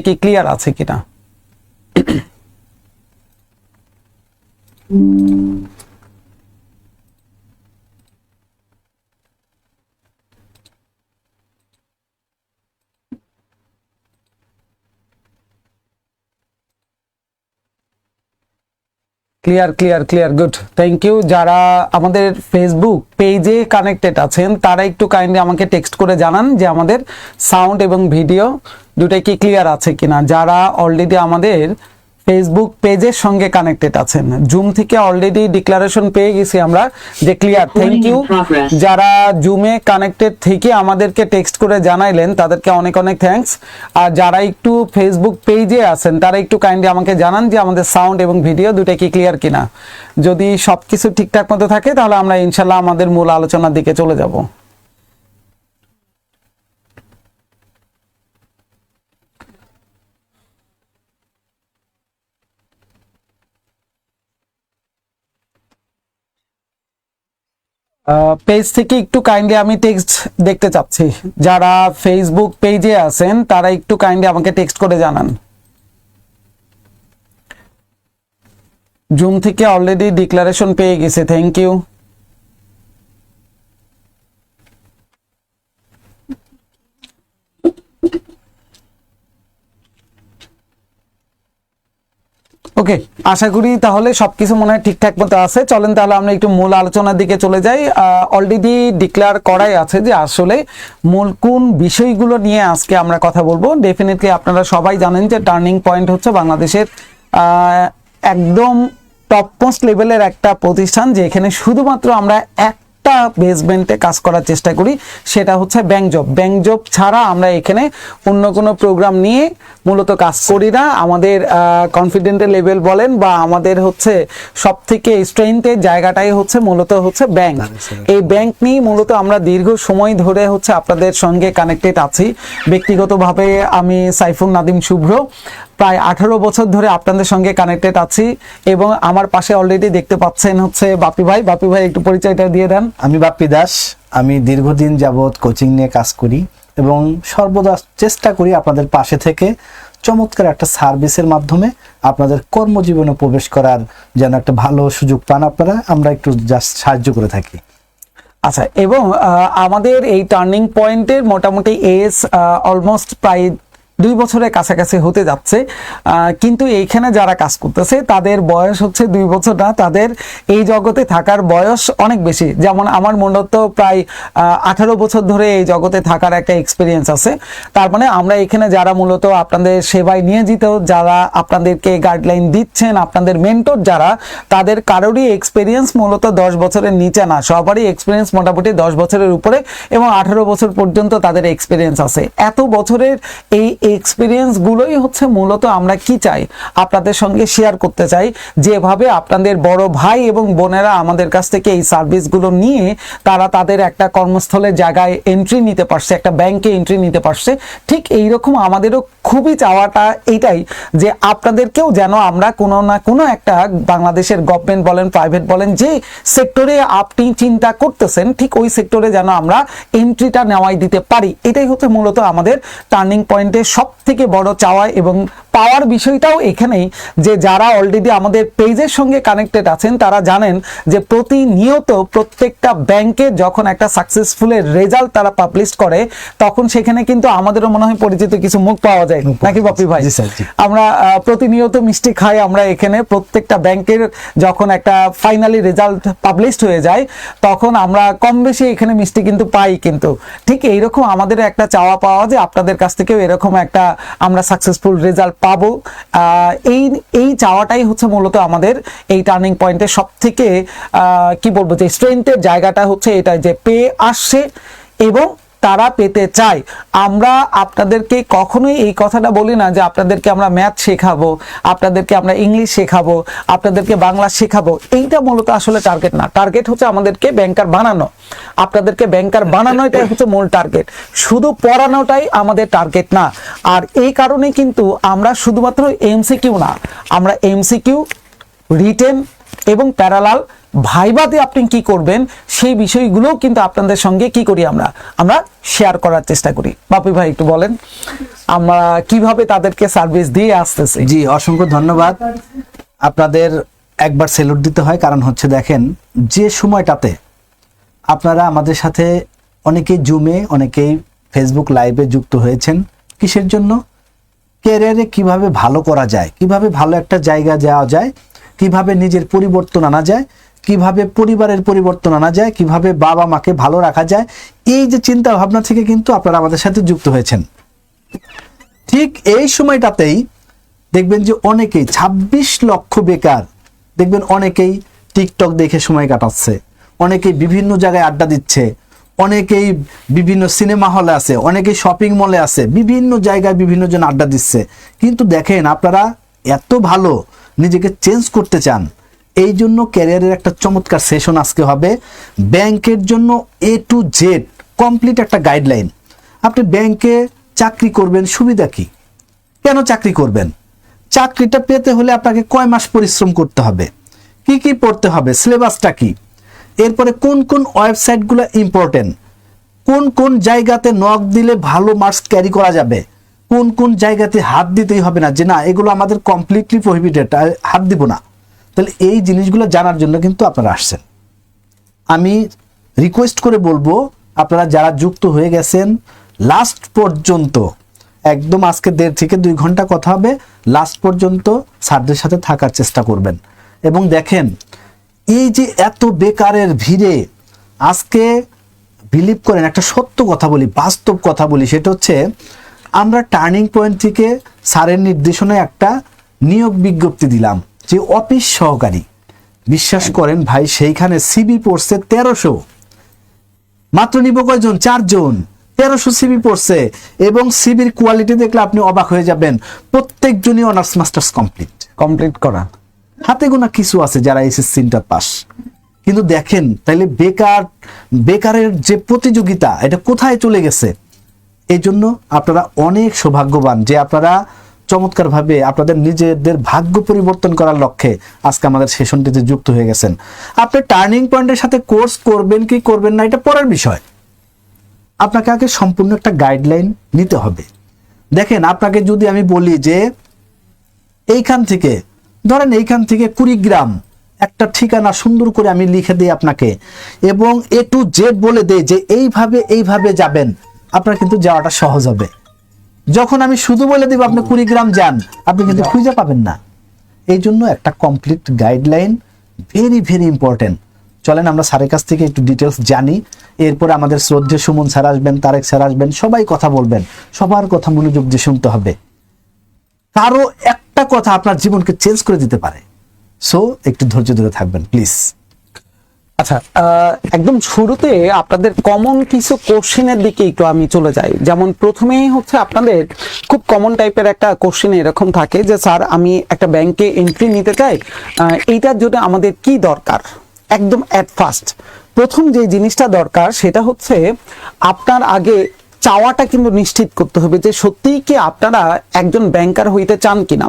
কি ক্লিয়ার আছে কিনা। Clear clear clear, good, thank you. যারা আমাদের ফেসবুক পেজে কানেক্টেড আছেন তারা একটু কাইন্ডলি আমাকে টেক্সট করে জানান যে আমাদের সাউন্ড এবং ভিডিও দুটাই কি ক্লিয়ার আছে কিনা। যারা অলরেডি আমাদের ফেসবুক পেজের সঙ্গে কানেক্টেড আছেন, জুম থেকে অলরেডি ডিক্লারেশন পেয়ে গেছি আমরা যে ক্লিয়ার, থ্যাংক ইউ। যারা জুমে কানেক্টেড থেকে আমাদেরকে টেক্সট করে জানাইলেন তাদেরকে অনেক অনেক থ্যাঙ্কস। আর যারা একটু ফেসবুক পেজে আছেন তারা একটু কাইন্ডলি আমাকে জানান যে আমাদের সাউন্ড এবং ভিডিও দুটাই কি ক্লিয়ার কিনা। যদি সবকিছু ঠিকঠাক মতো থাকে তাহলে আমরা ইনশাল্লাহ আমাদের মূল আলোচনার দিকে চলে যাব। পেজ থেকে একটু কাইন্ডলি আমি টেক্সট দেখতে চাচ্ছি। যারা ফেসবুক পেজে আছেন তারা একটু কাইন্ডলি আমাকে টেক্সট করে জানান। জুম থেকে অলরেডি ডিক্লারেশন পেয়ে গেছে, থ্যাংক ইউ। ওকে, আশা করি তাহলে সবকিছু মনে হয় ঠিকঠাক মতো আছে। চলেন তাহলে আমরা একটু মূল আলোচনার দিকে চলে যাই। অলরেডি ডিক্লেয়ার করাই আছে যে আসলে মূল কোন বিষয়গুলো নিয়ে আজকে আমরা কথা বলবো। ডেফিনেটলি আপনারা সবাই জানেন যে টার্নিং পয়েন্ট হচ্ছে বাংলাদেশের একদম টপ মোস্ট লেভেলের একটা প্রতিষ্ঠান, যে এখানে শুধুমাত্র আমরা একটা বেসমেন্টে কাজ করার চেষ্টা করি, সেটা হচ্ছে ব্যাংক জব। ব্যাংক জব ছাড়া আমরা এখানে অন্য কোনো প্রোগ্রাম নিয়ে মূলত কাজ করি না। আমাদের কনফিডেন্টের লেভেল বলেন বা আমাদের হচ্ছে সব থেকে স্ট্রেংথের জায়গাটাই হচ্ছে মূলত হচ্ছে ব্যাংক। এই ব্যাংক নিয়ে মূলত আমরা দীর্ঘ সময় ধরে হচ্ছে আপনাদের সঙ্গে কানেক্টেড আছি। ব্যক্তিগতভাবে আমি সাইফুল নাদিম শুভ্র প্রায় 18 বছর ধরে আপনাদের সঙ্গে কানেক্টেড আছি এবং আমার পাশে অলরেডি দেখতে পাচ্ছেন হচ্ছে বাপি ভাই। বাপি ভাই একটু পরিচয়টা দিয়ে দেন। আমি বাপ্পি দাস, আমি দীর্ঘদিন যাবৎ কোচিং নিয়ে কাজ করি এবং সর্বদা চেষ্টা করি আপনাদের পাশে থেকে চমৎকার একটা সার্ভিসের মাধ্যমে আপনাদের কর্মজীবনে প্রবেশ করার যেন একটা ভালো সুযোগ পান আপনারা, আমরা একটু জাস্ট সাহায্য করে থাকি। আচ্ছা, এবং আমাদের এই টার্নিং পয়েন্টের মোটামুটি এজ অলমোস্ট প্রায় 2 বছরের কাছাকাছি হতে যাচ্ছে, কিন্তু এইখানে যারা কাজ করতেছে তাদের বয়স হচ্ছে 2 বছর না, তাদের এই জগতে থাকার বয়স অনেক বেশি। যেমন আমার মূলত প্রায় 18 বছর ধরে এই জগতে থাকার একটা এক্সপিরিয়েন্স আছে। তার মানে আমরা এখানে যারা মূলত আপনাদের সেবায় নিয়োজিত, যারা আপনাদেরকে গাইডলাইন দিচ্ছেন, আপনাদের মেন্টর যারা, তাদের কারোরই এক্সপিরিয়েন্স মূলত 10 বছরের নিচে না, সবারই এক্সপিরিয়েন্স মোটামুটি 10 বছরের উপরে এবং 18 বছর পর্যন্ত তাদের এক্সপিরিয়েন্স আছে। এত বছরের এই এক্সপিরিয়েন্স গুলোই হচ্ছে মূলত আমরা কি চাই আপনাদের সঙ্গে শেয়ার করতে চাই। যেভাবে আপনাদের বড় ভাই এবং বোনেরা আমাদের কাছ থেকে এই সার্ভিসগুলো নিয়ে তারা তাদের একটা কর্মস্থলের জায়গায় এন্ট্রি নিতে পারছে, একটা ব্যাংকে এন্ট্রি নিতে পারছে, ঠিক এইরকম আমাদেরও খুবই চাওয়াটা এইটাই যে আপনাদেরকেও যেন আমরা কোনো না কোনো একটা বাংলাদেশের গভর্নমেন্ট বলেন, প্রাইভেট বলেন, যে সেক্টরে আপনি চিন্তা করতেছেন ঠিক ওই সেক্টরে যেন আমরা এন্ট্রিটা নেওয়াই দিতে পারি। এটাই হচ্ছে মূলত আমাদের টার্নিং পয়েন্টের সব থেকে বড় চাওয়া এবং পাওয়ার বিষয়টাও এখানেই যে যারা অলরেডি আমাদের পেজের সঙ্গে কানেক্টেড আছেন তারা জানেন যে প্রতিনিয়ত প্রত্যেকটা ব্যাংকে যখন একটা সাকসেসফুলের রেজাল্ট তারা পাবলিশ করে তখন সেখানে কিন্তু আমাদেরও মনে হয় পরিচিত কিছু মুখ পাওয়া যায়, নাকি বাপি ভাই? আমরা প্রতিনিয়ত মিষ্টি খাই। আমরা এখানে প্রত্যেকটা ব্যাংকের যখন একটা ফাইনালি রেজাল্ট পাবলিশড হয়ে যায় তখন আমরা কম বেশি এখানে মিষ্টি কিন্তু পাই। কিন্তু ঠিক এইরকম আমাদের একটা চাওয়া পাওয়া যে আপনাদের কাছ থেকেও এরকম একটা আমরা সাকসেসফুল রেজাল্ট পাবো। এই চাওয়াটাই হচ্ছে মূলত আমাদের এই টার্নিং পয়েন্টের সব থেকে কি বলবো যে স্ট্রেংথের জায়গাটা হচ্ছে এটা, যে পেয়ে আসছে এবং তারা পেতে চায়। আমরা আপনাদেরকে কখনোই এই কথাটা বলি না যে আপনাদেরকে আমরা ম্যাথ শেখাবো, আপনাদেরকে আমরা ইংলিশ শেখাবো, আপনাদেরকে বাংলা শেখাবো। এইটা মূলত আসলে টার্গেট না। টার্গেট হচ্ছে আমাদেরকে ব্যাংকার বানানো, আপনাদেরকে ব্যাংকার বানানোটাই হচ্ছে মূল টার্গেট, শুধু পড়ানোটাই আমাদের টার্গেট না। আর এই কারণে কিন্তু আমরা শুধুমাত্র এমসিকিউ না, আমরা এমসিকিউ, রিটেন এবং প্যারালাল ভাইবাতে আপনি কি করবেন সেই বিষয়গুলোও কিন্তু আপনাদের সঙ্গে কি করি আমরা শেয়ার করার চেষ্টা করি। বাপি ভাই একটু বলেন আমরা কিভাবে তাদেরকে সার্ভিস দিয়ে আসতেছি। জি, অসংখ্য ধন্যবাদ। আপনাদের একবার স্যালুট দিতে হয়, কারণ হচ্ছে দেখেন যে সময়টাতে আপনারা আমাদের সাথে অনেকেই জুমে, অনেকেই ফেসবুক লাইভে যুক্ত হয়েছেন, কিসের জন্য? ক্যারিয়ারে কিভাবে ভালো করা যায়, কিভাবে ভালো একটা জায়গা যাওয়া যায়, কিভাবে নিজের পরিবর্তন আনা যায়, কিভাবে পরিবারের পরিবর্তন আনা যায়, কিভাবে বাবা মাকে ভালো রাখা যায়, এই যে চিন্তা ভাবনা থেকে কিন্তু আপনারা আমাদের সাথে যুক্ত হয়েছেন। ঠিক এই সময়টাতেই দেখবেন যে অনেকেই 26 লক্ষ বেকার, দেখবেন অনেকেই টিকটক দেখে সময় কাটাচ্ছে, অনেকেই বিভিন্ন জায়গায় আড্ডা দিচ্ছে, অনেকেই বিভিন্ন সিনেমা হলে আছে, অনেকেই শপিং মলে আছে, বিভিন্ন জায়গায় বিভিন্ন জন আড্ডা দিচ্ছে। কিন্তু দেখেন আপনারা এত ভালো নিজেকে চেঞ্জ করতে চান, এই জন্য ক্যারিয়ারের একটা চমৎকার সেশন আজকে হবে। ব্যাংকের জন্য A to Z কমপ্লিট একটা গাইডলাইন। আপনি ব্যাংকে চাকরি করবেন, সুবিধা কি? কেন চাকরি করবেন? চাকরিটা পেতে হলে আপনাকে কয় মাস পরিশ্রম করতে হবে, কি কি পড়তে হবে, সিলেবাসটা কি, এরপরে কোন কোন ওয়েবসাইটগুলো ইম্পর্টেন্ট, কোন কোন জায়গাতে নক দিলে ভালো মার্কস ক্যারি করা যাবে, কোন কোন জায়গাতে হাত দিতেই হবে না, যে না এগুলো আমাদের কমপ্লিটলি প্রহিবিটেড, হাত দিব না। তাহলে এই জিনিসগুলো জানার জন্য কিন্তু আপনারা আসছেন। আমি রিকোয়েস্ট করে বলবো আপনারা যারা যুক্ত হয়ে গেছেন লাস্ট পর্যন্ত, একদম আজকে 1.5 থেকে 2 ঘন্টা কথা হবে, লাস্ট পর্যন্ত স্যারদের সাথে থাকার চেষ্টা করবেন। এবং দেখেন এই যে এত বেকারের ভিড়ে আজকে বিলিভ করেন, একটা সত্য কথা বলি, বাস্তব কথা বলি, সেটা হচ্ছে আমরা টার্নিং পয়েন্ট থেকে স্যারের নির্দেশনায় একটা নিয়োগ বিজ্ঞপ্তি দিলাম যে অফিস সহকারী। বিশ্বাস করেন ভাই, সেইখানে সিবি পড়ছে 1300, মাত্র নিব কয়জন? 4 জন, 1300 সিবি পড়ছে। এবং সিবির কোয়ালিটি দেখলে আপনি অবাক হয়ে যাবেন, প্রত্যেকজনই অনার্স মাস্টার্স কমপ্লিট করা, হাতে গোনা কিছু আছে যারা এসএসসি ইন্টার পাস। কিন্তু দেখেন তাইলে বেকারের যে প্রতিযোগিতা, এটা কোথায় চলে গেছে? এই জন্য আপনারা অনেক সৌভাগ্যবান যে আপনারা চমৎকারভাবে আপনাদের নিজেদের ভাগ্য পরিবর্তন করার লক্ষ্যে আজকে আমাদের সেশনটিতে যুক্ত হয়ে গেছেন। আপনি টার্নিং পয়েন্টের সাথে কোর্স করবেন কি করবেন না এটা পরের বিষয়, আপনাকে আগে সম্পূর্ণ একটা গাইডলাইন নিতে হবে। দেখেন আপনাকে যদি আমি বলি যে এইখান থেকে ধরেন এইখান থেকে কুড়িগ্রাম একটা ঠিকানা সুন্দর করে আমি লিখে দিই আপনাকে, এবং A to Z বলে দেই যে এইভাবে যাবেন, আপনার কিন্তু যাওয়াটা সহজ হবে। যখন আমি শুধু বলে দিব আপনি কুড়িগ্রাম যান, আপনি কিন্তু খুঁজে পাবেন না। এই জন্য একটা complete guideline very very important. চলেন আমরা স্যারের কাছ থেকে একটু ডিটেলস জানি, এরপরে আমাদের শ্রদ্ধেয় সুমন স্যার আসবেন, তারেক স্যার আসবেন, সবাই কথা বলবেন, সবার কথা মনোযোগ দিয়ে শুনতে হবে। কারো একটা কথা আপনার জীবনকে চেঞ্জ করে দিতে পারে। সো একটু ধৈর্য ধরে থাকবেন প্লিজ। আচ্ছা, একদম শুরুতে আপনাদের কমন কিছু কোশ্চেনের দিকে একটু আমি চলে যাই। যেমন প্রথমেই হচ্ছে আপনাদের খুব কমন টাইপের একটা কোশ্চেন এরকম থাকে যে স্যার আমি একটা ব্যাংকে এন্ট্রি নিতে চাই, এইটার জন্য আমাদের কি দরকার? একদম অ্যাট ফার্স্ট প্রথম যে জিনিসটা দরকার সেটা হচ্ছে আপনার আগে চাওয়াটা কিন্তু নিশ্চিত করতে হবে যে সত্যিই কি আপনারা একজন ব্যাংকার হইতে চান কিনা।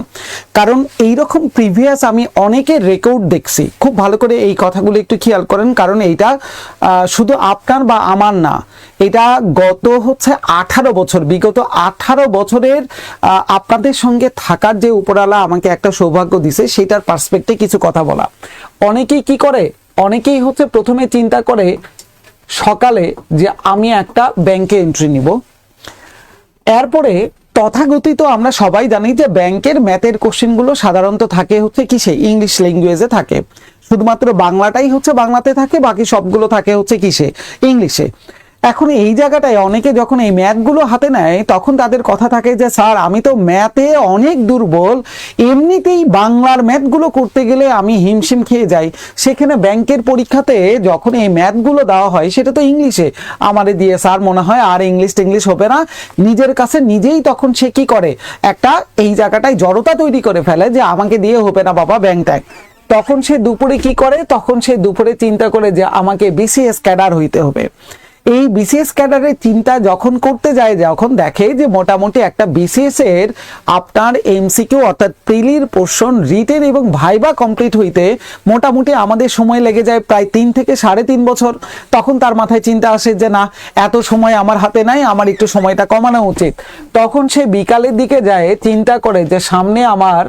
কারণ এইরকম প্রিভিয়াস আমি অনেকের রেকর্ড দেখছি, খুব ভালো করে এই কথাগুলো একটু খেয়াল করেন, কারণ এইটা শুধু আপনার বা আমার না, এটা গত হচ্ছে 18 বছর, বিগত 18 বছরের আপনাদের সঙ্গে থাকার যে উপরালা আমাকে একটা সৌভাগ্য দিছে, সেটার পার্সপেক্টে কিছু কথা বলা। অনেকেই কি করে, অনেকেই হচ্ছে প্রথমে চিন্তা করে সকালে যে আমি একটা ব্যাংকে এন্ট্রি নিব, এরপরে তথাকথিত আমরা সবাই জানি যে ব্যাংকের ম্যাথের কোশ্চেনগুলো সাধারণত থাকে হচ্ছে কিসে? ইংলিশ ল্যাঙ্গুয়েজে থাকে, শুধুমাত্র বাংলাটাই হচ্ছে বাংলাতে থাকে, বাকি সবগুলো থাকে হচ্ছে কিসে? ইংলিশে। এখন এই জায়গাটায় অনেকে যখন এই ম্যাথগুলো হাতে নেয় তখন তাদের কথা থাকে যে স্যার আমি তো ম্যাথে অনেক দুর্বল, এমনিতেই বাংলার ম্যাথগুলো করতে গেলে আমি হিমশিম খেয়ে যাই, সেখানে ব্যাংকের পরীক্ষাতে যখন এই ম্যাথগুলো দেওয়া হয় সেটা তো ইংলিশে, আমারে দিয়ে স্যার মনে হয় আর ইংলিশ হবে না। নিজের কাছে নিজেই তখন সে কি করে, একটা এই জায়গাটায় জড়তা তৈরি করে ফেলে যে আমাকে দিয়ে হবে না বাবা ব্যাংকটায়। তখন সে দুপুরে কি করে, তখন সে দুপুরে চিন্তা করে যে আমাকে BCS ক্যাডার হইতে হবে। এই বিসিএস ক্যাডারের চিন্তা যখন করতে যায়, যখন দেখে যে মোটামুটি একটা বিসিএস এর আপনার এমসিকিউ অর্থাৎ প্রিলির পোর্শন, রিটেন এবং ভাইবা কমপ্লিট হইতে মোটামুটি আমাদের সময় লেগে যায় প্রায় 3 থেকে 3.5 বছর, তখন তার মাথায় চিন্তা আসে যে না, এত সময় আমার হাতে নাই, আমার একটু সময়টা কমানো উচিত। তখন সে বিকালের দিকে যায়, চিন্তা করে যে সামনে আমার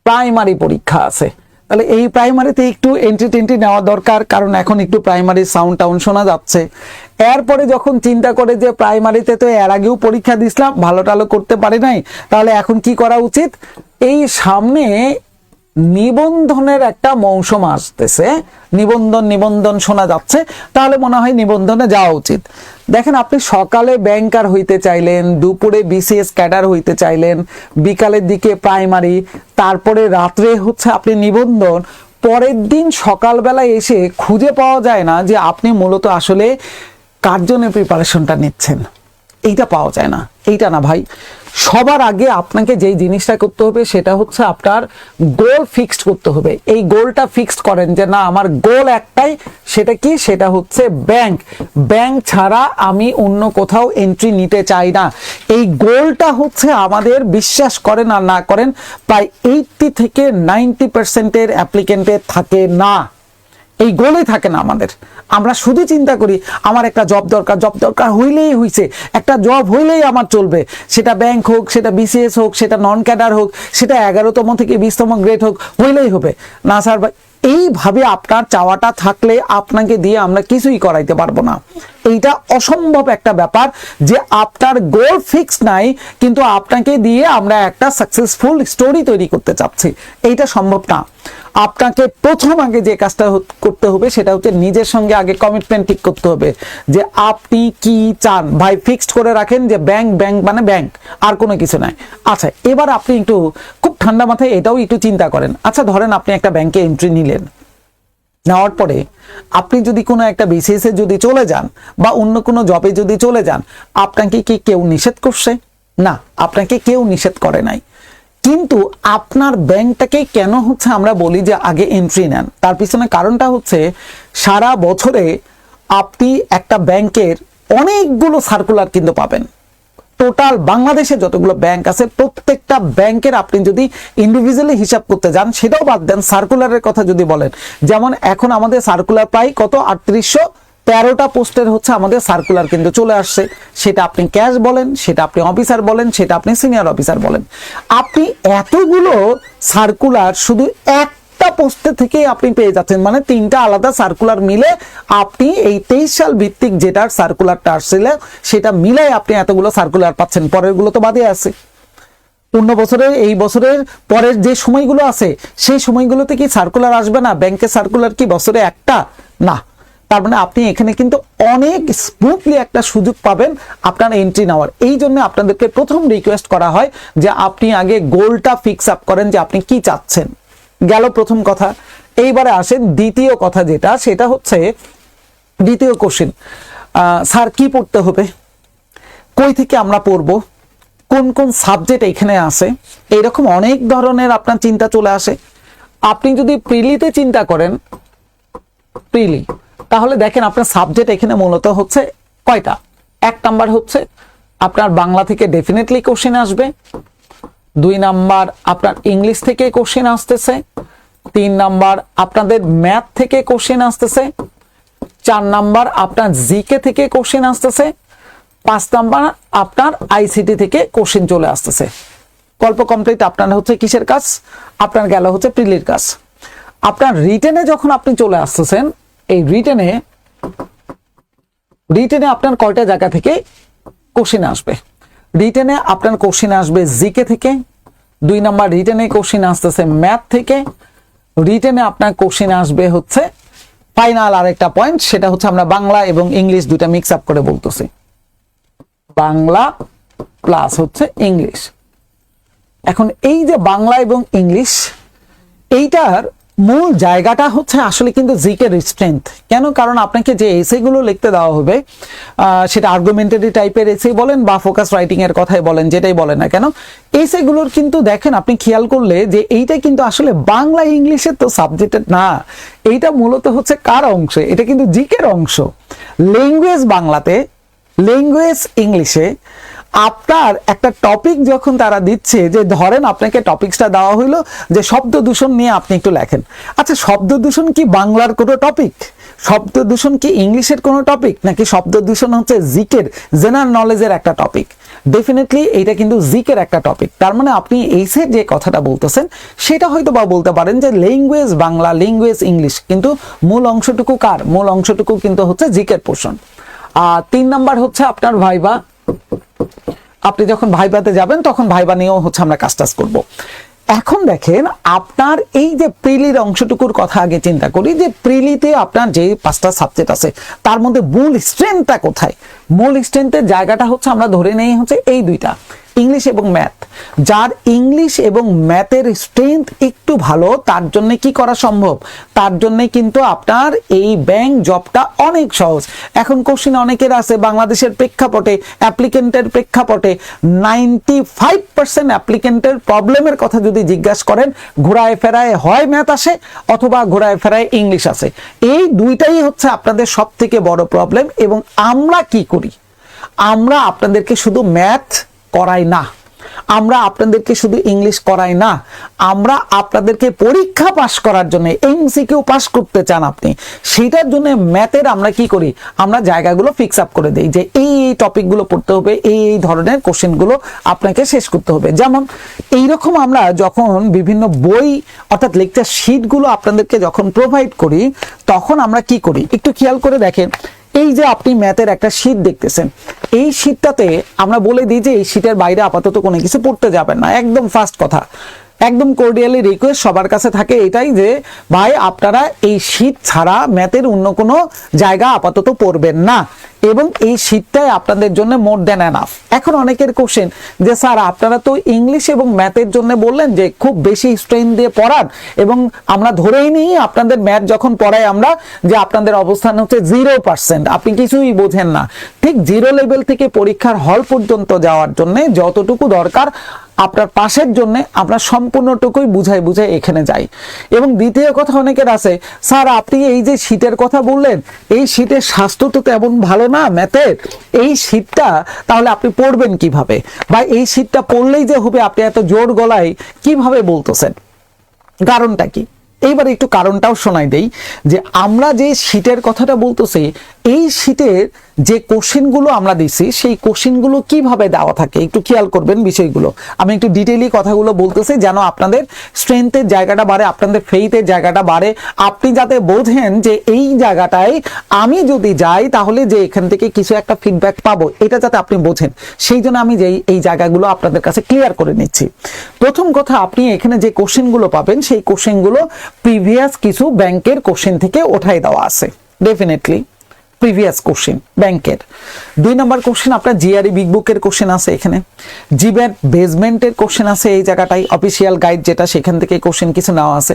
প্রাইমারি পরীক্ষা আছে, তাহলে এই প্রাইমারিতে একটু এন্ট্রি নেওয়া দরকার, কারণ এখন একটু প্রাইমারি সাউন্ড টাউন শোনা যাচ্ছে। এরপরে যখন চিন্তা করে যে প্রাইমারিতে তো এর আগেও পরীক্ষা দিছিলাম, ভালো টালো করতে পারি নাই, তাহলে এখন কি করা উচিত? এই সামনে নিবন্ধনের একটা মৌসুম আসতেছে, নিবন্ধন শোনা যাচ্ছে, তাহলে মনে হয় নিবন্ধনে যাওয়া উচিত। দেখেন, আপনি সকালে ব্যাংকার হইতে চাইলেন, দুপুরে বিসিএস ক্যাডার হইতে চাইলেন, বিকালের দিকে প্রাইমারি, তারপরে রাত্রে হচ্ছে আপনি নিবন্ধন, পরের দিন সকালবেলায় এসে খুঁজে পাওয়া যায় না যে আপনি মূলত আসলে কার জন্য প্রিপারেশনটা নিচ্ছেন। এইটা পাওয়া যায় না। এইটা না ভাই, সবার আগে আপনাকে যেই জিনিসটা করতে হবে সেটা হচ্ছে আপনার গোল ফিক্সড করতে হবে। এই গোলটা ফিক্সড করেন যে না, আমার গোল একটাই, সেটা কি? সেটা হচ্ছে ব্যাংক ছাড়া আমি অন্য কোথাও এন্ট্রি নিতে চাই না। এই গোলটা হচ্ছে আমাদের, বিশ্বাস করেন আর না করেন, প্রায় 80 থেকে 90% অ্যাপ্লিকেন্টের থাকে না। এই গোলই থাকে না আমাদের। আমরা শুধু চিন্তা করি আমার একটা জব দরকার হইলেই হইছে, একটা জব হইলেই আমার চলবে, সেটা ব্যাংক হোক, সেটা বিসিএস হোক, সেটা নন ক্যাডার হোক, সেটা 11তম থেকে 20তম গ্রেড হোক, হইলেই হবে। না স্যার ভাই, এইভাবে আপনার চাওয়াটা থাকলে আপনাকে দিয়ে আমরা কিছুই করাইতে পারবো না। এইটা অসম্ভব একটা ব্যাপার যে আপনার গোল ফিক্স নাই, কিন্তু আপনাকে দিয়ে আমরা একটা সাকসেসফুল স্টোরি তৈরি করতে চাচ্ছি, এইটা সম্ভব না। আপনাকে প্রথম আগে যে কাজটা করতে হবে সেটা হচ্ছে নিজের সঙ্গে আগে কমিটমেন্ট ঠিক করতে হবে যে আপনি কি চান। ভাই ফিক্সড করে রাখেন যে ব্যাংক মানে ব্যাংক, আর কোনো কিছু নাই। আচ্ছা, এবার আপনি একটু খুব ঠান্ডা মাথায় এটাও একটু চিন্তা করেন। আচ্ছা, ধরেন আপনি একটা ব্যাংকে এন্ট্রি নিলেন, নেওয়ার পরে আপনি যদি কোনো একটা বিসিএস এ যদি চলে যান বা অন্য কোনো জবে যদি চলে যান, আপনাকে কি কেউ নিষেধ করছে? না, আপনাকে কেউ নিষেধ করে নাই। কিন্তু আপনার ব্যাংকটাকে কেন হচ্ছে আমরা বলি যে আগে এন্ট্রি নেন, তার পিছনে কারণটা হচ্ছে সারা বছরে আপনি একটা ব্যাংকের অনেকগুলো সার্কুলার কিন্তু পাবেন। টোটাল বাংলাদেশে যতগুলো ব্যাংক আছে প্রত্যেকটা ব্যাংকের আপনি যদি ইন্ডিভিজুয়ালি হিসাব করতে যান, সেটাও বাদ দেন, সার্কুলারের কথা যদি বলেন, যেমন এখন আমাদের সার্কুলার প্রায় কত 3813টা পোস্টের হচ্ছে আমাদের সার্কুলার কিন্তু চলে আসছে। সেটা আপনি ক্যাশ বলেন, সেটা আপনি অফিসার বলেন, সেটা আপনি সিনিয়র অফিসার বলেন, আপনি এতগুলো সার্কুলার শুধু একটা পোস্টে থেকে আপনি পেয়ে যাচ্ছেন। মানে 3টা আলাদা সার্কুলার মিলে আপনি এই 23 সাল ভিত্তিক যেটার সার্কুলারটা আসছিল সেটা মিলাই আপনি এতগুলো সার্কুলার পাচ্ছেন। পরের গুলো তো বাদে আছে। অন্য বছরের, এই বছরের পরের যে সময়গুলো আছে সেই সময়গুলোতে কি সার্কুলার আসবে না? ব্যাংকের সার্কুলার কি বছরে একটা? না। তার মানে আপনি এখানে কিন্তু অনেক স্মুথলি একটা সুযোগ পাবেন আপনার এন্ট্রি নেওয়ার। এই জন্য আপনাদেরকে প্রথম রিকোয়েস্ট করা হয় যে আপনি আগে গোলটা ফিক্স আপ করেন যে আপনি কি চাচ্ছেন। গেল প্রথম কথা। এইবারে আসেন দ্বিতীয় কথা, যেটা সেটা হচ্ছে দ্বিতীয় কোশ্চেন, স্যার কি পড়তে হবে, কই থেকে আমরা পড়বো, কোন কোন সাবজেক্ট এখানে আছে, এইরকম অনেক ধরনের আপনার চিন্তা চলে আসে। আপনি যদি প্রিলিতে চিন্তা করেন, প্রিলি, তাহলে দেখেন আপনার সাবজেক্ট এখানে মূলত হচ্ছে কয়টা। 1 নাম্বার হচ্ছে আপনার বাংলা থেকে ডেফিনেটলি কোশ্চেন আসবে, 2 নাম্বার আপনার ইংলিশ থেকে কোশ্চেন আসতেছে, 3 নাম্বার আপনাদের ম্যাথ থেকে কোশ্চেন আসতেছে, 4 নাম্বার আপনার জিকে থেকে কোশ্চেন আসতেছে, 5 নাম্বার আপনার আইসিটি থেকে কোশ্চেন চলে আসতেছে। গল্প কমপ্লিট। আপনার হচ্ছে কিসের কাজ? আপনার গেল হচ্ছে প্রিলির কাজ। আপনার রিটেনে যখন আপনি চলে আসতেছেন, এই রিটেনে আপনার কয়টা জায়গা থেকে কোশ্চেন আসবে? রিটেনে আপনার কোশ্চেন আসবে জিকে থেকে, 2 নাম্বার রিটেনে কোশ্চেন আসতেছে ম্যাথ থেকে, রিটেনে আপনার কোশ্চেন আসবে হচ্ছে ফাইনাল আরেকটা পয়েন্ট, সেটা হচ্ছে আমরা বাংলা এবং ইংলিশ দুইটা মিক্স আপ করে বলতেছি, বাংলা প্লাস হচ্ছে ইংলিশ। এখন এই যে বাংলা এবং ইংলিশ, এইটার মূল জায়গাটা হচ্ছে আসলে কিন্তু জিকের স্ট্রেংথ। কেন? কারণ আপনাকে যে এসেগুলো লিখতে দেওয়া হবে সেটা আর্গুমেন্টারি টাইপের এসে বলেন বা ফোকাস রাইটিং এর কথাই বলেন, যেটাই বলেন না কেন, এসেগুলোর কিন্তু দেখেন আপনি খেয়াল করলে যে এইটা কিন্তু আসলে বাংলা ইংলিশের তো সাবজেক্টের না, এইটা মূলত হচ্ছে কার অংশে? এটা কিন্তু জিকের অংশ। ল্যাঙ্গুয়েজ বাংলাতে, ল্যাঙ্গুয়েজ ইংলিশে আপনার একটা টপিক যখন তারা দিচ্ছে, যে ধরেন আপনাকে টপিকসটা দেওয়া হইলো যে শব্দ দূষণ নিয়ে আপনি একটু লেখেন। আচ্ছা, শব্দ দূষণ কি বাংলার কোনো টপিক? শব্দ দূষণ কি ইংলিশের কোনো টপিক? নাকি শব্দ দূষণ হচ্ছে জিকের জেনারেল নলেজের একটা টপিক? ডেফিনেটলি এইটা কিন্তু জিকের একটা টপিক। তার মানে আপনি এইসে যে কথাটা বলতেছেন সেটা হয়তো বা বলতে পারেন যে ল্যাঙ্গুয়েজ বাংলা, ল্যাঙ্গুয়েজ ইংলিশ, কিন্তু মূল অংশটুকু কার? মূল অংশটুকু কিন্তু হচ্ছে জিকের পোর্শন। আর 3 নাম্বার হচ্ছে আপনার ভাইবা। আপনি যখন ভাইবাতে যাবেন তখন ভাইবা নিয়েও হচ্ছে আমরা কাজ করব। এখন দেখেন আপনার এই যে প্রিলির অংশটুকুর কথা আগে চিন্তা করি, যে প্রিলিতে আপনার যে 5টা সাবজেক্ট আছে তার মধ্যে মূল স্ট্রেংথটা কোথায়? মূল স্ট্রেংথের জায়গাটা হচ্ছে আমরা ধরে নেই হচ্ছে এই দুইটা, ইংলিশ এবং ম্যাথ। যার ইংলিশ এবং ম্যাথের স্ট্রেংথ একটু ভালো, তার জন্য কি করা সম্ভব? তার জন্য কিন্তু আপনার এই ব্যাংক জবটা অনেক সহজ। এখন কোশ্চেন অনেকের আছে বাংলাদেশের প্রেক্ষাপটে, অ্যাপ্লিকেন্টের প্রেক্ষাপটে 95% অ্যাপ্লিকেন্টের প্রবলেমের কথা যদি জিজ্ঞাসা করেন, ঘোরায় ফেরায় হয় ম্যাথ আসে অথবা ঘোরায় ফেরায় ইংলিশ আসে। এই দুইটাই হচ্ছে আপনাদের সব থেকে বড় প্রবলেম। এবং আমরা কি করি? আমরা আপনাদেরকে শুধু ম্যাথ করাই না, আমরা আপনাদেরকে শুধু ইংলিশ করাই না, আমরা আপনাদেরকে পরীক্ষা পাস করার জন্য, এমসিকিউ পাস করতে চান আপনি, সেটার জন্য ম্যাথের আমরা কি করি? আমরা জায়গাগুলো ফিক্স আপ করে দেই যে এই টপিকগুলো পড়তে হবে, এই ধরনের কোশ্চেনগুলো আপনাকে শেষ করতে হবে। যেমন এইরকম আমরা যখন বিভিন্ন বই অর্থাৎ লেকচার শিটগুলো আপনাদেরকে যখন প্রোভাইড করি, তখন আমরা কি করি একটু খেয়াল করে দেখেন। এই যে আপনি ম্যাথের একটা শীট দেখতেছেন, এই শীটটাতে আমরা বলে দিই যে এই শীটের বাইরে আপাতত কোনো কিছু পড়তে যাবেন না। একদম ফার্স্ট কথা, একদম কোর্ডিয়ালি রিকোয়েস্ট সবার কাছে থাকে এটাই যে ভাই আপনারা এই শীট ছাড়া ম্যাথের অন্য কোনো জায়গা আপাতত পড়বেন না, এবং এই শীটটাই আপনাদের জন্য মোর দেন এনাফ। এখন অনেকের কোশ্চেন যে স্যার আপনারা তো ইংলিশ এবং ম্যাথের জন্য বললেন যে খুব বেশি স্ট্রেন দিয়ে পড়ান, এবং আমরা ধরেই নিই আপনাদের ম্যাথ যখন পড়াই আমরা যে আপনাদের অবস্থান হচ্ছে 0%, আপনি কিছুই বোঝেন না। ঠিক 0 লেভেল থেকে পরীক্ষার হল পর্যন্ত যাওয়ার জন্য যতটুকু দরকার আপনার পাশের জন্য আমরা সম্পূর্ণটুকুই বুঝাই এখানে যাই। এবং দ্বিতীয় কথা অনেকের আছে, স্যার আপনি এই যে শীটের কথা বললেন, এই শীটের স্বাস্থ্য তো তেমন ভালো না ম্যাথের, এই শীটটা তাহলে আপনি পড়বেন কিভাবে? বা এই শীটটা পড়লেই যে হবে আপনি এত জোর গলায় কিভাবে বলতেছেন? কারণটা কি? এইবার একটু কারণটাও শোনাই দেই যে আমরা যে শীটের কথাটা বলতেছি, এই শীটের যে কোশ্চেনগুলো আমরা দিছি সেই কোশ্চেনগুলো কিভাবে দেওয়া থাকে একটু খেয়াল করবেন বিষয়গুলো। আমি একটু ডিটেইলি কথাগুলো বলতেছি যেন আপনাদের স্ট্রেংথের জায়গাটা বাড়ে, আপনাদের ফেইথের জায়গাটা বাড়ে, আপনি যাতে বোঝেন যে এই জায়গাটায় আমি যদি যাই তাহলে যে এখান থেকে কিছু একটা ফিডব্যাক পাবো, এটা যাতে আপনি বোঝেন, সেই জন্য আমি যে এই জায়গাগুলো আপনাদের কাছে ক্লিয়ার করে নিচ্ছি। প্রথম কথা, আপনি এখানে যে কোশ্চেনগুলো পাবেন সেই কোশ্চেনগুলো প্রিভিয়াস কিছু ব্যাংকের কোশ্চেন থেকে ওঠাই দেওয়া আছে, ডেফিনেটলি প্রিভিয়াস কোশ্চেন ব্যাংকের। 2 নম্বর কোশ্চেন আপনার জিআরই বিগ বুকের কোশ্চেন আছে, এখানে জিব্যাট বেসমেন্টের কোশ্চেন আছে, এই জায়গাটাই অফিসিয়াল গাইড যেটা সেখান থেকে কোশ্চেন কিছু নেওয়া আছে।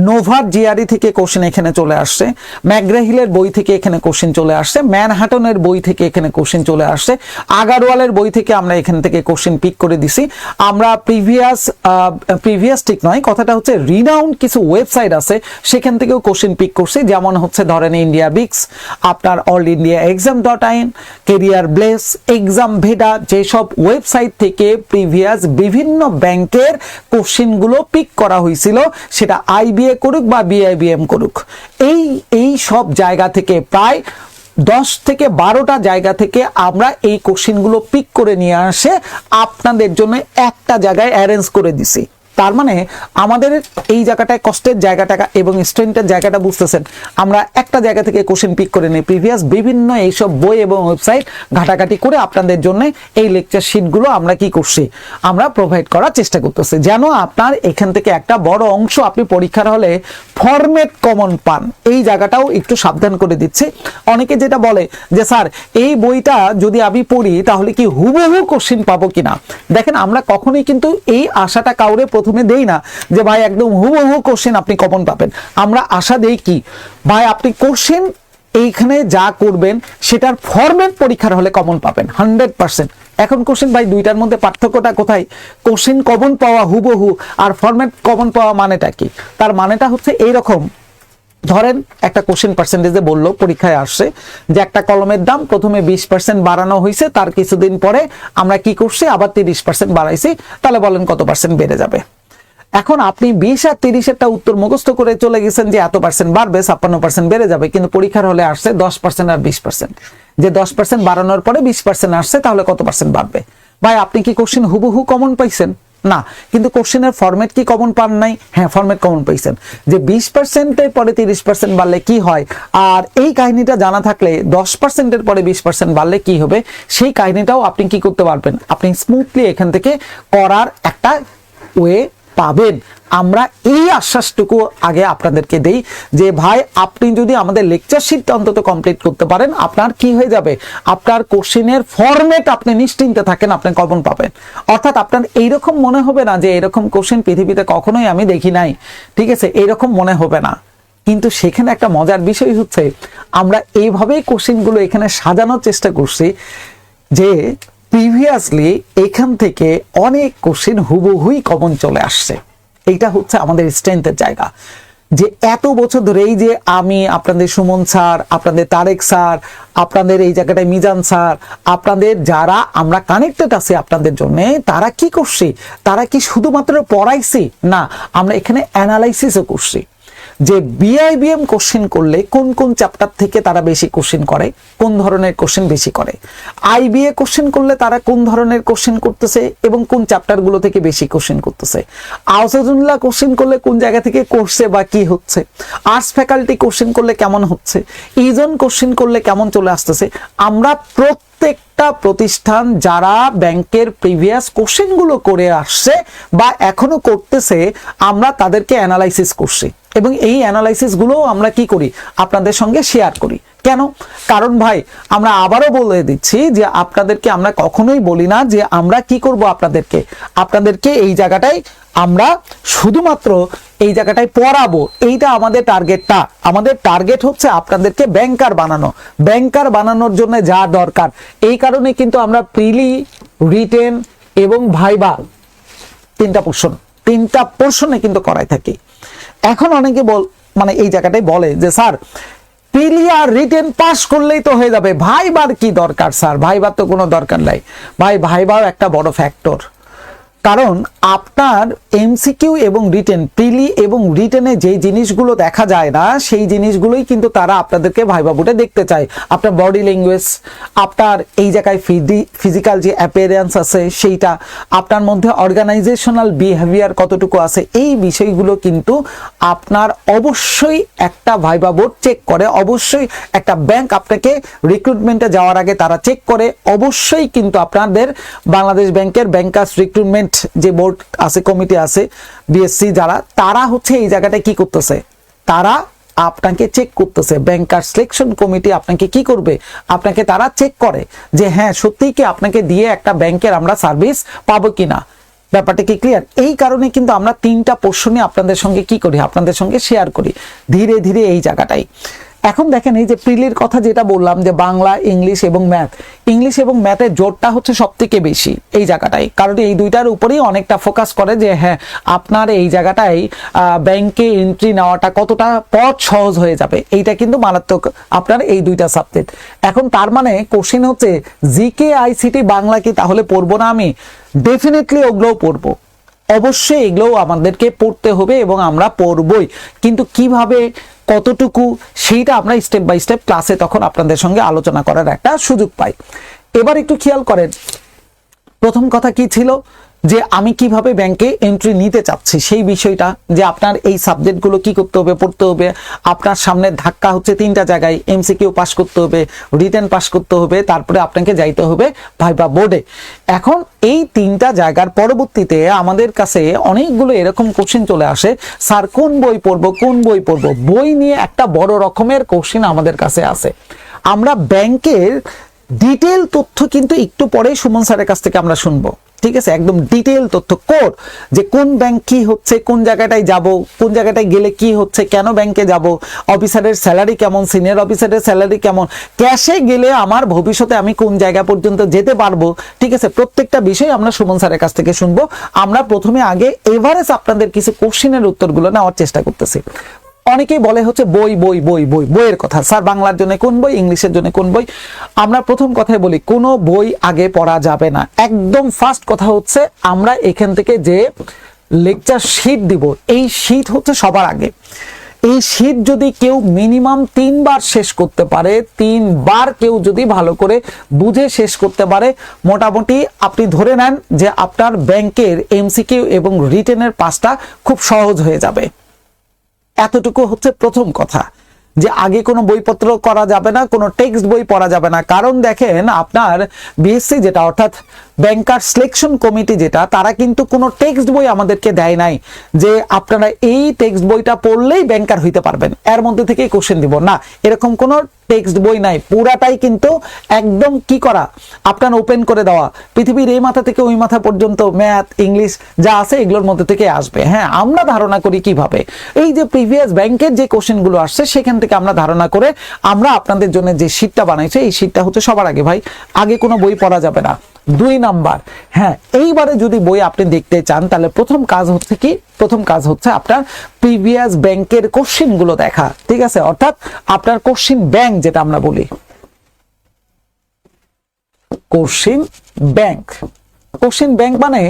নোভার জিআরই থেকে কোশ্চেন এখানে চলে আসছে, ম্যাকগ্রা-হিলের বই থেকে এখানে কোশ্চেন চলে আসছে, ম্যানহাটনের বই থেকে এখানে কোশ্চেন চলে আসছে, আগারওয়ালের বই থেকে আমরা এখান থেকে কোশ্চেন পিক করে দিছি। আমরা প্রিভিয়াস ঠিক নয়, কথাটা হচ্ছে রিনাউন্ড কিছু ওয়েবসাইট আছে সেখান থেকেও কোশ্চেন পিক করছি, যেমন হচ্ছে ধরেন ইন্ডিয়া বিক্স, আপনার অল ইন্ডিয়া এক্সাম.in, কেরিয়ার ব্লেস, এক্সাম ভেডা, যেসব ওয়েবসাইট থেকে প্রিভিয়াস বিভিন্ন ব্যাংকের কোশ্চেনগুলো পিক করা হয়েছিল, সেটা আইবিএ করুক বা বিআইবিএম করুক, এই সব জায়গা থেকে প্রায় 10 থেকে 12টা জায়গা থেকে আমরা এই কোশ্চেনগুলো পিক করে নিয়ে আসে আপনাদের জন্য একটা জায়গায় অ্যারেঞ্জ করে দিছি। তার মানে আমাদের এই জায়গাটায় কষ্টের জায়গাটা এবং স্ট্রেংথের জায়গাটা বুঝতেছেন, আমরা একটা জায়গা থেকে কোশ্চেন পিক করে নিই, প্রিভিয়াস বিভিন্ন এইসব বই এবং ওয়েবসাইট ঘাটাঘাটি করে আপনাদের জন্য এই লেকচার শিটগুলো আমরা কি করছি, আমরা প্রোভাইড করার চেষ্টা করতেছি, যেন আপনার এখান থেকে একটা বড় অংশ আপনি পরীক্ষার হলে ফরম্যাট কমন পান। এই জায়গাটাও একটু সাবধান করে দিচ্ছি। অনেকে যেটা বলে যে স্যার এই বইটা যদি আমি পড়ি তাহলে কি হুবহু কোশ্চেন পাবো কিনা, দেখেন আমরা কখনোই কিন্তু এই আশাটা কাউরে প্রথম প্রথমে দেই না যে ভাই একদম হুবহু কোশ্চেন আপনি কমন পাবেন। আমরা আশা দেই কি ভাই আপনি কোশ্চেন এইখানে যা করবেন সেটার ফরম্যাট পরীক্ষার হলে কমন পাবেন 100%। এখন কোশ্চেন ভাই দুইটার মধ্যে পার্থক্যটা কোথায়? কোশ্চেন কমন পাওয়া হুবহু আর ফরম্যাট কমন পাওয়া মানেটা কি? তার মানেটা হচ্ছে এইরকম, ধরেন একটা কোশ্চেন পার্সেন্টেজে বললো পরীক্ষায় আসছে যে একটা কলমের দাম প্রথমে 20% বাড়ানো হয়েছে, তার কিছুদিন পরে আমরা কি করছি আবার 30% বাড়াইছি, তাহলে বলেন কত পার্সেন্ট বেড়ে যাবে? এখন আপনি 20 আর 30-এরটা উত্তর মুখস্থ করে চলে গেছেন যে এত পার্সেন্ট বাড়বে, 56% বেড়ে যাবে, কিন্তু পরীক্ষার হলে আসছে 10% আর 20%, যে 10% বাড়ানোর পরে 20% আসছে, তাহলে কত পার্সেন্ট বাড়বে? ভাই আপনি কি কোশ্চেন হুবহু কমন পাইছেন? না, কিন্তু কোশ্চেনের ফরম্যাট কি কমন পান নাই? হ্যাঁ, ফরম্যাট কমন পাইছেন, যে 20%-এর পরে 30% বাড়লে কি হয়, আর এই কাহিনীটা জানা থাকলে 10%-এর পরে 20% বাড়লে কি হবে সেই কাহিনীটাও আপনি কি করতে পারবেন, আপনি স্মুথলি এখান থেকে করার একটা ওয়ে পাবেন। আমরা এই আশ্বাসটুকু আগে আপনাদেরকে দেই যে ভাই আপনি যদি আমাদের লেকচার শিটটা অন্তত কমপ্লিট করতে পারেন, আপনার কি হয়ে যাবে, আপনার কোশ্চেনের ফরম্যাট আপনি নিশ্চিন্তে থাকেন আপনি কমন পাবেন। অর্থাৎ আপনার এইরকম মনে হবে না যে এরকম কোশ্চেন পৃথিবীতে কখনোই আমি দেখি নাই, ঠিক আছে, এইরকম মনে হবে না। কিন্তু সেখানে একটা মজার বিষয় হচ্ছে আমরা এইভাবেই কোশ্চেনগুলো এখানে সাজানোর চেষ্টা করছি যে প্রিভিয়াসলি এখান থেকে অনেক কোশ্চেন হুবহুই কমন চলে আসছে। এইটা হচ্ছে আমাদের স্ট্রেংথের জায়গা, যে এত বছর ধরে এই যে আমি আপনাদের সুমন স্যার, আপনাদের তারেক স্যার, আপনাদের এই জায়গাটায় মিজান স্যার, আপনাদের যারা আমরা কানেক্টেড আছি আপনাদের জন্য, তারা কি করছি, তারা কি শুধুমাত্র পড়াইছি না, আমরা এখানে অ্যানালাইসিসও করছি যে বিআইবিএম কোশ্চেন করলে কোন কোন চ্যাপ্টার থেকে তারা বেশি কোশ্চেন করে, কোন ধরনের কোশ্চেন বেশি করে, আইবিএ কোশ্চেন করলে তারা কোন ধরনের কোশ্চেন করতেছে এবং কোন চ্যাপ্টারগুলো থেকে বেশি কোশ্চেন করতেছে, আউসাদুল্লাহ কোশ্চেন করলে কোন জায়গা থেকে করছে বা কি হচ্ছে, আর্টস ফ্যাকাল্টি কোশ্চেন করলে কেমন হচ্ছে, ইজন কোশ্চেন করলে কেমন চলে আসতেছে। আমরা প্রত্যেকটা প্রতিষ্ঠান যারা ব্যাংকের প্রিভিয়াস কোশ্চেনগুলো করে আসছে বা এখনো করতেছে, আমরা তাদেরকে অ্যানালাইসিস করছি এবং এই অ্যানালাইসিস গুলো আমরা কি করি আপনাদের সঙ্গে শেয়ার করি। কেন? কারণ ভাই আমরা আবারও বলে দিচ্ছি যে আপনাদেরকে আমরা কখনোই বলি না যে আমরা কি করব, আপনাদেরকে এই জায়গাটায় আমরা শুধুমাত্র এই জায়গাটায় পড়াবো, এইটা আমাদের টার্গেটটা। আমাদের টার্গেট হচ্ছে আপনাদেরকে ব্যাংকার বানানো, ব্যাংকার বানানোর জন্য যা দরকার। এই কারণে কিন্তু আমরা প্রিলি, রিটেন এবং ভাইবা তিনটা পোর্শনে কিন্তু করাই থাকি। এখন অনেকে মানে এই জায়গাটাই বলে যে sir prelim are written pass করলেই তো হয়ে যাবে, ভাইবার কি দরকার স্যার? ভাইবার তো কোনো দরকার নাই। ভাই ভাইবার একটা বড় ফ্যাক্টর, কারণ আপনার এমসিকিউ এবং রিটেন, প্রিলি এবং রিটেনে যে জিনিসগুলো দেখা যায় না সেই জিনিসগুলোই কিন্তু তারা আপনাদেরকে ভাইবা বোর্ডে দেখতে চায়। আপনার বডি ল্যাঙ্গুয়েজ, আপনার এই জায়গায় ফিজিক্যাল যে অ্যাপিয়ারেন্স আছে সেইটা, আপনার মধ্যে অর্গানাইজেশনাল বিহেভিয়ার কতটুকু আছে, এই বিষয়গুলো কিন্তু আপনার অবশ্যই একটা ভাইবা বোর্ড চেক করে। অবশ্যই একটা ব্যাংক আপনাকে রিক্রুটমেন্টে যাওয়ার আগে তারা চেক করে। অবশ্যই কিন্তু আপনাদের বাংলাদেশ ব্যাংকের ব্যাংকার্স রিক্রুটমেন্ট যে বোর্ড আছে, কমিটি আছে, বিএসসি যারা, তারা হচ্ছে এই জায়গাটা কি করতেছে, তারা আপনাকে চেক করতেছে। ব্যাংকার সিলেকশন কমিটি আপনাকে কি করবে, আপনাকে তারা চেক করে যে হ্যাঁ সত্যিই কি আপনাকে দিয়ে একটা ব্যাংকের আমরা সার্ভিস পাবো কিনা। ব্যাপারটা কি ক্লিয়ার? এই কারণে কিন্তু আমরা তিনটা পোর্শনে আপনাদের সঙ্গে কি করি, আপনাদের সঙ্গে শেয়ার করি ধীরে ধীরে এই জায়গাটাই। এখন দেখেন এই যে প্রিলির কথা যেটা বললাম যে বাংলা, ইংলিশ এবং ম্যাথ, ইংলিশ এবং ম্যাথের জোরটা হচ্ছে সব থেকে বেশি এই জায়গাটায়, কারণ এই দুইটার উপরেই অনেকটা ফোকাস করে যে হ্যাঁ আপনার এই জায়গাটায় ব্যাংকে এন্ট্রি নেওয়াটা কতটা পথ সহজ হয়ে যাবে। এইটা কিন্তু মারাত্মক আপনার এই দুইটা সাবজেক্ট। এখন তার মানে কোশ্চেন হচ্ছে জিকে আইসিটি বাংলা কি তাহলে পড়বো না আমি? ডেফিনেটলি ওগুলোও পড়বো, অবশ্যই এগুলোও আমাদেরকে পড়তে হবে এবং আমরা পড়বই, কিন্তু কিভাবে, কতটুকু, সেইটা আমরা স্টেপ বাই স্টেপ ক্লাসে তখন আপনাদের সঙ্গে আলোচনা করার একটা সুযোগ পাই। এবার একটু খেয়াল করেন, প্রথম কথা কি ছিল যে আমি কিভাবে ব্যাংকে এন্ট্রি নিতে চাচ্ছি সেই বিষয়টা, যে আপনার এই সাবজেক্টগুলো কি করতে হবে, পড়তে হবে। আপনার সামনে ধাক্কা হচ্ছে তিনটা জায়গায়, এমসিকিউ পাস করতে হবে, রিটেন পাস করতে হবে, তারপরে আপনাকে যাইতে হবে ভাইবা বোর্ডে। এখন এই তিনটা জায়গার পরবর্তীতে আমাদের কাছে অনেকগুলো এরকম কোশ্চেন চলে আসে, স্যার কোন বই পড়বো, কোন বই পড়বো। বই নিয়ে একটা বড় রকমের কোশ্চেন আমাদের কাছে আছে। আমরা ব্যাংকের ডিটেল তথ্য কিন্তু একটু পরেই সুমন স্যারের কাছ থেকে আমরা শুনবো। ঠিক আছে, একদম ডিটেইল তথ্য কোর, যে কোন ব্যাংক কি হচ্ছে, কোন জায়গাটায় যাব, কোন জায়গাটায় গেলে কি হচ্ছে, কেন ব্যাংকে যাব, অফিসারের স্যালারি কেমন, সিনিয়র অফিসারের স্যালারি কেমন, ক্যাশে গেলে আমার ভবিষ্যতে আমি কোন জায়গা পর্যন্ত যেতে পারবো, ঠিক আছে, প্রত্যেকটা বিষয় আমরা সুমন স্যারের কাছ থেকে শুনবো। আমরা প্রথমে আগে এভারেজ আপনাদের কিছু কোশ্চেনের উত্তরগুলো নেওয়ার চেষ্টা করতেছি। অনেকেই বলে হচ্ছে বই বই বই বই বইয়ের কথা, স্যার বাংলার জন্য কোন বই, ইংলিশের জন্য কোন বই। আমরা প্রথম কথাই বলি, কোনো বই আগে পড়া যাবে না। একদম ফার্স্ট কথা হচ্ছে, আমরা এখান থেকে যে লেকচার শীট দিব, এই শীট হচ্ছে সবার আগে। এই শীট যদি কেউ মিনিমাম 3 বার শেষ করতে পারে, 3 বার কেউ যদি ভালো করে বুঝে শেষ করতে পারে, মোটামুটি আপনি ধরে নেন যে আপনার ব্যাংকের এমসিকিউ এবং রিটেনের পাসটা খুব সহজ হয়ে যাবে। এতটুকু হচ্ছে প্রথম কথা, যে আগে কোনো বইপত্র করা যাবে না, কোনো টেক্সট বই পড়া যাবে না। কারণ দেখেন, আপনার বিএসসি যেটা অর্থাৎ ব্যাংকার সিলেকশন কমিটি যেটা, তারা কিন্তু কোনো টেক্সট বই আমাদেরকে দেয় নাই যে আপনারা এই টেক্সট বইটা পড়লেই ব্যাংকার হইতে পারবেন, এর মধ্যে থেকেই কোশ্চেন দিব না, এরকম কোনো টেক্সট বই নাই। পুরাটাই কিন্তু একদম কি করা, আপনার ওপেন করে দেওয়া, পৃথিবীর এই মাথা থেকে ওই মাথা পর্যন্ত ম্যাথ ইংলিশ যা আছে এগুলোর মধ্যে থেকে আসবে। হ্যাঁ, আমরা ধারণা করি কিভাবে, এই যে প্রিভিয়াস ব্যাংকের যে কোশ্চেনগুলো আসছে সেখান থেকে আমরা ধারণা করে আমরা আপনাদের জন্য যে শীটটা বানাইছি, এই শীটটা হচ্ছে সবার আগে ভাই, আগে কোনো বই পড়া যাবে না। 2 নাম্বার, হ্যাঁ, এইবারে যদি বই আপনি দেখতে চান তাহলে প্রথম কাজ হচ্ছে কি, প্রথম কাজ হচ্ছে আপনার প্রিভিয়াস ব্যাংকের কোশ্চেন গুলো দেখা, ঠিক আছে, অর্থাৎ আপনার কোশ্চেন ব্যাংক যেটা আমরা বলি, কোশ্চেন ব্যাংক। কোশ্চেন ব্যাংক মানে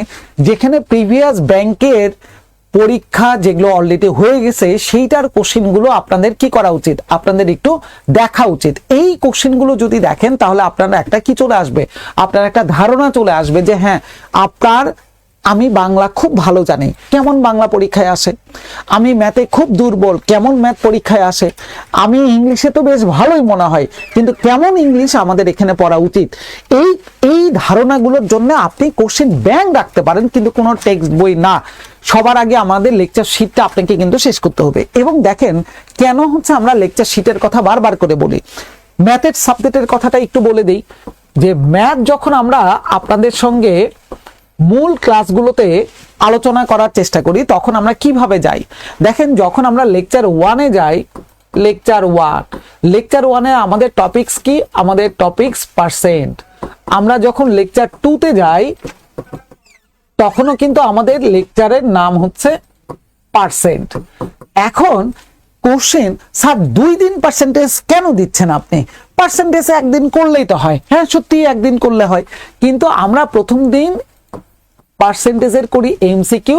যেখানে প্রিভিয়াস ব্যাংকের পরীক্ষা যেগুলো অলরেডি হয়ে গেছে সেইটার কোশ্চেনগুলো আপনাদের কি করা উচিত, আপনাদের একটু দেখা উচিত। এই কোশ্চেনগুলো যদি দেখেন তাহলে আপনারা একটা কি চলে আসবে, আপনার একটা ধারণা চলে আসবে যে হ্যাঁ, আপনার আমি বাংলা খুব ভালো জানি, কেমন বাংলা পরীক্ষায় আসে, আমি ম্যাথে খুব দুর্বল, কেমন ম্যাথ পরীক্ষায় আসে, আমি ইংলিশে তো বেশ ভালোই মনে হয়, কিন্তু কেমন ইংলিশ আমাদের এখানে পড়া উচিত। এই ধারণাগুলোর জন্য আপনি কোশ্চেন ব্যাংক রাখতে পারেন, কিন্তু কোনো টেক্সট বই না। সবার আগে আমাদের লেকচার শিটটা আপনাকে কিন্তু শেষ করতে হবে। এবং দেখেন, কেন হচ্ছে আমরা লেকচার শিটের কথা বারবার করে বলি, ম্যাথের সাবজেক্টের কথাটা একটু বলে দিই, যে ম্যাথ যখন আমরা আপনাদের সঙ্গে মূল ক্লাসগুলোতে আলোচনা করার চেষ্টা করি তখন আমরা কিভাবে যাই, দেখেন, যখন আমরা লেকচার 1-এ যাই, লেকচার 1-এ আমাদের টপিকস কি, আমাদের টপিকস পার্সেন্ট। আমরা যখন লেকচার 2-তে যাই তখনও কিন্তু আমাদের লেকচারের নাম হচ্ছে পার্সেন্ট। এখন কোশ্চেন, স্যার 2 দিন পার্সেন্টেজ কেন দিচ্ছেন আপনি, পার্সেন্টেজ একদিন করলেই তো হয়। হ্যাঁ, সত্যি একদিন করলে হয়, কিন্তু আমরা প্রথম দিন পার্সেন্টেজের করি এমসিকিউ,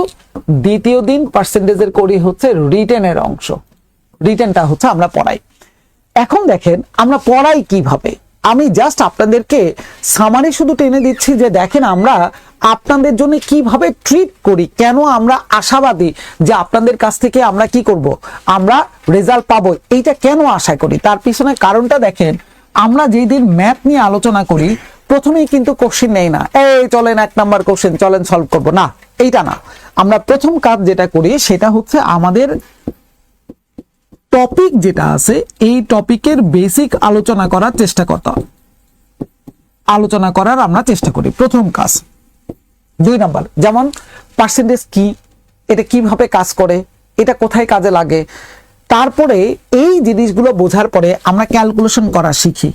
দ্বিতীয় দিন পার্সেন্টেজের করি হচ্ছে রিটেনের অংশ, রিটেনটা হচ্ছে আমরা পড়াই। এখন দেখেন আমরা পড়াই কিভাবে, আমি জাস্ট আপনাদেরকে সামারি শুধু টেনে দিচ্ছি যে দেখেন আমরা আপনাদের জন্য কিভাবে ট্রিট করি, কেন আমরা আশাবাদী যে আপনাদের কাছ থেকে আমরা কি করব, আমরা রেজাল্ট পাবো, এইটা কেন আশা করি, তার পিছনে কারণটা দেখেন। আমরা যেই দিন ম্যাথ নিয়ে আলোচনা করি প্রথমেই কিন্তু কোশ্চেন নেই না, এই চলেন 1 নাম্বার কোশ্চেন চলেন সলভ করবো না, এইটা না। আমরা প্রথম কাজ যেটা করি সেটা হচ্ছে আমাদের টপিক যেটা আছে এই টপিকের বেসিক আলোচনা করার চেষ্টা আমরা চেষ্টা করি, প্রথম কাজ। 2 নাম্বার, যেমন পার্সেন্টেজ কি, এটা কিভাবে কাজ করে, এটা কোথায় কাজে লাগে। তারপরে এই জিনিসগুলো বোঝার পরে আমরা ক্যালকুলেশন করা শিখি,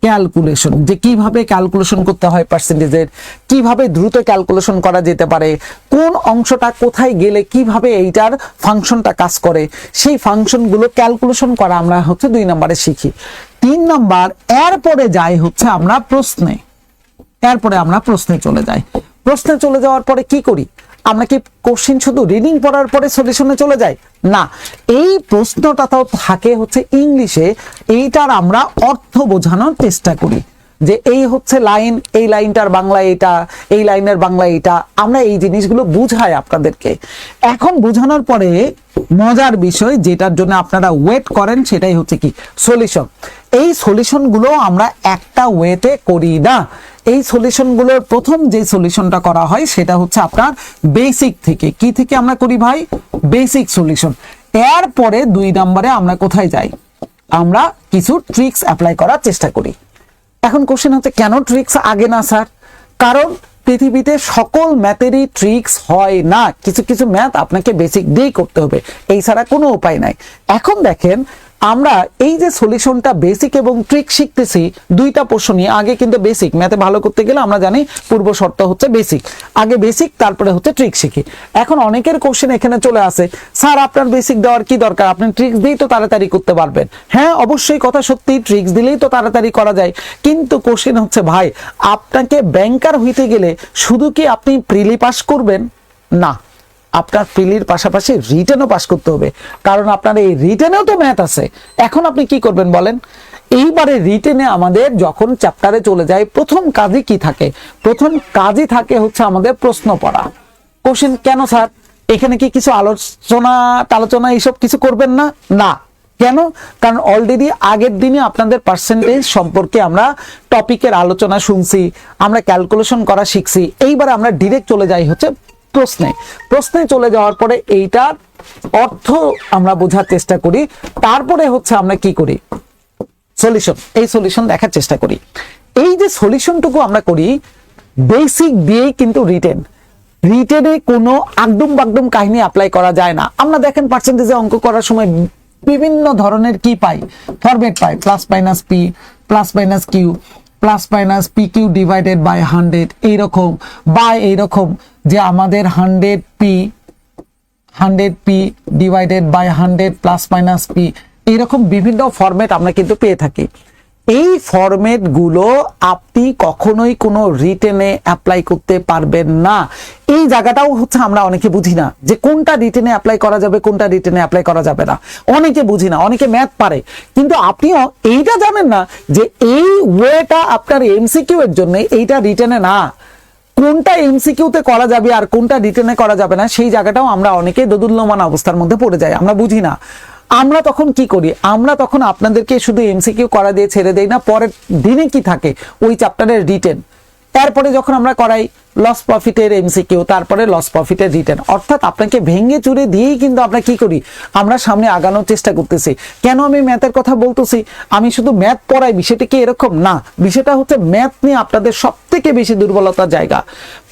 ক্যালকুলেশন, যে কিভাবে ক্যালকুলেশন করতে হয় পার্সেন্টেজের, কিভাবে দ্রুত ক্যালকুলেশন করা যেতে পারে, কোন অংশটা কোথায় গেলে কিভাবে এইটার ফাংশনটা কাজ করে, সেই ফাংশনগুলো ক্যালকুলেশন করা আমরা হচ্ছে 2 নম্বরে শিখি। 3 নম্বর, এরপরে যাই হচ্ছে আমরা প্রশ্নে, এরপরে আমরা প্রশ্নে চলে যাই। প্রশ্নে চলে যাওয়ার পরে কি করি, আমরা কি কোশ্চেন শুধু রিডিং পড়ার পরে সলিউশনে চলে যাই না, এই প্রশ্নটা তো থাকে হচ্ছে ইংলিশে, এইটার আমরা অর্থ বোঝানোর চেষ্টা করি, যে এই হচ্ছে লাইন, এই লাইনটার বাংলা এটা, এই লাইনের বাংলা এটা, আমরা এই জিনিসগুলো বুঝাই আপনাদেরকে। এখন বোঝানোর পরে মজার বিষয় যেটার জন্য আপনারা ওয়েট করেন সেটাই হচ্ছে কি সলিউশন। এই সলিউশনগুলো আমরা একটা ওয়েতে করি না, এই সলিউশনগুলোর প্রথম যে সলিউশনটা করা হয় সেটা হচ্ছে আপনার বেসিক থেকে। কি থেকে আমরা করি ভাই, বেসিক সলিউশন। এরপরে 2 নম্বরে আমরা কোথায় যাই, আমরা কিছু ট্রিক্স অ্যাপ্লাই করার চেষ্টা করি। এখন কোশ্চেন হচ্ছে কেন ট্রিক্স আগে না স্যার, কারণ পৃথিবীতে সকল ম্যাথেরই ট্রিক্স হয় না, কিছু কিছু ম্যাথ আপনাকে বেসিক দিয়েই করতে হবে, এই ছাড়া কোনো উপায় নাই। এখন দেখেন আমরা এই যে সলিউশনটা বেসিক এবং ট্রিক শিখতেছি দুইটা পোর্শনই। আগে কিন্তু বেসিক ম্যাথে ভালো করতে গেলে আমরা জানি পূর্ব শর্ত হচ্ছে বেসিক, আগে বেসিক তারপরে হচ্ছে ট্রিক শিখি। এখন অনেকের কোশ্চেন এখানে চলে আসে, স্যার আপনার বেসিক দেওয়ার কি দরকার, আপনি ট্রিক্স দিয়েই তো তাড়াতাড়ি করতে পারবেন। হ্যাঁ অবশ্যই কথা সত্যি, ট্রিক্স দিলেই তো তাড়াতাড়ি করা যায়, কিন্তু কোশ্চেন হচ্ছে ভাই আপনাকে ব্যাংকার হইতে গেলে শুধু কি আপনি প্রিলি পাস করবেন? না, আপনার প্রিলির পাশাপাশি রিটেনও পাস করতে হবে, কারণ আপনার এই রিটেনেও তো ম্যাথ আছে। এখন আপনি কি করবেন বলেন? এইবারে রিটেনে আমাদের যখন চ্যাপ্টারে চলে যায় প্রথম কাজই কি থাকে? প্রথম কাজই থাকে হচ্ছে আমাদের প্রশ্ন পড়া। কোশ্চেন কেন স্যার, এখানে কি কিছু আলোচনা এইসব কিছু করবেন না? না, কেন? কারণ অলরেডি আগের দিনে আপনাদের পার্সেন্টেজ সম্পর্কে আমরা টপিকের আলোচনা শুনছি, আমরা ক্যালকুলেশন করা শিখছি। এইবার আমরা ডিরেক্ট চলে যাই হচ্ছে প্রশ্নে চলে যাওয়ার পরে এইটার অর্থ আমরা বোঝার চেষ্টা করি, তারপরে হচ্ছে আমরা কি করি? এই সলিউশন দেখার চেষ্টা করি। এই যে সলিউশনটুকু আমরা করি বেসিক দিয়েই, কিন্তু রিটেনে কোনো আগডুম বাগডুম কাহিনী অ্যাপ্লাই করা যায় না। আমরা দেখেন পার্সেন্টেজে অঙ্ক করার সময় বিভিন্ন ধরনের কি পাই, ফরম্যাট পাই, plus minus P, plus minus Q, plus minus P Q divided by 100, এইরকম বা এইরকম যে আমাদের 100 P divided by 100 plus minus P, এইরকম বিভিন্ন ফরম্যাট আমরা কিন্তু পেয়ে থাকি। এই ফরম্যাট গুলো আপনি কখনোই কোনো রিটেনে অ্যাপ্লাই করতে পারবেন না। এই জায়গাটাও হচ্ছে আমরা অনেকে বুঝি না যে কোনটা রিটেনে অ্যাপ্লাই করা যাবে, কোনটা রিটেনে অ্যাপ্লাই করা যাবে না। অনেকে বুঝি না, অনেকে ম্যাথ পারে, কিন্তু আপনিও এইটা জানেন না যে এই ওয়েটা আপনার এমসিকিউ এর জন্য, এইটা রিটেনে না। কোনটা এমসিকিউতে করা যাবে আর কোনটা রিটেনে করা যাবে না, সেই জায়গাটাও আমরা অনেকে দোদুল্যমান অবস্থার মধ্যে পড়ে যাই, আমরা বুঝি না। আমরা তখন কি করি? আমরা তখন আপনাদেরকে শুধু এমসিকিউ করা দিয়ে ছেড়ে দেই না, পরের দিনে কি থাকে ওই চ্যাপ্টারের রিটেন, তারপরে যখন আমরা করাই লস প্রফিটের এমসিকিউ, তারপরে লস প্রফিটের রিটেন, অর্থাৎ আপনাকে ভেঙে চুরে দিয়েই কিন্তু আমরা কি করি? আমরা সামনে আগানোর চেষ্টা করতেছি। কেন আমি ম্যাথের কথা বলতেছি? আমি শুধু ম্যাথ পড়াই বিষয়টা কি এরকম না, বিষয়টা হচ্ছে ম্যাথ নিয়ে আপনাদের সব থেকে বেশি দুর্বলতার জায়গা।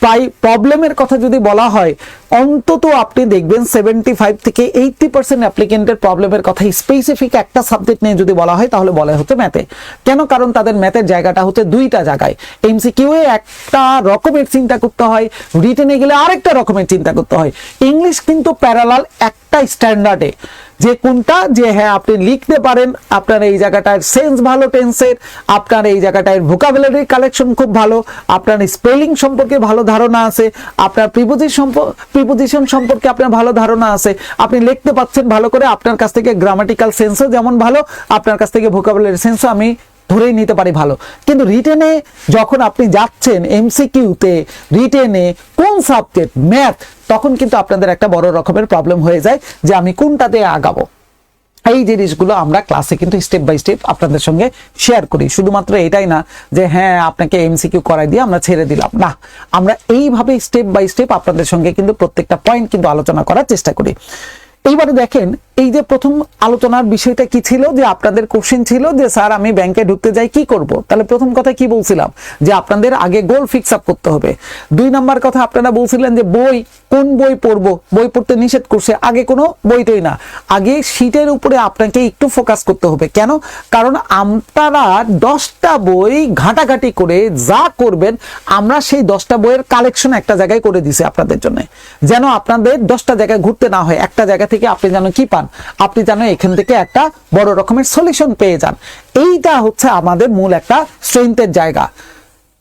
প্রায় প্রবলেমের কথা যদি বলা হয়, অন্তত আপনি দেখবেন 75 থেকে 80% অ্যাপ্লিকেন্টের প্রবলেমের কথা স্পেসিফিক একটা সাবজেক্ট নিয়ে যদি বলা হয় তাহলে বলা হচ্ছে ম্যাথে। কেন? কারণ তাদের ম্যাথের জায়গাটা হচ্ছে দুইটা জায়গায়, এমসিকিউ এ একটা রকমের চিন্তা করতে হয়, রিটেনে গেলে আরেকটা রকমের চিন্তা করতে হয়। ইংলিশ কিন্তু প্যারালাল একটা স্ট্যান্ডার্ডে, যে কোনটা যে হ্যাঁ আপনি লিখতে পারেন, আপনার এই জায়গাটার সেন্স ভালো টেন্সের, আপনার এই জায়গাটার ভোকাবুলারি কালেকশন খুব ভালো, আপনার স্পেলিং সম্পর্কে ভালো ধারণা আছে, আপনার প্রিপোজিশন সম্পর্কে আপনার ভালো ধারণা আছে, আপনি লিখতে পাচ্ছেন ভালো করে, আপনার কাছ থেকে গ্রামাটিক্যাল সেন্সও যেমন ভালো, আপনার কাছ থেকে ভোকাবুলারি সেন্সও আমি ধরেই নিতে পারি ভালো। কিন্তু রিটেনে যখন আপনি যাচ্ছেন এমসিকিউতে, রিটেনে কোন সাবজেক্ট? ম্যাথ, তখন কিন্তু আপনাদের একটা বড় রকমের প্রবলেম হয়ে যায় যে আমি কোনটাতে আগাবো। এই জিনিসগুলো আমরা ক্লাসে কিন্তু স্টেপ বাই স্টেপ আপনাদের সঙ্গে শেয়ার করি। শুধুমাত্র এটাই না যে হ্যাঁ আপনাকে এমসিকিউ করাই দিয়ে আমরা ছেড়ে দিলাম, না, আমরা এইভাবে স্টেপ বাই স্টেপ আপনাদের সঙ্গে কিন্তু প্রত্যেকটা পয়েন্ট কিন্তু আলোচনা করার চেষ্টা করি। এইবারে দেখেন এই যে প্রথম আলোচনার বিষয়টা কি ছিল, যে আপনাদের কোশ্চেন ছিল যে স্যার আমি ব্যাংকে ঢুকতে যাই কি করব? তাহলে প্রথম কথা কি বলছিলাম যে আপনাদের আগে গোল ফিক্স আপ করতে হবে। 2 নাম্বার কথা আপনারা বলছিলেন যে কোন বই পড়বো, বই পড়তে নিষেধ করছে, আগে কোনো বইটই না, আগে শীটের উপরে আপনাকে একটু ফোকাস করতে হবে। কেন? কারণ আপনারা 10টা বই ঘাটাঘাটি করে যা করবেন, আমরা সেই 10টা বইয়ের কালেকশন একটা জায়গায় করে দিছি আপনাদের জন্য, যেন আপনাদের 10টা জায়গায় ঘুরতে না হয়, একটা জায়গা থেকে আপনি যেন কি পান, আপনি যেন এখান থেকে একটা বড় রকমের সলিউশন পেয়ে যান। এইটা হচ্ছে আমাদের মূল একটা স্ট্রেংথের জায়গা।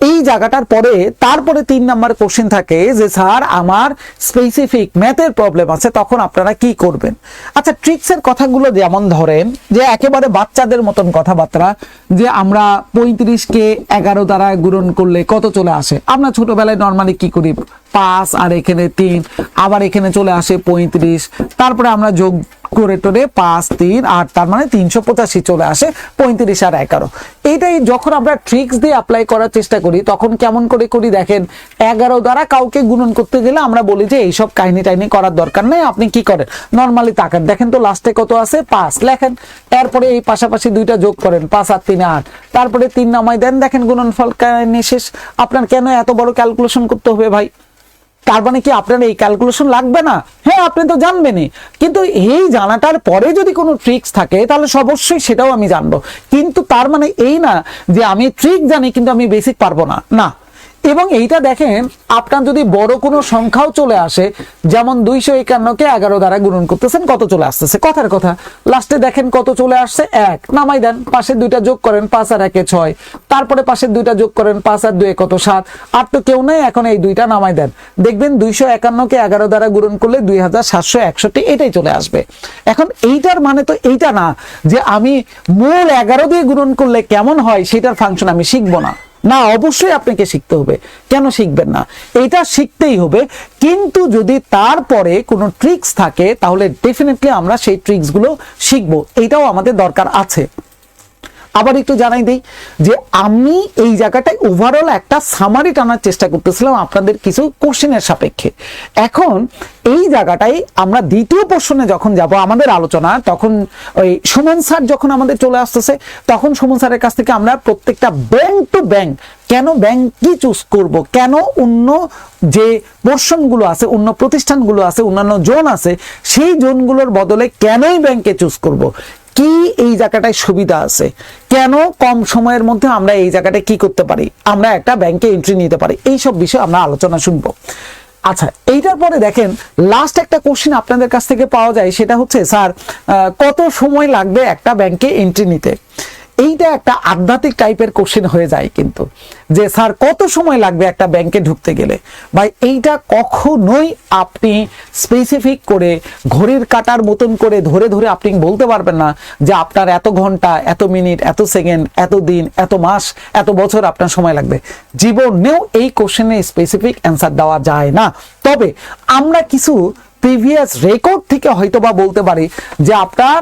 এই জায়গাটার পরে তারপরে 3 নাম্বার কোশ্চেন থাকে যে স্যার আমার স্পেসিফিক ম্যাথের প্রবলেম আছে, তখন আপনারা কি করবেন? আচ্ছা, ট্রিক্সের কথাগুলো যেমন ধরেন যে একেবারে বাচ্চাদের মতন কথাবার্তা, যে আমরা 35কে 11 দ্বারা গুণন করলে কত চলে আসে। আমরা ছোটবেলায় নর্মালি কি করি, 5 আর এখানে 3, আবার এখানে চলে আসে 35, তারপরে আমরা যোগ করে টোরে 5 3 8, তার মানে 385 চলে আসে, 35 আর 11। এইটাই যখন আমরা ট্রিক্স দিয়ে অ্যাপ্লাই করার চেষ্টা করি তখন কেমন করে করি দেখেন, 11 দ্বারা কাউকে গুণন করতে গেলে আমরা বলি যে এইসব কাহিনী টাইনি করার দরকার নেই, আপনি কি করেন নর্মালি তাকান, দেখেন তো লাস্টে কত আছে 5 লেখেন, এরপরে এই পাশাপাশি দুইটা যোগ করেন 5 আর 3 8, তারপরে 3 নামাই দেন, দেখেন গুণনফল কাহিনী শেষ। আপনার কেন এত বড় ক্যালকুলেশন করতে হবে ভাই? তার মানে কি আপনার এই ক্যালকুলেশন লাগবে না? হ্যাঁ, আপনি তো জানবেনই, কিন্তু এই জানাটার পরে যদি কোনো ট্রিক্স থাকে তাহলে অবশ্যই সেটাও আমি জানবো। কিন্তু তার মানে এই না যে আমি ট্রিক জানি কিন্তু আমি বেসিক পারবো না, না। এবং এইটা দেখেন, আপনার যদি বড় কোনো সংখ্যাও চলে আসে, যেমন 251 কে 11 দ্বারা গুণন করতেছেন, কত চলে আসতেছে? কথার কথা লাস্টে দেখেন কত চলে আসছে, 1 নামাই দেন, পাশের দুইটা যোগ করেন, 5 আর 1 6, তারপরে পাশের দুইটা যোগ করেন, 5 আর 2 কত 7, আর তো কেউ নেই, এখন এই দুইটা নামাই দেন, দেখবেন 251 কে 11 দ্বারা গুণন করলে 2761, এটাই চলে আসবে। এখন এইটার মানে তো এইটা না যে আমি মূল 11 দিয়ে গুণন করলে কেমন হয় সেটার ফাংশন আমি শিখবো না, না, অবশ্যই আপনাকে শিখতে হবে। কেন শিখবেন না? এটা শিখতেই হবে, কিন্তু যদি তারপরে কোনো ট্রিক্স থাকে তাহলে ডেফিনেটলি আমরা সেই ট্রিক্সগুলো শিখবো, এটাও আমাদের দরকার আছে। আবার একটু জানাই দেই যে আমি এই জায়গাটায় ওভারঅল একটা সামারি টানার চেষ্টা করতেছিলাম আপনাদের কিছু কোশ্চেনের সাপেক্ষে। এখন এই জায়গাটায় আমরা দ্বিতীয় প্রশ্নে যখন যাব আমাদের আলোচনা, তখন ওই সুমন স্যার যখন আমাদের চলে আসতেছে, তখন সুমন স্যারের কাছ থেকে আমরা প্রত্যেকটা ব্যাংক টু ব্যাংক, কেন ব্যাংক কি চুজ করব, কেন অন্য যে পোর্শনগুলো আছে, অন্য প্রতিষ্ঠানগুলো আছে, অন্যান্য জোন আছে, সেই জোনগুলোর বদলে কেনই ব্যাংকে চুজ করব, কি এই জায়গাটায় সুবিধা আছে, কেন কম সময়ের মধ্যে আমরা এই জায়গাটায় কি করতে পারি, আমরা একটা ব্যাংকে এন্ট্রি নিতে পারি, এই সব বিষয়ে আমরা আলোচনা শুনবো। আচ্ছা, এইটার পরে দেখেন লাস্ট একটা কোশ্চেন আপনাদের কাছ থেকে পাওয়া যায়, সেটা হচ্ছে স্যার কত সময় লাগবে একটা ব্যাংকে এন্ট্রি নিতে? এইটা একটা আধ্যাত্মিক টাইপের কোশ্চেন হয়ে যায় কিন্তু, যে স্যার কত সময় লাগবে একটা ব্যাংকে ঢুকতে গেলে। ভাই এইটা কখনোই আপনি স্পেসিফিক করে ঘড়ির কাঁটার মতন করে ধরে ধরে আপনি বলতে পারবেন না যে আপনার এত ঘন্টা, এত মিনিট, এত সেকেন্ড, এত দিন, এত মাস, এত বছর আপনার সময় লাগবে। জীবনেও এই কোশ্চেনে স্পেসিফিক অ্যান্সার দেওয়া যায় না। তবে আমরা কিছু প্রিভিয়াস রেকর্ড থেকে হয়তোবা বলতে পারি যে আপনার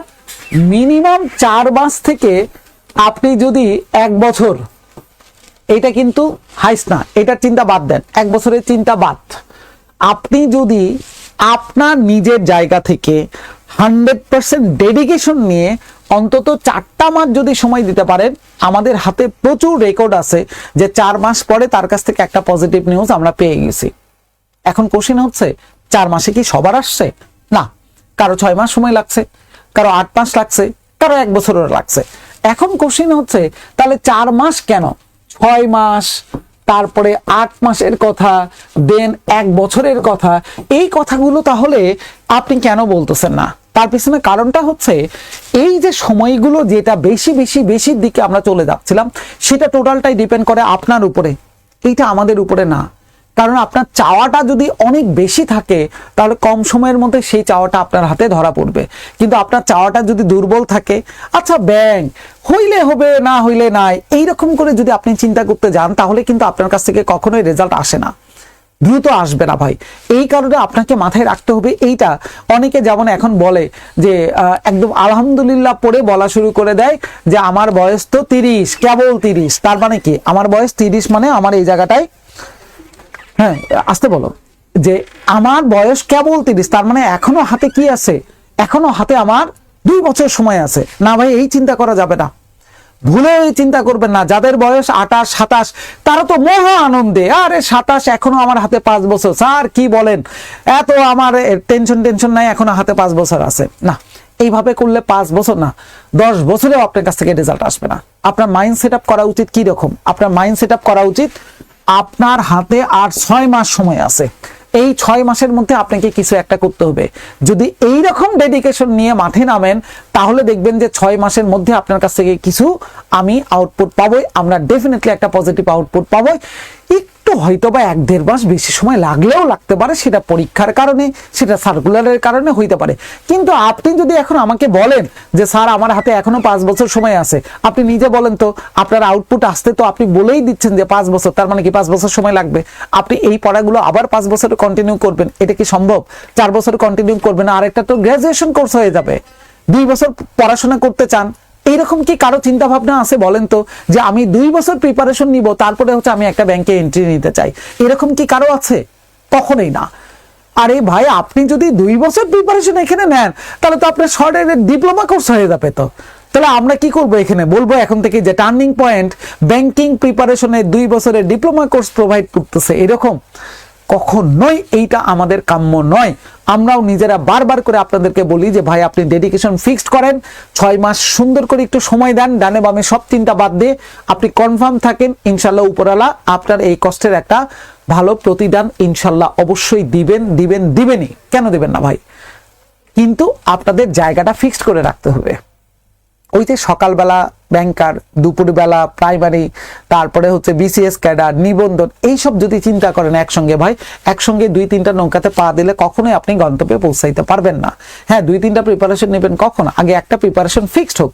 মিনিমাম 4 মাস থেকে আপনি যদি 1 বছর, এটা কিন্তু হাইস না, এটার চিন্তা বাদ দেন, 1 বছরের চিন্তা বাদ, আপনি যদি আপনার নিজের জায়গা থেকে 100% ডেডিকেশন নিয়ে অন্তত 4টা মাস যদি সময় দিতে পারেন, আমাদের হাতে প্রচুর রেকর্ড আছে যে 4 মাস পরে তার কাছ থেকে একটা পজিটিভ নিউজ আমরা পেয়ে গেছি। এখন কোশ্চেন হচ্ছে 4 মাসে কি সবার আসছে? না, কারো 6 মাস সময় লাগছে, কারো 8 মাস লাগছে, কারো 1 বছরের লাগছে। এখন কোশ্চেন হচ্ছে তাহলে 4 মাস কেন, 6 মাস, তারপরে 8 মাসের কথা, দেন 1 বছরের কথা, এই কথাগুলো তাহলে আপনি কেন বলতেছেন না? তার পিছনে কারণটা হচ্ছে এই যে সময়গুলো যেটা বেশি বেশি বেশির দিকে আমরা চলে যাচ্ছিলাম, সেটা টোটালটাই ডিপেন্ড করে আপনার উপরে, এইটা আমাদের উপরে না। কারণ আপনার চাওয়াটা যদি অনেক বেশি থাকে তাহলে কম সময়ের মধ্যে সেই চাওয়াটা আপনার হাতে ধরা পড়বে। কিন্তু আপনার চাওয়াটা যদি দুর্বল থাকে, আচ্ছা ব্যাংক হইলে হবে, না হইলে নাই, এইরকম করে যদি আপনি চিন্তা করতে যান, তাহলে কিন্তু আপনার কাছ থেকে কখনোই রেজাল্ট আসে না, দ্রুত আসবে না ভাই। এই কারণে আপনাকে মাথায় রাখতে হবে এইটা। অনেকে যেমন এখন বলে যে একদম আলহামদুলিল্লাহ পড়ে বলা শুরু করে দেয় যে আমার বয়স তো 30, কেবল 30। তার মানে কি আমার বয়স 30 মানে আমার এই জায়গাটায়, হ্যাঁ আসতে বলো, যে আমার বয়স কেবল 30, তার মানে এখনো হাতে কি আছে, এখনো হাতে আমার 2 বছর সময় আছে। না ভাই, এই চিন্তা করা যাবে না, ভুলে চিন্তা করবেন না। যাদের বয়স 28 27 তারা তো মহা আনন্দে, আরে 27 এখনো আমার হাতে 5 বছর, স্যার কি বলেন, এত আমার টেনশন নাই, এখনো হাতে 5 বছর আছে। না, এইভাবে করলে 5 বছর না 10 বছরেও আপনার কাছ থেকে রেজাল্ট আসবে না। আপনার মাইন্ড সেট আপ করা উচিত কি রকম? আপনার মাইন্ড সেট আপ করা উচিত আপনার হাতে আর 6 মাস সময় আছে, এই 6 মাসের মধ্যে আপনাকে কিছু একটা করতে হবে। যদি এই রকম ডেডিকেশন নিয়ে মাঠে নামেন, তাহলে দেখবেন যে 6 মাসের মধ্যে আপনার কাছ থেকে কিছু আমি আউটপুট পাবোই, আমরা ডেফিনেটলি একটা পজিটিভ আউটপুট পাবোই। একটু একটু হয়তো বা 1-1.5 মাস বেশি সময় লাগলেও লাগতে পারে, সেটা পরীক্ষার কারণে, সেটা সার্কুলারের কারণে হইতে পারে। কিন্তু আপনি যদি এখন আমাকে বলেন যে স্যার আমার হাতে এখনো 5 বছর সময় আছে, আপনি নিজে বলেন তো আপনার আউটপুট আসতে তো আপনি বলেই দিচ্ছেন যে 5 বছর, তার মানে কি 5 বছর সময় লাগবে। আপনি এই পড়াগুলো আবার 5 বছর কন্টিনিউ করবেন, এটা কি সম্ভব? 4 বছর কন্টিনিউ করবেন, আর একটা তো গ্রাজুয়েশন কোর্স হয়ে যাবে। 2 বছর পড়াশোনা করতে চান, এইরকম কি কারো চিন্তা ভাবনা আছে বলেন তো, যে আমি 2 বছর প্রিপারেশন নিব তারপরে হচ্ছে আমি একটা ব্যাংকে এন্ট্রি নিতে চাই, এরকম কি কারো আছে? কখনোই না। আরে ভাই, আপনি যদি 2 বছর প্রিপারেশন এখানে নেন তাহলে তো আপনার শর্টের ডিপ্লোমা কোর্স হয়ে যাবে। তো তাহলে আমরা কি করব? এখানে বলবো এখন থেকে যে টার্নিং পয়েন্ট ব্যাংকিং প্রিপারেশনের 2 বছরের ডিপ্লোমা কোর্স প্রোভাইড করতেছে, এরকম কখনোই এইটা আমাদের কাম্য নয়। আমরাও নিজেরা বারবার করে আপনাদেরকে বলি যে ভাই আপনি ডেডিকেশন ফিক্সড করেন, 6 মাস সুন্দর করে একটু সময় দেন, ডানে বামে সব চিন্তা বাদ দিয়ে আপনি কনফার্ম থাকেন, ইনশাল্লাহ উপরালা আপনার এই কষ্টের একটা ভালো প্রতিদান ইনশাল্লাহ অবশ্যই দিবেনই। কেন দিবেন না ভাই? কিন্তু আপনাদের জায়গাটা ফিক্সড করে রাখতে হবে। ওই যে সকালবেলা ব্যাংকার, দুপুরবেলা প্রাইমারি, তারপরে হচ্ছে বিসিএস ক্যাডার, নিবন্ধন, এইসব যদি চিন্তা করেন একসঙ্গে, ভাই একসঙ্গে 2-3টা নৌকাতে পা দিলে কখনোই আপনি গন্তব্যে পৌঁছাইতে পারবেন না। হ্যাঁ, 2-3টা প্রিপারেশন নেবেন, কখন? আগে একটা প্রিপারেশন ফিক্সড হোক।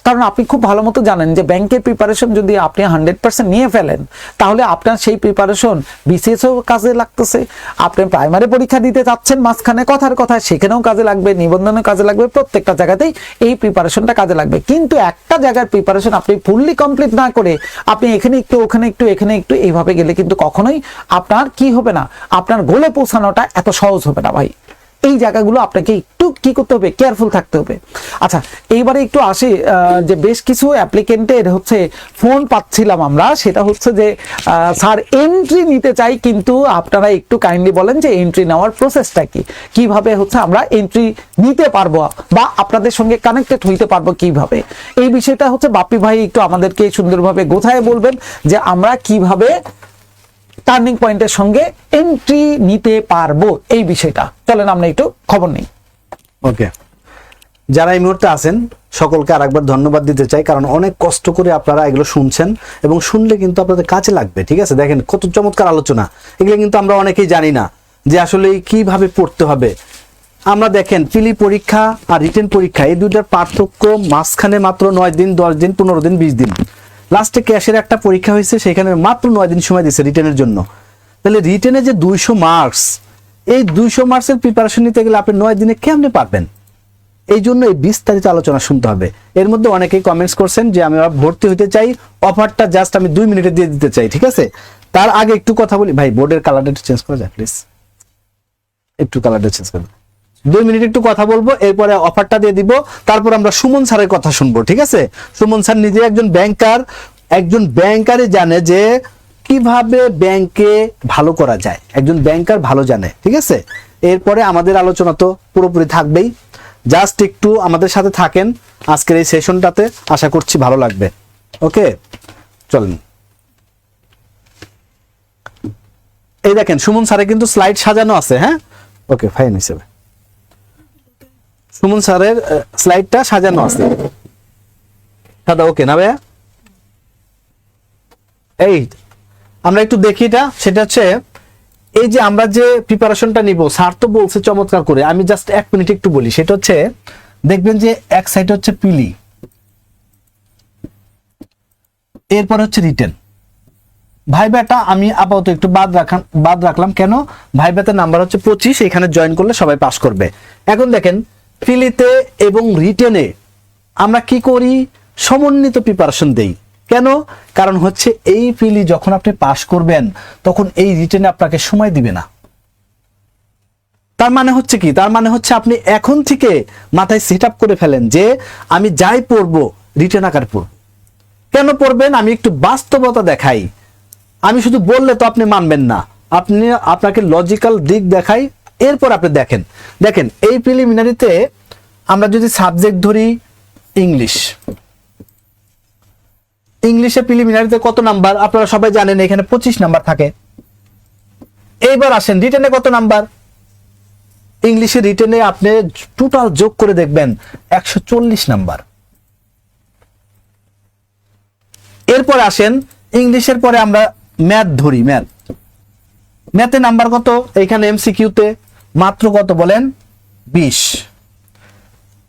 কারণ আপনি খুব ভালো মতো জানেন যে ব্যাংকের প্রিপারেশন যদি আপনি 100% নিয়ে ফেলেন তাহলে আপনার সেই প্রিপারেশন বিসিএসও কাজে লাগতেছে, আপনি প্রাইমারি পরীক্ষা দিতে যাচ্ছেন মাঝখানে, কথার কথা সেখানেও কাজে লাগবে, নিবন্ধনে কাজে লাগবে, প্রত্যেকটা জায়গাতেই এই প্রিপারেশনটা কাজে লাগবে। কিন্তু একটা জায়গার প্রিপারেশন আপনি ফুললি কমপ্লিট না করে আপনি এখানে একটু ওখানে একটু এখানে একটু এইভাবে গেলে কিন্তু কখনোই আপনার কি হবে না, আপনার গোলে পৌঁছানোটা এত সহজ হবে না ভাই। এই জায়গাগুলো আপনাকে একটু কি করতে হবে, কেয়ারফুল থাকতে হবে। আচ্ছা, এইবারে একটু আসি যে বেশ কিছু অ্যাপ্লিকেন্টের হচ্ছে ফোন পাচ্ছিলাম আমরা, সেটা হচ্ছে যে স্যার এন্ট্রি নিতে চাই, কিন্তু আপনারা একটু কাইন্ডলি বলেন যে এন্ট্রি নেওয়ার প্রসেসটা কি, কিভাবে হচ্ছে আমরা এন্ট্রি নিতে পারবো বা আপনাদের সঙ্গে কানেক্টেড হইতে পারবো কিভাবে। এই বিষয়টা হচ্ছে বাপ্পি ভাই একটু আমাদেরকে সুন্দরভাবে গোছায় বলবেন যে আমরা কিভাবে টার্নিং পয়েন্টের সঙ্গে এন্ট্রি নিতে পারবো, এই বিষয়টা চলেন আমরা একটু খবর নেই। ওকে, যারা এই মুহূর্তে আছেন সকলকে আরেকবার ধন্যবাদ দিতে চাই, কারণ অনেক কষ্ট করে আপনারা এগুলো শুনছেন এবং শুনলে কিন্তু আপনাদের কাজে লাগবে। ঠিক আছে, দেখেন কত চমৎকার আলোচনা, এগুলো কিন্তু আমরা অনেকেই জানি না যে আসলে কিভাবে পড়তে হবে। আমরা দেখেন পিলি পরীক্ষা আর রিটেন পরীক্ষা এই দুইটার পার্থক্য মাঝখানে মাত্র 9 দিন, 10 দিন, 15 দিন, 20 দিন। লাস্টে ক্যাশের একটা পরীক্ষা হয়েছে, সেখানে মাত্র 9 দিন সময় দিয়েছে রিটেনের জন্য। তাহলে রিটেনে যে 200 মার্কস, এই 200 মার্কসের প্রিপারেশন নিতে গেলে আপনি 9 দিনে কেমনে পারবেন? এই জন্য এই বিস্তারিত আলোচনা শুনতে হবে। এর মধ্যে অনেকেই কমেন্টস করছেন যে আমি ভর্তি হতে চাই, অফারটা জাস্ট আমি 2 মিনিটে দিয়ে দিতে চাই। ঠিক আছে, তার আগে একটু কথা বলি ভাই, বোর্ডের কালারটা একটু চেঞ্জ করা যায় প্লিজ, একটু কালারটা চেঞ্জ করুন। 2 মিনিট একটু কথা বলবো, এরপরে অফারটা দিয়ে দিব, তারপর আমরা সুমন স্যারের কথা শুনবো। ঠিক আছে, সুমন স্যার নিজে একজন ব্যাংকার, একজন ব্যাংকারই জানে যে কিভাবে ব্যাংকে ভালো করা যায়, একজন ব্যাংকার ভালো জানে। ঠিক আছে, এরপরে আমাদের আলোচনা তো পুরোপুরি থাকবেই, জাস্ট একটু আমাদের সাথে থাকেন আজকের এই সেশনটাতে, আশা করছি ভালো লাগবে। ওকে, চলেন। এই দেখেন সুমন স্যারের কিন্তু স্লাইড সাজানো আছে। হ্যাঁ, ওকে, ফাইন হিসেবে সুমন স্যারের স্লাইডটা সাজানো আছে দাদা। ওকে না ভাইয়া? এই আমরা একটু দেখি এটা, সেটা হচ্ছে এই যে আমরা যে প্রিপারেশনটা নিব, স্যার তো বলছে চমৎকার করে, আমি জাস্ট 1 মিনিট একটু বলি। সেটা হচ্ছে দেখবেন যে এক সাইডে হচ্ছে পিলি, এরপর হচ্ছে রিটেন। ভাইবাটা আমি আপাতত একটু বাদ রাখলাম, কেন? ভাইবাতে নাম্বার হচ্ছে 25, এখানে জয়েন করলে সবাই পাস করবে। এখন দেখেন পিলিতে এবং রিটেনে আমরা কি করি, সমন্বিত প্রিপারেশন দেই। কেন? কারণ হচ্ছে এই পিলি যখন আপনি পাস করবেন তখন এই রিটেনে আপনাকে সময় দিবে না। তার মানে হচ্ছে কি, তার মানে হচ্ছে আপনি এখন থেকে মাথায় সেট আপ করে ফেলেন যে আমি যাই পড়বো রিটেন আকার পড়ব। কেন পড়বেন? আমি একটু বাস্তবতা দেখাই, আমি শুধু বললে তো আপনি মানবেন না, আপনাকে লজিক্যাল দিক দেখাই, এরপর আপনি দেখেন। দেখেন এই প্রিলিমিনারিতে আমরা যদি সাবজেক্ট ধরি ইংলিশ, ইংলিশে প্রিলিমিনারিতে কত নাম্বার আপনারা সবাই জানেন, এখানে 25 নাম্বার থাকে। এইবার আসেন রিটেনে কত নাম্বার, ইংলিশে রিটেনে আপনি টোটাল যোগ করে দেখবেন 140 নাম্বার। এরপর আসেন ইংলিশের পরে আমরা ম্যাথ ধরি, ম্যাথে নাম্বার কত? এইখানে এমসিকিউতে মাত্র কত বলেন? 20।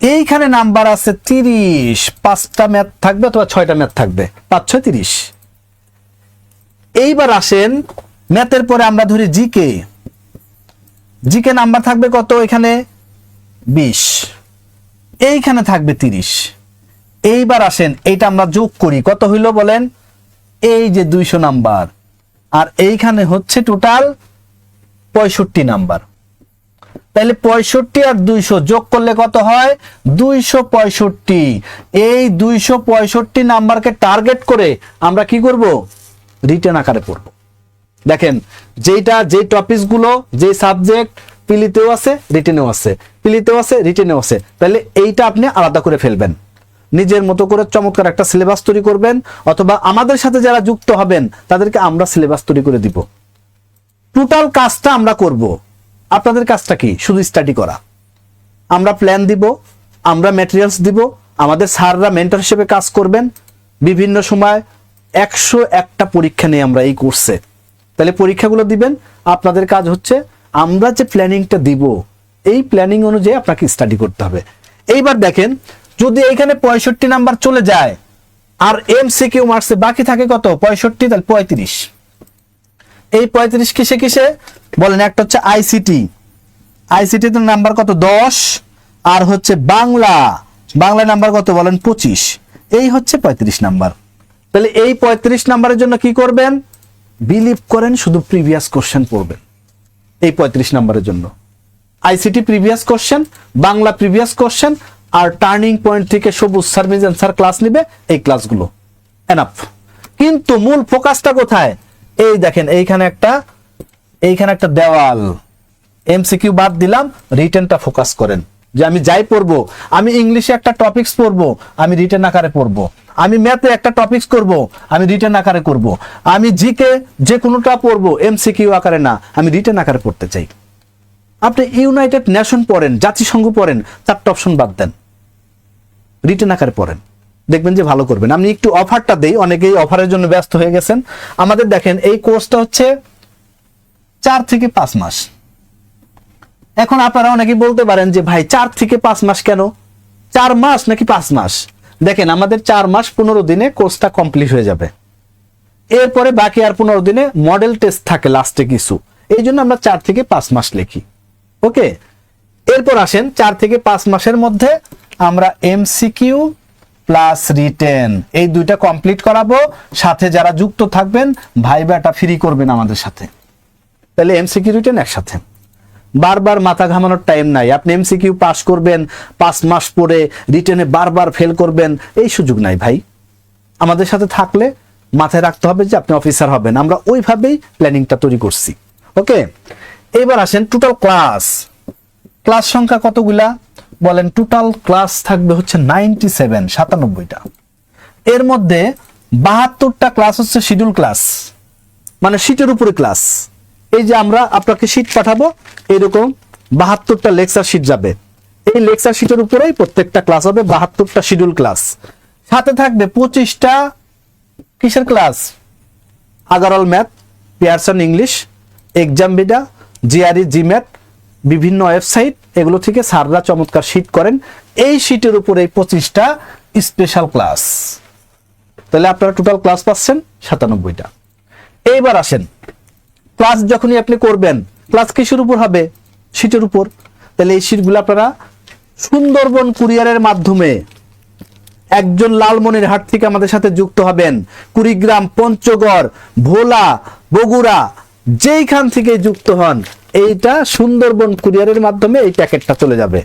এইখানে নাম্বার আছে 30। 5টা ম্যাথ থাকবে অথবা 6টা ম্যাথ থাকবে, 5 6 30। এইবার আসেন ম্যাথের পরে আমরা ধরি জিকে। জিকে নাম্বার থাকবে কত? এখানে 20, এইখানে থাকবে 30। এইবার আসেন এইটা আমরা যোগ করি, কত হইল বলেন? এই যে 200 নাম্বার, আর এইখানে হচ্ছে টোটাল 65 নাম্বার। তাহলে 65 আর 200 যোগ করলে কত হয়? 265। এই 265 নাম্বারকে টার্গেট করে আমরা কি করব? রিটেন আকারে পড়ব। দেখেন যে টপিকস গুলো, যে সাবজেক্ট পিলিতেও আছে রিটেনেও আছে, পিলিতেও আছে রিটেনেও আছে, তাহলে এইটা আপনি আলাদা করে ফেলবেন, নিজের মতো করে চমৎকার একটা সিলেবাস তৈরি করবেন, অথবা আমাদের সাথে যারা যুক্ত হবেন তাদেরকে আমরা সিলেবাস তৈরি করে দিব। টোটাল কাজটা আমরা করব, আপনাদের কাজটা কি? শুধু স্টাডি করা। আমরা প্ল্যান দিব, আমরা ম্যাটেরিয়ালস দিব, আমাদের স্যাররা মেন্টর হিসেবে কাজ করবেন। বিভিন্ন সময় 101টা পরীক্ষা নিয়ে আমরা এই কোর্সে, তাহলে পরীক্ষাগুলো দিবেন। আপনাদের কাজ হচ্ছে আমরা যে প্ল্যানিংটা দিব এই প্ল্যানিং অনুযায়ী আপনাকে স্টাডি করতে হবে। এইবার দেখেন যদি এইখানে 65 নাম্বার চলে যায় আর এমসিকিউ মার্কসে বাকি থাকে কত? 65, তাহলে 35। এই 35 কিসে কিসে বলেন? একটা হচ্ছে আইসিটি, আইসিটিতে নাম্বার কত? 10। আর হচ্ছে বাংলা, বাংলা নাম্বার কত বলেন? 25। এই হচ্ছে 35 নাম্বার। তাহলে এই 35 নাম্বারের জন্য কি করবেন? বিলিভ করেন শুধু প্রিভিয়াস কোশ্চেন পড়বেন এই 35 নাম্বারের জন্য। ICT previous question, Bangla previous question, আর টার্নিং পয়েন্ট থেকে Sabuj sir Mizan sir class নিবে, এই ক্লাসগুলো এনাফ। কিন্তু মূল ফোকাসটা কোথায়? এই দেখেন এইখানে একটা দেওয়াল, এমসিকিউ বাদ দিলাম, রিটেনটা ফোকাস করেন। যে আমি যাই পড়বো, আমি ইংলিশে একটা টপিকস পড়বো, আমি রিটেন আকারে পড়বো। আমি ম্যাথে একটা টপিকস করব, আমি রিটেন আকারে করব। আমি জিকে যে কোনোটা পড়বো, এমসিকিউ আকারে না, আমি রিটেন আকারে পড়তে চাই। আপনি ইউনাইটেড নেশন পড়েন, জাতিসংঘ পড়েন, 4টা অপশন বাদ দেন, রিটেন আকারে পড়েন, দেখবেন যে ভালো করবেন। আমি একটু অফারটা দেই, অনেকেই অফারের জন্য ব্যস্ত হয়ে গেছেন। আমাদের দেখেন এই কোর্সটা হচ্ছে 4 থেকে 5 মাস। এখন আপনারা অনেকেই বলতে পারেন যে ভাই 4 থেকে 5 মাস কেন? 4 মাস নাকি 5 মাস? দেখেন আমাদের 4 মাস 15 দিনে কোর্সটা কমপ্লিট হয়ে যাবে। এরপরে বাকি আর 15 দিনে মডেল টেস্ট থাকে লাস্টে কিছু, এই জন্য আমরা 4 থেকে 5 মাস লিখি। ওকে, এরপর আসেন 4 থেকে 5 মাসের মধ্যে আমরা এমসিকিউ প্লাস রিটেন এই দুইটা কমপ্লিট করাবো। সাথে যারা যুক্ত থাকবেন ভাইবাটা ফ্রি করবেন আমাদের সাথে। তাহলে এমসিকিউ রিটেন একসাথে, বারবার মাথা ঘামানোর টাইম নাই। আপনি এমসিকিউ পাস করবেন 5 মাস পরে, রিটেনে বারবার ফেল করবেন, এই সুযোগ নাই ভাই। আমাদের সাথে থাকলে মাথায় রাখতে হবে যে আপনি অফিসার হবেন, আমরা ওইভাবেই প্ল্যানিংটা তৈরি করছি। ওকে, এবার আসেন টোটাল ক্লাস সংখ্যা কতগুলা বলেন? টোটাল ক্লাস থাকবে হচ্ছে 97টা। এর মধ্যে 72টা ক্লাস হচ্ছে শিডিউল ক্লাস, মানে শীটের উপরে ক্লাস। এই যে আমরা আপনাকে শীট পাঠাবো, এরকম 72টা লেকচার শীট যাবে। এই লেকচার শীটের উপরেই প্রত্যেকটা ক্লাস হবে, 72টা শিডিউল ক্লাস। সাথে থাকবে 25টা কিসের ক্লাস? আগারল ম্যাথ, পিয়ারসন ইংলিশ, এক্সাম বিডা, জিআরই, জিম্যাথ, বিভিন্ন ওয়েবসাইট, এগুলো থেকে স্যাররা চমৎকার শীট করেন। এই শীটের উপরে 25টা স্পেশাল ক্লাস। তাহলে আপনারা টোটাল ক্লাস পাচ্ছেন 97টা। এইবার আসেন ক্লাস যখনই আপনি করবেন, ক্লাস কিসের উপর হবে? শীটের উপর। তাহলে এই শীটগুলো আপনারা সুন্দরবন কুরিয়ারের মাধ্যমে একজন লালমনিরহাট থেকে আমাদের সাথে যুক্ত হবেন, কুড়িগ্রাম, পঞ্চগড়, ভোলা, বগুড়া, যেইখান থেকে যুক্ত হন, এইটা সুন্দরবন কুরিয়ারের মাধ্যমে এই প্যাকেটটা চলে যাবে।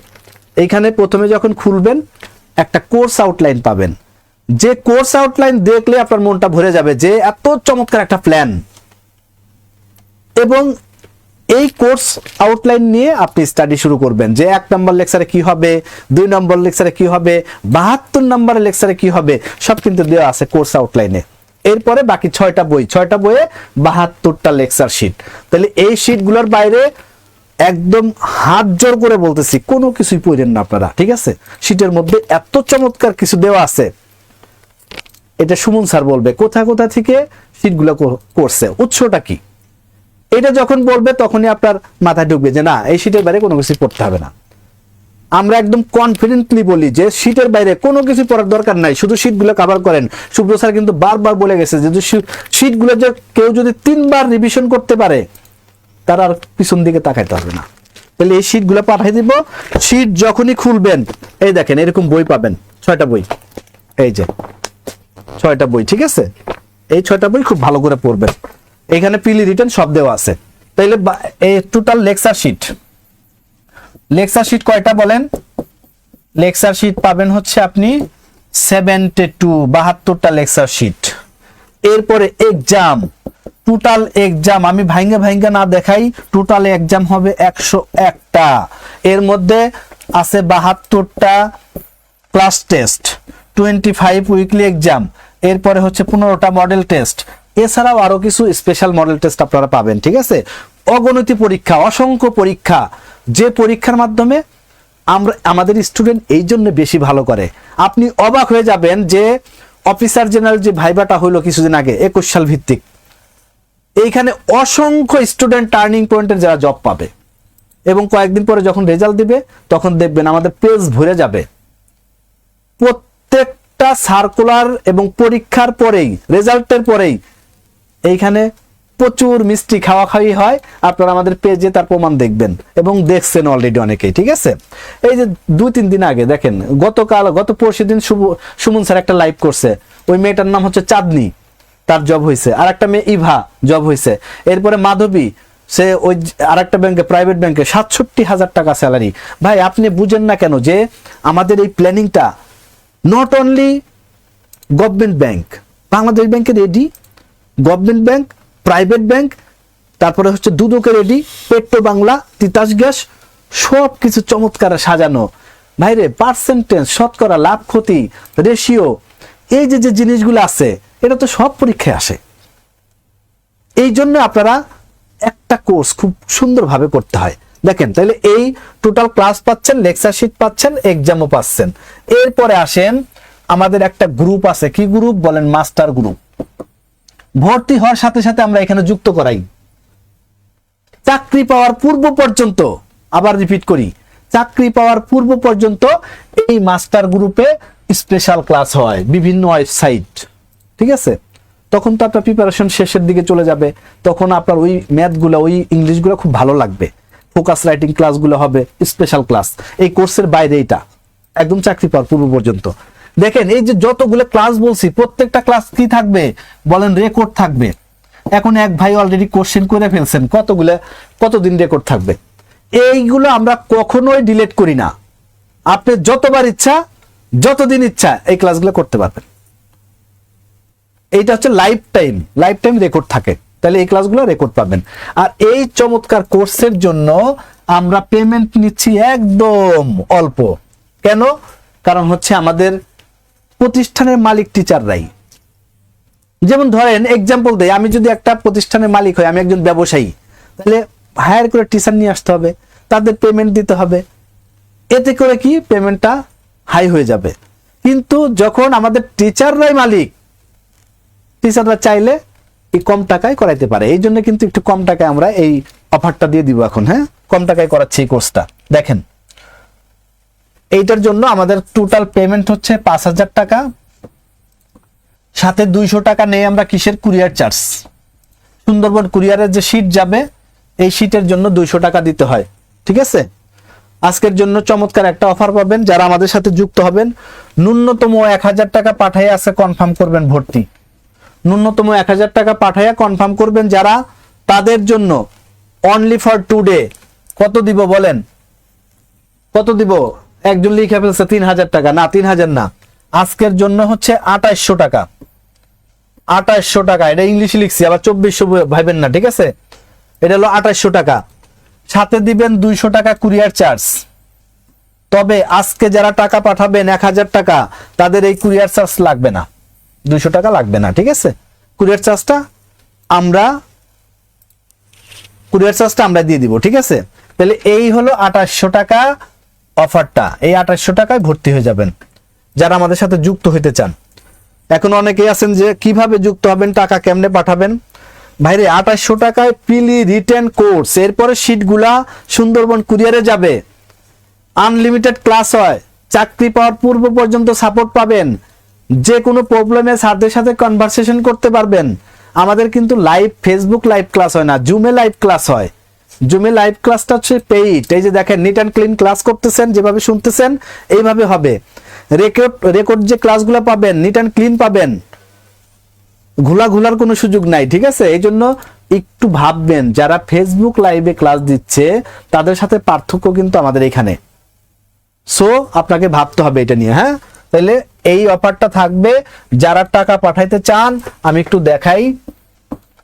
এইখানে প্রথমে যখন খুলবেন একটা কোর্স আউটলাইন পাবেন, যে কোর্স আউটলাইন দেখলে আপনার মনটা ভরে যাবে যে এত চমৎকার একটা প্ল্যান। এবং এই কোর্স আউটলাইন নিয়ে আপনি স্টাডি শুরু করবেন যে 1 নম্বর লেকচারে কি হবে, 2 নম্বর লেকচারে কি হবে, 72 নম্বরের লেকচারে কি হবে, সব কিন্তু দেওয়া আছে কোর্স আউটলাইনে। এরপরে বাকি 6টা বইয়ে 72টা লেকচার শীট। তাহলে এই শীটগুলোর বাইরে একদম হাত জোর করে বলতেছি কোনো কিছুই পড়েন না আপনারা, ঠিক আছে? শীটের মধ্যে এত চমৎকার কিছু দেওয়া আছে, এটা সুমন স্যার বলবে কোথা কোথা থেকে শীটগুলো করছে, উৎসটা কি। এটা যখন বলবে তখনই আপনার মাথায় ঢুকবে যে না এই শীটের বাইরে কোনো কিছু পড়তে হবে না। আমরা একদম কনফিডেন্টলি বলি যে শীটের বাইরে কোনো কিছু পড়ার দরকার নাই, শুধু শীটগুলো কভার করেন। শুভ্র স্যার কিন্তু বারবার বলে গেছে যে শীটগুলো যে কেউ যদি 3 বার রিভিশন করতে পারে তার আর পিছন দিকে তাকাইতে হবে না। তাহলে এই শীটগুলো পাঠিয়ে দিব। শীট যখনই খুলবেন এই দেখেন এরকম বই পাবেন, 6টা বই, এই যে 6টা বই, ঠিক আছে? এই 6টা বই খুব ভালো করে পড়বেন। এখানে পিলি রিটার্ন সব দেওয়া আছে। তাইলে এই টোটাল লেকচার শিট কয়টা বলেন? লেকচার শিট পাবেন হচ্ছে আপনি 72টা লেকচার শিট। এরপরে এক্সাম, টোটাল এক্সাম আমি ভাঙ্গা না দেখাই, টোটাল এক্সাম হবে 101টা। এর মধ্যে আছে 72টা ক্লাস টেস্ট, 25 উইকলি এক্সাম, এরপরে হচ্ছে 15টা মডেল টেস্ট, এছাড়াও আরো কিছু স্পেশাল মডেল টেস্ট আপনারা পাবেন, ঠিক আছে? অগণিত পরীক্ষা, অসংখ্য পরীক্ষা, যে পরীক্ষার মাধ্যমে আমাদের স্টুডেন্ট এই জন্য বেশি ভালো করে। আপনি অবাক হয়ে যাবেন যে অফিসার জেনারেল যে ভাইবাটা হইলো কিছুদিন আগে 21 সাল ভিত্তিক, এইখানে অসংখ্য স্টুডেন্ট টার্নিং পয়েন্টের যারা জব পাবে, এবং কয়েকদিন পরে যখন রেজাল্ট দিবে তখন দেখবেন আমাদের পেজ ভরে যাবে। প্রত্যেকটা সার্কুলার এবং পরীক্ষার পরেই, রেজাল্টের পরেই এইখানে প্রচুর মিষ্টি খাওয়াখাওয়ি হয়। আপনারা আমাদের পেজে তার প্রমাণ দেখবেন এবং দেখছেন অলরেডি অনেকেই, ঠিক আছে? এই যে 2-3 দিন আগে দেখেন, গত পরশুদিন সুমন স্যার একটা লাইভ করছে, ওই মেয়েটার নাম হচ্ছে চাঁদনি, তার জব হয়েছে। আর একটা মেয়ে ইভা জব হয়েছে। এরপরে মাধবী, সে ওই আর একটা ব্যাংকে, প্রাইভেট ব্যাংকে 67,000 টাকা স্যালারি। ভাই আপনি বুঝেন না কেন যে আমাদের এই প্ল্যানিংটা not only government bank, Bangladesh ব্যাংকে ready, government bank, private bank, তারপরে হচ্ছে দুদকে ready, Petrobangla, Titas gas, সব কিছু চমৎকার সাজানো। ভাইরে পার্সেন্টেজ, শতকরা, লাভ ক্ষতি, রেশিও, এই যে যে জিনিসগুলো আছে এটা তো সব পরীক্ষায় আসে। এই জন্য আপনারা একটা কোর্স খুব সুন্দরভাবে করতে হয়। দেখেন তাহলে এই টোটাল ক্লাস পাচ্ছেন, লেকচার শিট পাচ্ছেন, এক্সামও পাচ্ছেন। এরপরে আসেন আমাদের একটা গ্রুপ আছে, কি গ্রুপ বলেন? Master group. ভর্তি হওয়ার সাথে সাথে আমরা এখানে যুক্ত করাই। চাকরি পাওয়ার পূর্ব পর্যন্ত, আবার রিপিট করি, চাকরি পাওয়ার পূর্ব পর্যন্ত এই মাস্টার গ্রুপে স্পেশাল ক্লাস হয় বিভিন্ন ওয়েবসাইট, ঠিক আছে? তখন তো আপনার প্রিপারেশন শেষের দিকে চলে যাবে, তখন আপনার ওই ম্যাথগুলো, ওই ইংলিশগুলো খুব ভালো লাগবে। ফোকাস রাইটিং ক্লাসগুলো হবে স্পেশাল ক্লাস, এই কোর্সের বাইরে এটা একদম চাকরি পাওয়ার পূর্ব পর্যন্ত। দেখেন এই যে যতগুলো ক্লাস বলছি, প্রত্যেকটা ক্লাস কি থাকবে বলেন? রেকর্ড থাকবে। এখন এক ভাই অলরেডি কোশ্চেন করে ফেলছেন, কতদিন রেকর্ড থাকবে? এইগুলো আমরা কখনোই ডিলিট করি না। আপনি যতবার ইচ্ছা, যতদিন ইচ্ছা এই ক্লাসগুলো করতে পারবেন। এইটা হচ্ছে লাইফ টাইম রেকর্ড থাকে, তাহলে এই ক্লাসগুলো রেকর্ড পাবেন। আর এই চমৎকার কোর্সের জন্য আমরা পেমেন্ট নিচ্ছি একদম অল্প। কেন? কারণ হচ্ছে আমাদের প্রতিষ্ঠানের মালিক টিচাররাই। যেমন ধরেন এক্সাম্পল দেয়, আমি যদি একটা প্রতিষ্ঠানের মালিক হই, আমি একজন ব্যবসায়ী, তাহলে হায়ার করে টিচার নিয়ে আসতে হবে, তাদের পেমেন্ট দিতে হবে, এতে করে কি পেমেন্টটা হাই হয়ে যাবে। কিন্তু যখন আমাদের টিচাররাই মালিক, টিচাররা চাইলে এই কম টাকায় করাইতে পারে। এই জন্য কিন্তু একটু কম টাকায় আমরা এই অফারটা দিয়ে দিব এখন। হ্যাঁ, কম টাকায় করাচ্ছি এই কোর্সটা। দেখেন এইটার জন্য আমাদের টোটাল পেমেন্ট হচ্ছে 5,000 টাকা, সাথে 200 টাকা নেই আমরা কিসের? Courier charge. সুন্দরবন কুরিয়ারের যে শীট যাবে, এই শীটের জন্য 200 টাকা দিতে হয়, ঠিক আছে? আজকের জন্য চমৎকার একটা অফার পাবেন যারা আমাদের সাথে যুক্ত হবেন। ন্যূনতম 1000 টাকা পাঠাইয়া আছে কনফার্ম করবেন ভর্তি। ন্যূনতম 1000 টাকা পাঠাইয়া কনফার্ম করবেন যারা, তাদের জন্য অনলি ফর টুডে কত দিব বলেন? কত দিব? একজন লিখে ফেলছে 3000 টাকা। না, 3000 না, আজকের জন্য হচ্ছে 2800 টাকা। 2800 টাকা, এটা ইংলিশে লিখছি, আবার 2400 ভাইবেন না, ঠিক আছে? এটা হলো 2800 টাকা, সাথে দিবেন 200 টাকা কুরিয়ার চার্জ। তবে আজকে যারা টাকা পাঠাবেন 1000 টাকা, তাদের এই কুরিয়ার চার্জ লাগবে না, 200 টাকা লাগবে না, ঠিক আছে? কুরিয়ার চার্জটা আমরা দিয়ে দিব, ঠিক আছে? তাহলে এই হলো 2800 টাকা অফারটা। এই 2800 টাকায় ভর্তি হয়ে যাবেন যারা আমাদের সাথে যুক্ত হইতে চান। এখন অনেকেই আছেন যে কিভাবে যুক্ত হবেন, টাকা কেমনে পাঠাবেন? ভাইরে 2800 টাকায় প্রিলি রিটেন কোর্স, এরপরে শীটগুলা সুন্দরবন কুরিয়ারে যাবে, আনলিমিটেড ক্লাস হয়, চাকরি পাওয়ার পূর্ব পর্যন্ত সাপোর্ট পাবেন, যে কোনো প্রবলেমে স্যারদের সাথে কনভারসেশন করতে পারবেন। আমাদের কিন্তু লাইভ ফেসবুক লাইভ ক্লাস হয় না, জুমে লাইভ ক্লাস হয়। জুমে লাইভ ক্লাসটা হচ্ছে পেইড। এই যে দেখেন নিট অ্যান্ড ক্লিন ক্লাস করতেছেন, যেভাবে শুনতেছেন এইভাবে হবে। রেকর্ড যে ক্লাসগুলো পাবেন নিট অ্যান্ড ক্লিন পাবেন, ঘোলার কোনো সুযোগ নাই, ঠিক আছে? এই জন্য একটু ভাববেন, যারা ফেসবুক লাইভে ক্লাস দিচ্ছে তাদের সাথে পার্থক্য কিন্তু আমাদের এখানে। সো আপনাকে ভাবতে হবে এটা নিয়ে, হ্যাঁ? তাহলে এই অফারটা থাকবে। যারা টাকা পাঠাইতে চান আমি একটু দেখাই,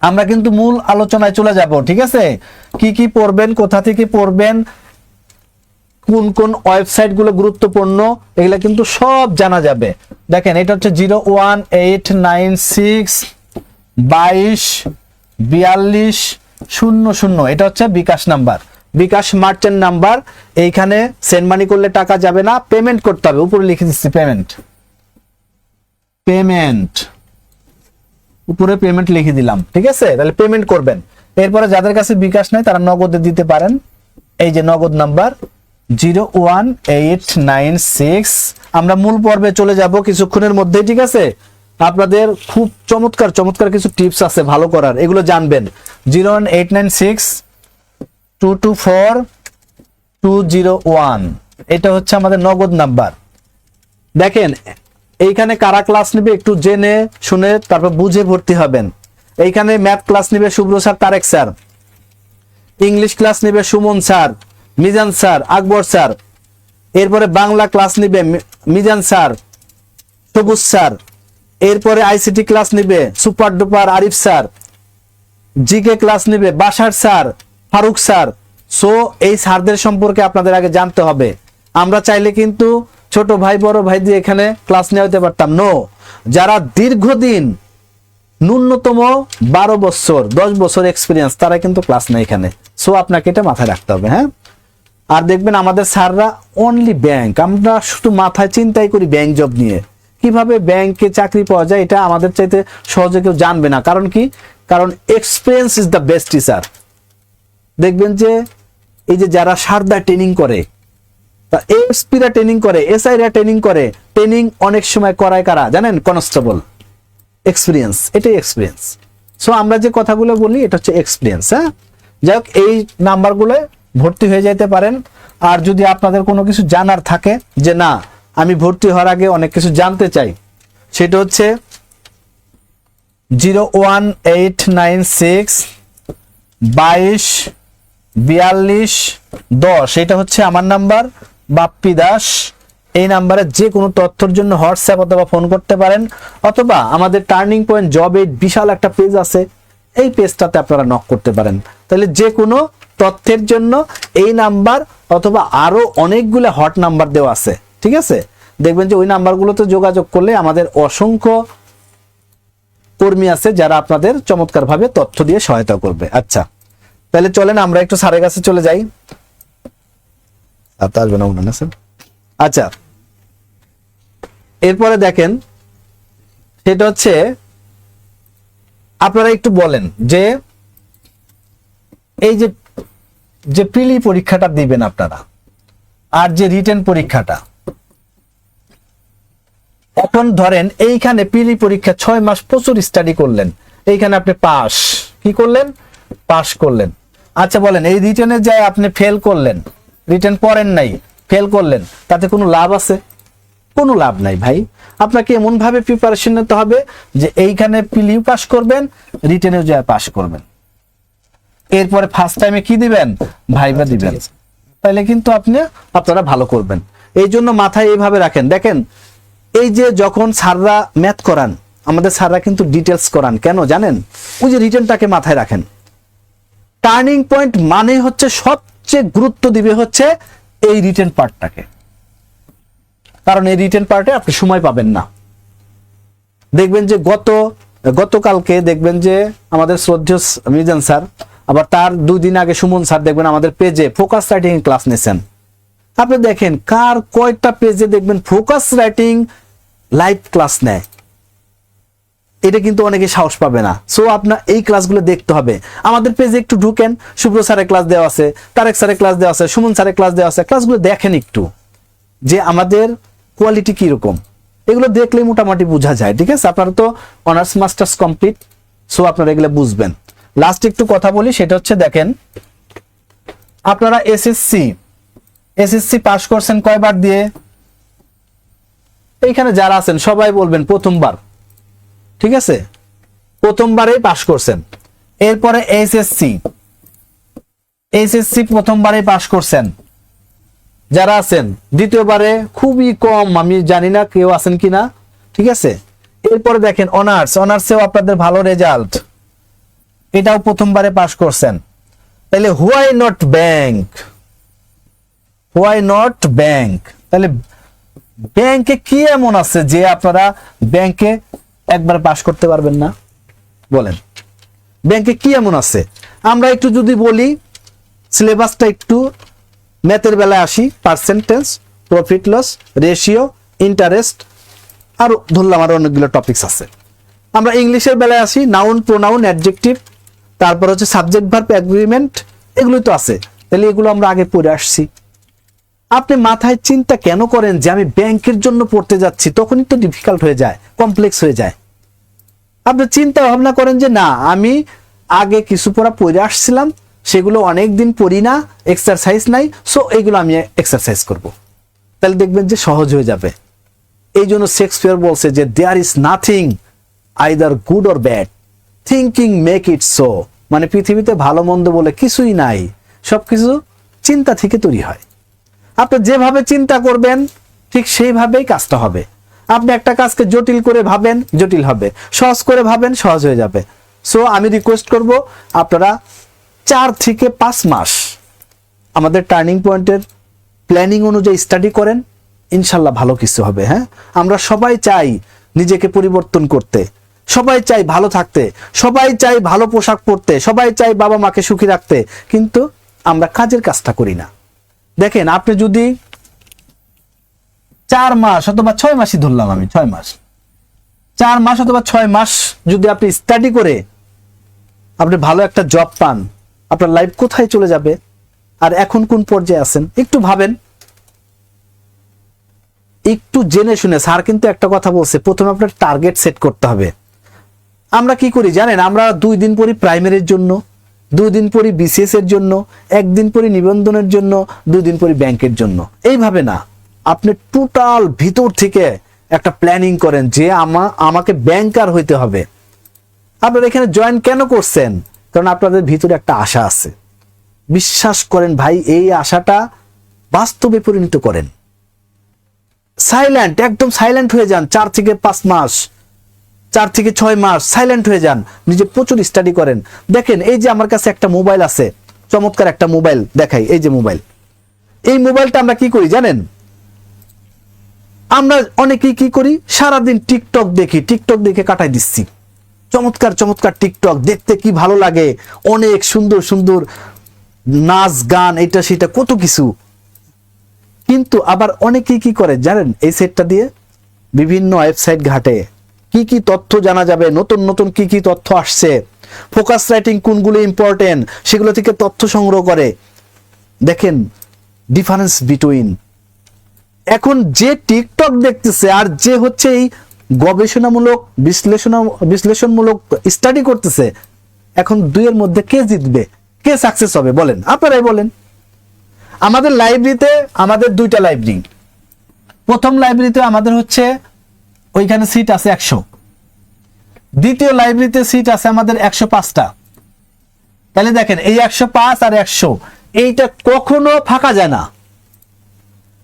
আমরা কিন্তু মূল আলোচনায় চলে যাব, ঠিক আছে? কি কি পড়বেন, কোথা থেকে পড়বেন, কোন কোন ওয়েবসাইট গুলো গুরুত্বপূর্ণ, এগুলা কিন্তু সব জানা যাবে। দেখেন এটা হচ্ছে 01896224200, এটা হচ্ছে বিকাশ নাম্বার, বিকাশ মার্চেন্ট নাম্বার। এইখানে সেন্ড মানি করলে টাকা যাবে না, পেমেন্ট করতে হবে। উপরে লিখে দিচ্ছি পেমেন্ট, উপরে পেমেন্ট লিখে দিলাম, ঠিক আছে? তাহলে পেমেন্ট করবেন। এরপরে যাদের কাছে বিকাশ নাই তারা নগদে দিতে পারেন। এই যে নগদ নাম্বার 01896। আমরা মূল পর্বে চলে যাব কিছুক্ষণের মধ্যে, ঠিক আছে? আপনাদের খুব চমৎকার কিছু টিপস আছে ভালো করার, এগুলো জানবেন। 01896224201, এটা হচ্ছে আমাদের নগদ নাম্বার। দেখেন এইখানে কারা ক্লাস নেবে একটু জেনে শুনে তারপর বুঝে ভর্তি হবেন। এইখানে ম্যাথ ক্লাস নেবে Shuvro sir, Tarek sir. English class নেবে Sumon sir, Mizan sir, Akbar sir. এরপরে বাংলা ক্লাস নেবে মিজান স্যার, সবুজ স্যার। এরপরে আইসিটি ক্লাস নেবে super duper Arif sir. GK class নেবে Bashar sir, Faruk sir. So এই স্যারদের সম্পর্কে আপনাদের আগে জানতে হবে। আমরা চাইলে কিন্তু ছোট ভাই বড় ভাই দিয়ে এখানে ক্লাস নিয়ে হতে পারতাম। নো, যারা দীর্ঘদিন ন্যূনতম 12 বছর 10 বছর এক্সপিরিয়েন্স তারা কিন্তু ক্লাস নেয় এখানে। সো আপনাকে এটা মাথায় রাখতে হবে, হ্যাঁ? আর দেখবেন আমাদের স্যাররা অনলি ব্যাংক, আমরা শুধু মাথায় চিন্তাই করি ব্যাংক জব নিয়ে, কিভাবে ব্যাংকে চাকরি পাওয়া যায়। এটা আমাদের চাইতে সহজে কেউ জানবে না। কারণ কি? কারণ experience is the best teacher. দেখবেন যে এই যে যারা সারদা ট্রেনিং করে, এসপিরা ট্রেনিং করে, এসআইরা ট্রেনিং করে, ট্রেনিং অনেক সময় করায় কারা জানেন? কনস্টেবল। এক্সপিরিয়েন্স, এটাই এক্সপিরিয়েন্স। সো আমরা যে কথাগুলো বলি এটা হচ্ছে এক্সপিরিয়েন্স, হ্যাঁ? যাই হোক, এই নাম্বারগুলো ভর্তি হয়ে যেতে পারেন। আর যদি আপনাদের কোনো কিছু জানার থাকে যে না আমি ভর্তি হওয়ার আগে অনেক কিছু জানতে চাই, সেটা হচ্ছে 01896224210, এটা হচ্ছে আমার নাম্বার, বাপ্পি দাস। এই নাম্বারে যে কোনো তথ্যের জন্য হোয়াটসঅ্যাপ অথবা ফোন করতে পারেন, অথবা আমাদের টার্নিং পয়েন্ট জব এর বিশাল একটা পেজ আছে, এই পেজটাতে আপনারা নক করতে পারেন। তাহলে যে কোনো তথ্যের জন্য এই নাম্বার অথবা আরো অনেকগুলো হট নাম্বার দেওয়া আছে, ঠিক আছে? দেখবেন যে ওই নাম্বারগুলোতে যোগাযোগ করলে আমাদের অসংখ্য কর্মী আছে যারা আপনাদের চমৎকারভাবে তথ্য দিয়ে সহায়তা করবে। আচ্ছা, তাহলে চলেন আমরা একটু স্যারের কাছে চলে যাই। আসবে না মনে আছে? আচ্ছা, এরপরে দেখেন সেটা হচ্ছে আপনারা একটু বলেন যে এই যে প্রিলি পরীক্ষাটা দিবেন আপনারা আর যে রিটেন পরীক্ষাটা, এখন ধরেন এইখানে প্রিলি পরীক্ষা 6 মাস প্রচুর স্টাডি করলেন, এইখানে আপনি পাস করলেন। আচ্ছা বলেন এই রিটেনে যায় আপনি ফেল করলেন, রিটেন পড়েন নাই, ফেল করলেন, তাতে কোনো লাভ আছে? কোনো লাভ নাই ভাই। আপনাকে এমন ভাবে প্রিপারেশন নিতে হবে যে এইখানে প্রিলিও পাস করবেন, রিটেনেও যায় পাস করবেন। এরপরে ফার্স্ট টাইমে কি দিবেন? ভাইবা দিবেন। তাহলে কিন্তু আপনারা ভালো করবেন। এই জন্য মাথায় এইভাবে রাখেন। দেখেন এই যে যখন স্যাররা ম্যাথ করান, আমাদের স্যাররা কিন্তু ডিটেলস করান, কেন জানেন? ওই যে রিটেনটাকে মাথায় রাখেন। টার্নিং পয়েন্ট মানে হচ্ছে সবচেয়ে গুরুত্ব দিবে হচ্ছে এই রিটেন পার্টটাকে, কারণ এই রিটেন পার্টে আপনি সময় পাবেন না। দেখবেন যে গতকালকে দেখবেন যে আমাদের শ্রদ্ধেয় মিজান স্যার, আবার তার 2 দিন আগে সুমন স্যার দেখবেন আমাদের পেজে ফোকাস রাইটিং ক্লাস নিয়েছেন। আপনি দেখেন কার কয়টা পেজে দেখবেন ফোকাস রাইটিং লাইভ ক্লাস নেয়। এটা কিন্তু অনেকে সাহস পাবে না। সো আপনার এই ক্লাসগুলো দেখতে হবে। আমাদের পেজে একটু ঢুকেন, শুভ্র স্যারের ক্লাস দেওয়া আছে, তারেক স্যারের ক্লাস দেওয়া আছে, সুমন স্যারের ক্লাস দেওয়া আছে, ক্লাসগুলো দেখেন একটু যে আমাদের কোয়ালিটি কিরকম, এগুলো দেখলেই মোটামুটি বোঝা যায়। ঠিক আছে, আপনারা তো অনার্স মাস্টার্স কমপ্লিট, সো আপনারা এগুলো বুঝবেন। লাস্ট একটু কথা বলি, সেটা হচ্ছে দেখেন আপনারা এসএসসি পাস করছেন কয়বার দিয়ে? এইখানে যারা আছেন সবাই বলবেন প্রথমবার। ঠিক আছে, প্রথমবারেই পাস করছেন। এরপরে এইচএসসি প্রথমবারেই পাস করছেন যারা আছেন, দ্বিতীয়বারে খুবই কম, আমি জানি না কেউ আছেন কিনা। ঠিক আছে, এরপরে দেখেন অনার্সেও আপনাদের ভালো রেজাল্ট, এটাও প্রথমবারে পাস করছেন। তাহলে হোয়াই নট ব্যাংক? তাহলে ব্যাংকে কি এমন আছে যে আপনারা ব্যাংকে একবার পাস করতে পারবেন না? বলেন, ব্যাংকে কি এমন আছে? আমরা একটু যদি বলি সিলেবাসটা একটু ম্যাথের বেলায় আসি, percentage, profit loss ratio, interest, আর ধরলাম আরো অনেকগুলো টপিকস আছে। আমরা ইংলিশের বেলায় আসি, নাউন, প্রোনাউন, অ্যাডজেক্টিভ, তারপর হচ্ছে সাবজেক্ট ভার্ব, এগ্রিমেন্ট, এগুলোই তো আছে। তাহলে এগুলো আমরা আগে পড়ে আসছি। আপনি মাথায় চিন্তা কেন করেন যে আমি ব্যাংকের জন্য পড়তে যাচ্ছি? তখনই তো ডিফিকাল্ট হয়ে যায়, কমপ্লেক্স হয়ে যায়। আপনি চিন্তা ভাবনা করেন যে না, আমি আগে কিছু পড়া পড়ে আসছিলাম, সেগুলো অনেক দিন পড়ি না, এক্সারসাইজ নাই, সো এইগুলো আমি এক্সারসাইজ করব। তাহলে দেখবেন যে সহজ হয়ে যাবে। এই জন্য শেক্সপিয়ার বলছে যে there is nothing either good or bad, thinking make it so. মানে পৃথিবীতে ভালো মন্দ বলে কিছুই নাই, সবকিছু চিন্তা থেকে তৈরি হয়। আপনি যেভাবে চিন্তা করবেন ঠিক সেইভাবেই কাজটা হবে। আপনি একটা কাজকে জটিল করে ভাবেন, জটিল হবে, সহজ করে ভাবেন, সহজ হয়ে যাবে। সো আমি রিকোয়েস্ট করব আপনারা 4 থেকে 5 মাস আমাদের টার্নিং পয়েন্টের প্ল্যানিং অনুযায়ী স্টাডি করেন, ইনশাল্লাহ ভালো কিছু হবে। হ্যাঁ, আমরা সবাই চাই নিজেকে পরিবর্তন করতে, সবাই চাই ভালো থাকতে, সবাই চাই ভালো পোশাক পরতে, সবাই চাই বাবা মাকে সুখী রাখতে, কিন্তু আমরা কাজের কাজটা করি না। দেখেন, আপনি যদি 4 মাস অথবা 6 মাসই ধরলাম, আমি 6 মাস, 4 মাস অথবা 6 মাস যদি আপনি স্টাডি করে আপনি ভালো একটা জব পান, আপনার লাইফ কোথায় চলে যাবে? আর এখন কোন পর্যায়ে আছেন একটু ভাবেন, একটু জেনে শুনে। স্যার কিন্তু একটা কথা বলছে, প্রথমে আপনার টার্গেট সেট করতে হবে। আমরা কি করি জানেন? আমরা 2 দিন পড়ি প্রাইমারির জন্য, 2 দিন পড়ি বিসিএস এর জন্য, 1 দিন পড়ি নিবন্ধনের জন্য, 2 দিন পড়ি ব্যাংকের জন্য। এইভাবে না, আপনি টোটাল ভিতর থেকে একটা প্ল্যানিং করেন যে আমাকে ব্যাংকার হইতে হবে। আপনারা এখানে জয়েন কেন করছেন? কারণ আপনাদের ভিতরে একটা আশা আছে। বিশ্বাস করেন ভাই, এই আশাটা বাস্তবে পরিণত করেন। সাইলেন্ট, একদম সাইলেন্ট হয়ে যান 4 থেকে 5 মাস, 4 থেকে 6 মাস সাইলেন্ট হয়ে যান, নিজে প্রচুর স্টাডি করেন। দেখেন, এই যে আমার কাছে একটা মোবাইল আছে, চমৎকার একটা মোবাইল দেখাই, এই যে মোবাইল। এই মোবাইলটা আমরা কি করি জানেন? আমরা অনেকেই কি করি, সারাদিন টিকটক দেখে কাটাই দিচ্ছি। চমৎকার চমৎকার টিকটক দেখতে কি ভালো লাগে, অনেক সুন্দর সুন্দর নাচ গান, এটা সেটা কত কিছু। কিন্তু আবার অনেকেই কি করে জানেন? এই সেটটা দিয়ে বিভিন্ন ওয়েবসাইট ঘাটে, কি কি তথ্য জানা যাবে, নতুন নতুন কি কি তথ্য আসছে, ফোকাস রাইটিং কোনগুলো ইম্পর্টেন্ট, সেগুলো থেকে তথ্য সংগ্রহ করে। দেখেন ডিফারেন্স বিটুইন এখন যে টিকটক দেখতেছে আর যে হচ্ছে এই গবেষণামূলক বিশ্লেষণমূলক স্টাডি করতেছে, এখন দুইয়ের মধ্যে কে জিতবে, কে সাকসেস হবে বলেন? আপনারাই বলেন। আমাদের লাইব্রেরিতে আমাদের 2টা লাইব্রেরি। প্রথম লাইব্রেরিতে আমাদের হচ্ছে ওইখানে সিট আছে 100, দ্বিতীয় লাইব্রেরিতে সিট আছে আমাদের 105টা। তাহলে দেখেন, এই 105 আর 100 এইটা কখনো ফাঁকা যায় না,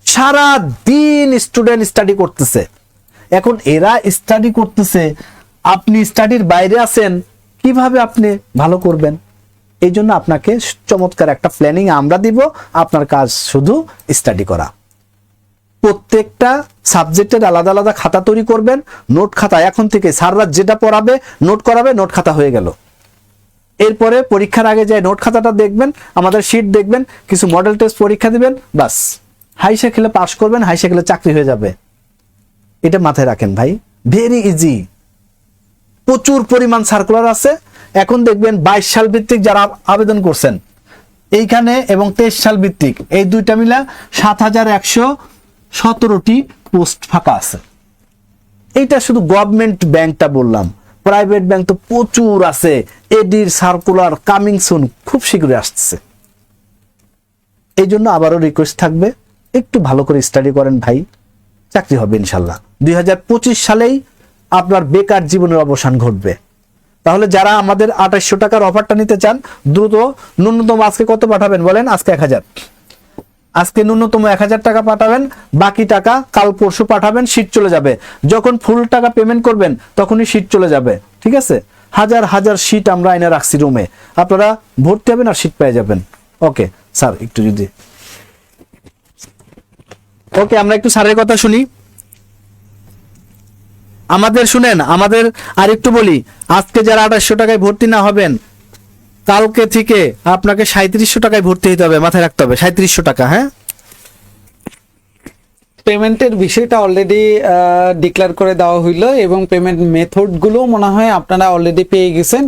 সারা দিন স্টুডেন্ট স্টাডি করতেছে। এখন এরা স্টাডি করতেছে, আপনি স্টাডির বাইরে আছেন, কিভাবে আপনি ভালো করবেন? এই জন্য আপনাকে চমৎকার একটা প্ল্যানিং আমরা দিব, আপনার কাজ শুধু স্টাডি করা। প্রত্যেকটা সাবজেক্টের আলাদা আলাদা খাতা তৈরি করবেন, নোট খাতা। এখন থেকে স্যাররা যেটা পড়াবে নোট করাবে, নোট খাতা হয়ে গেল। এরপরে পরীক্ষার আগে যায় নোট খাতাটা দেখবেন, আমাদের শীট দেখবেন, কিছু মডেল টেস্ট পরীক্ষা দিবেন, বাস হাইসে খেলে পাস করবেন, হাইসে খেলে চাকরি হয়ে যাবে। এটা মাথায় রাখেন ভাই, ভেরি ইজি। প্রচুর পরিমাণ সার্কুলার আছে। এখন দেখবেন 22 সাল ভিত্তিক যারা আবেদন করছেন এইখানে এবং 23 সাল ভিত্তিক এই দুইটা মিলা 7117টি পোস্ট ফাঁকা আছে। এইটা শুধু গভর্নমেন্ট ব্যাংকটা বললাম, প্রাইভেট ব্যাংক তো প্রচুর আছে। এডির সার্কুলার কামিং সুন, খুব শীঘ্রই আসছে। এই জন্য আবারও রিকোয়েস্ট থাকবে, একটু ভালো করে স্টাডি করেন ভাই, চাকরি হবে ইনশাল্লাহ। 2025 সালেই আপনার বেকার জীবনের অবসান ঘটবে। তাহলে যারা আমাদের 2800 টাকার অফারটা নিতে চান, দ্রুত ন্যূনতম আজকে কত পাঠাবেন বলেন? আজকে 1000, আজকে ন্যূনতম 1000 টাকা পাঠাবেন, বাকি টাকা কাল পরশু পাঠাবেন, শীট চলে যাবে। যখন ফুল টাকা পেমেন্ট করবেন তখনই শীট চলে যাবে, ঠিক আছে? হাজার হাজার শীট আমরা এনে রাখছি রুমে, আপনারা ভর্তি হবেন আর শীট পেয়ে যাবেন। ওকে স্যার, একটু যদি ওকে আমরা একটু স্যারের কথা শুনি। আমাদের শুনেন, আমাদের আরেকটু বলি, আজকে যারা 2800 টাকায় ভর্তি না হবেন, কালকে থেকে আপনাকে 3700 টাকায় ভর্তি হতে হবে, মাথায় রাখতে হবে 3700 টাকা। হ্যাঁ, পেমেন্টের বিষয়টা অলরেডি ডিক্লেয়ার করে দেওয়া হইলো এবং পেমেন্ট মেথডগুলো মনে হয় আপনারা অলরেডি পেয়ে গেছেন।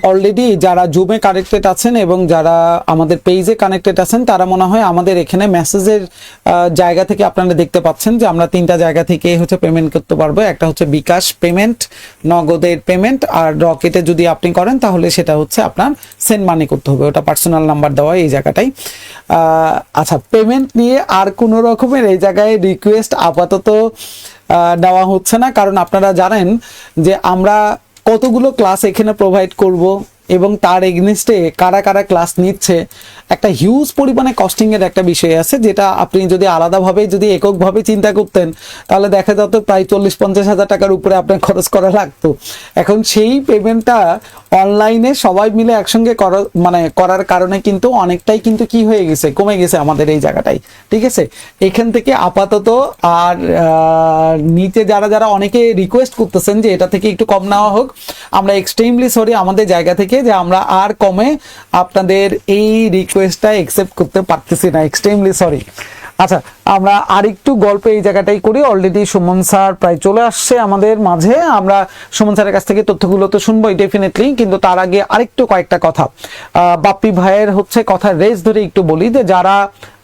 অলরেডি যারা জুমে কানেক্টেড আছেন এবং যারা আমাদের পেজে কানেক্টেড আছেন তারা মনে হয় আমাদের এখানে মেসেজের জায়গা থেকে আপনারা দেখতে পাচ্ছেন যে আমরা 3টা জায়গা থেকে হচ্ছে পেমেন্ট করতে পারবো। একটা হচ্ছে বিকাশ পেমেন্ট, নগদের পেমেন্ট, আর রকেটে যদি আপনি করেন তাহলে সেটা হচ্ছে আপনার সেন্ড মানি করতে হবে, ওটা পার্সোনাল নাম্বার দেওয়া এই জায়গাটাই। আচ্ছা, পেমেন্ট নিয়ে আর কোনো রকমের এই জায়গায় রিকোয়েস্ট আপাতত দেওয়া হচ্ছে না, কারণ আপনারা জানেন যে আমরা কতগুলো ক্লাস এখানে প্রোভাইড করব এবং তার এগেনস্টে কারা কারা ক্লাস নিচ্ছে। একটা হিউজ পরিমাণে কস্টিং এর একটা বিষয় আছে, যেটা আপনি যদি আলাদাভাবে যদি এককভাবে চিন্তা করতেন তাহলে দেখা যেত প্রায় 40-50 হাজার টাকার উপরে আপনার খরচ করা লাগতো। এখন সেই পেমেন্টটা অনলাইনে সবাই মিলে একসঙ্গে করার কারণে কিন্তু অনেকটাই কিন্তু কি হয়ে গেছে, কমে গেছে আমাদের এই জায়গাটাই, ঠিক আছে? এখান থেকে আপাতত আর নিচে যারা যারা অনেকে রিকোয়েস্ট করতেছেন যে এটা থেকে একটু কম নেওয়া হোক, আমরা এক্সট্রিমলি সরি আমাদের জায়গা থেকে যে আমরা আর কমে আপনাদের এই রিকোয়েস্টটা অ্যাকসেপ্ট করতে পারতেছি না, এক্সট্রিমলি সরি। আচ্ছা, আমরা আরেকটু গল্প এই জায়গাটাই করি। অলরেডি সুমন স্যার প্রায় চলে আসছে আমাদের মাঝে, আমরা সুমন স্যারের কাছ থেকে তথ্যগুলো তো শুনবোই ডেফিনেটলি, কিন্তু তার আগে আরেকটু কয়েকটা কথা বাপ্পি ভাইয়ের হচ্ছে কথা রেস ধরে একটু বলি যে যারা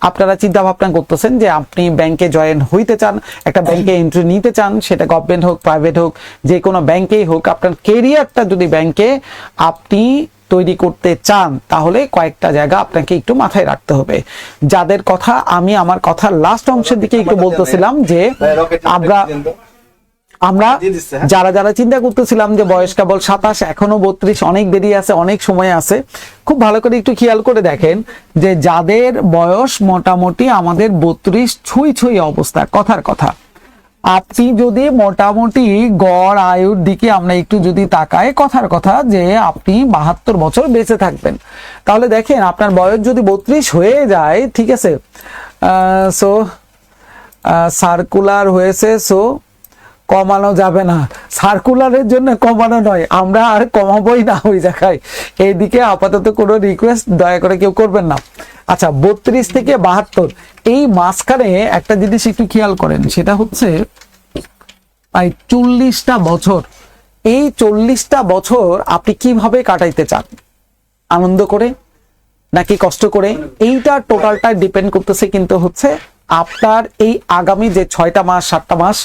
আপনারা চিন্তা ভাবনা করতেছেন যে আপনি ব্যাংকে জয়েন হইতে চান, একটা ব্যাংকে এন্ট্রি নিতে চান, সেটা গভর্নমেন্ট হোক প্রাইভেট হোক যে কোনো ব্যাংকেই হোক, আপনার কেরিয়ারটা যদি ব্যাংকে আপনি তৈরি করতে চান তাহলে কয়েকটা জায়গা আপনাকে একটু মাথায় রাখতে হবে। যাদের কথা আমি আমার কথার লাস্ট অংশের দিকে একটু বলতেছিলাম যে আমরা যারা যারা চিন্তা করতেছিলাম যে বয়স কেবল 27, এখনো 32, অনেক দেরি আছে, অনেক সময় আছে, খুব ভালো করে একটু খেয়াল করে দেখেন যে যাদের বয়স মোটামুটি আমাদের 32 ছুঁই ছুঁই অবস্থা, কথার কথা, আপনি যদি মোটামুটি গড় আয়ুর দিকে আমরা একটু যদি তাকাই, কথার কথা যে আপনি 72 বছর বেঁচে থাকবেন, তাহলে দেখেন আপনার বয়স যদি 32 হয়ে যায়, ঠিক আছে, সো সার্কুলার হয়েছে, সো কমানো যাবে না, সার্কুলারের জন্য কমানো নয়, আমরা আর কমাবোই না ওই জায়গায়। এইদিকে আপাতত কোনো রিকোয়েস্ট দয়া করে কেউ করবেন না। আচ্ছা, 32 থেকে 72 এই মাঝখানে একটা জিনিস একটু খেয়াল করেন, সেটা হচ্ছে প্রায় 40টা বছর। এই 40টা বছর আপনি কিভাবে কাটাইতে চান? আনন্দ করে নাকি কষ্ট করে? এইটা টোটালটা ডিপেন্ড করতেছে কিন্তু হচ্ছে আপনার এই আগামী যে 6টা মাস 7টা মাস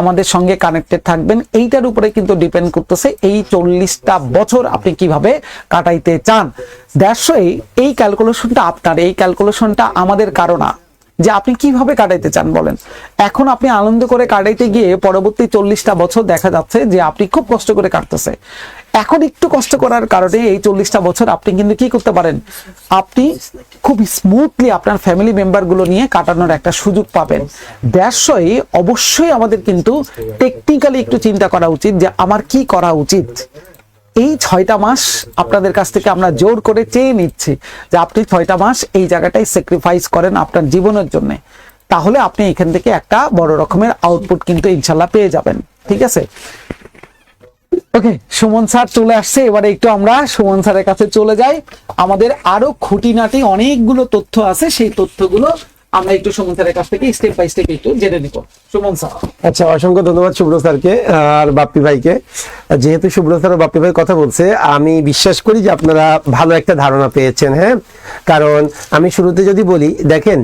আমাদের সঙ্গে কানেক্টেড থাকবেন, এইটার উপরে কিন্তু ডিপেন্ড করতেছে এই 40টা বছর আপনি কিভাবে কাটাইতে চান। এই ক্যালকুলেশনটা আপনার, এই ক্যালকুলেশনটা আমাদের কারণ না যে আপনি কিভাবে কাটাইতে চান বলেন। এখন আপনি আনন্দ করে কাটাইতে গিয়ে পরবর্তী 40টা বছর দেখা যাচ্ছে যে আপনি খুব কষ্ট করে কাটতেছে। এখন একটু কষ্ট করার কারণে এই 40টা বছর আপনি কিন্তু কি করতে পারেন, আপনি খুব স্মুথলি আপনার ফ্যামিলি মেম্বারগুলো নিয়ে কাটানোর একটা সুযোগ পাবেন। অবশ্যই আমাদের কিন্তু টেকনিক্যালি একটু চিন্তা করা উচিত যে আমার কি করা উচিত। এই 6টা মাস আপনাদের কাছ থেকে আমরা জোর করে চেয়ে নিচ্ছি যে আপনি 6টা মাস এই জায়গাটাই স্যাক্রিফাইস করেন আপনার জীবনের জন্য, তাহলে আপনি এখান থেকে একটা বড় রকমের আউটপুট কিন্তু ইনশাল্লাহ পেয়ে যাবেন, ঠিক আছে? ওকে, সুমন স্যার চলে আসছে, এবারে একটু আমরা সুমন স্যারের কাছে চলে যাই। আমাদের আরো খুঁটিনাটি অনেকগুলো তথ্য আছে, সেই তথ্যগুলো আমরা একটু সুমন স্যারের কাছ থেকে স্টেপ বাই স্টেপ একটু জেনে নিব। সুমন স্যার। আচ্ছা, অসংখ্য ধন্যবাদ শুভ্র স্যারকে আর বাপ্পি ভাইকে। যেহেতু শুভ্র স্যার ও বাপ্পি ভাই কথা বলছে, আমি বিশ্বাস করি যে আপনারা ভালো একটা ধারণা পেয়েছেন। হ্যাঁ, কারণ আমি শুরুতে যদি বলি, দেখেন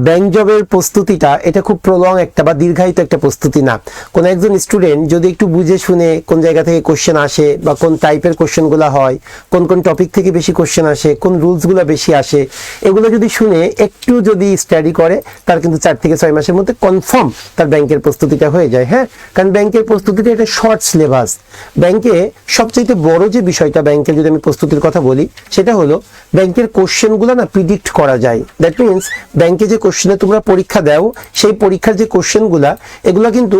ব্যাংক জবের প্রস্তুতিটা এটা খুব প্রলং একটা বা দীর্ঘায়িত একটা প্রস্তুতি না। কোন একজন স্টুডেন্ট যদি একটু বুঝে শুনে কোন জায়গা থেকে কোশ্চেন আসে বা কোন টাইপের কোশ্চেনগুলো হয়, কোন কোন টপিক থেকে বেশি কোশ্চেন আসে, কোন রুলসগুলো বেশি আসে, এগুলো যদি শুনে একটু যদি স্টাডি করে, তার কিন্তু 4 থেকে 6 মাসের মধ্যে কনফার্ম তার ব্যাংকের প্রস্তুতিটা হয়ে যায়। হ্যাঁ, কারণ ব্যাংকের প্রস্তুতিটা এটা শর্ট সিলেবাস। ব্যাংকে সবচেয়ে বড় যে বিষয়টা ব্যাংকের যদি আমি প্রস্তুতির কথা বলি, সেটা হলো ব্যাংকের কোশ্চেনগুলো না প্রিডিক্ট করা যায়। দ্যাট মিনস ব্যাংকে যে কোশ্চেনে তোমরা পরীক্ষা দাও, সেই পরীক্ষার যে কোশ্চেনগুলা, এগুলা কিন্তু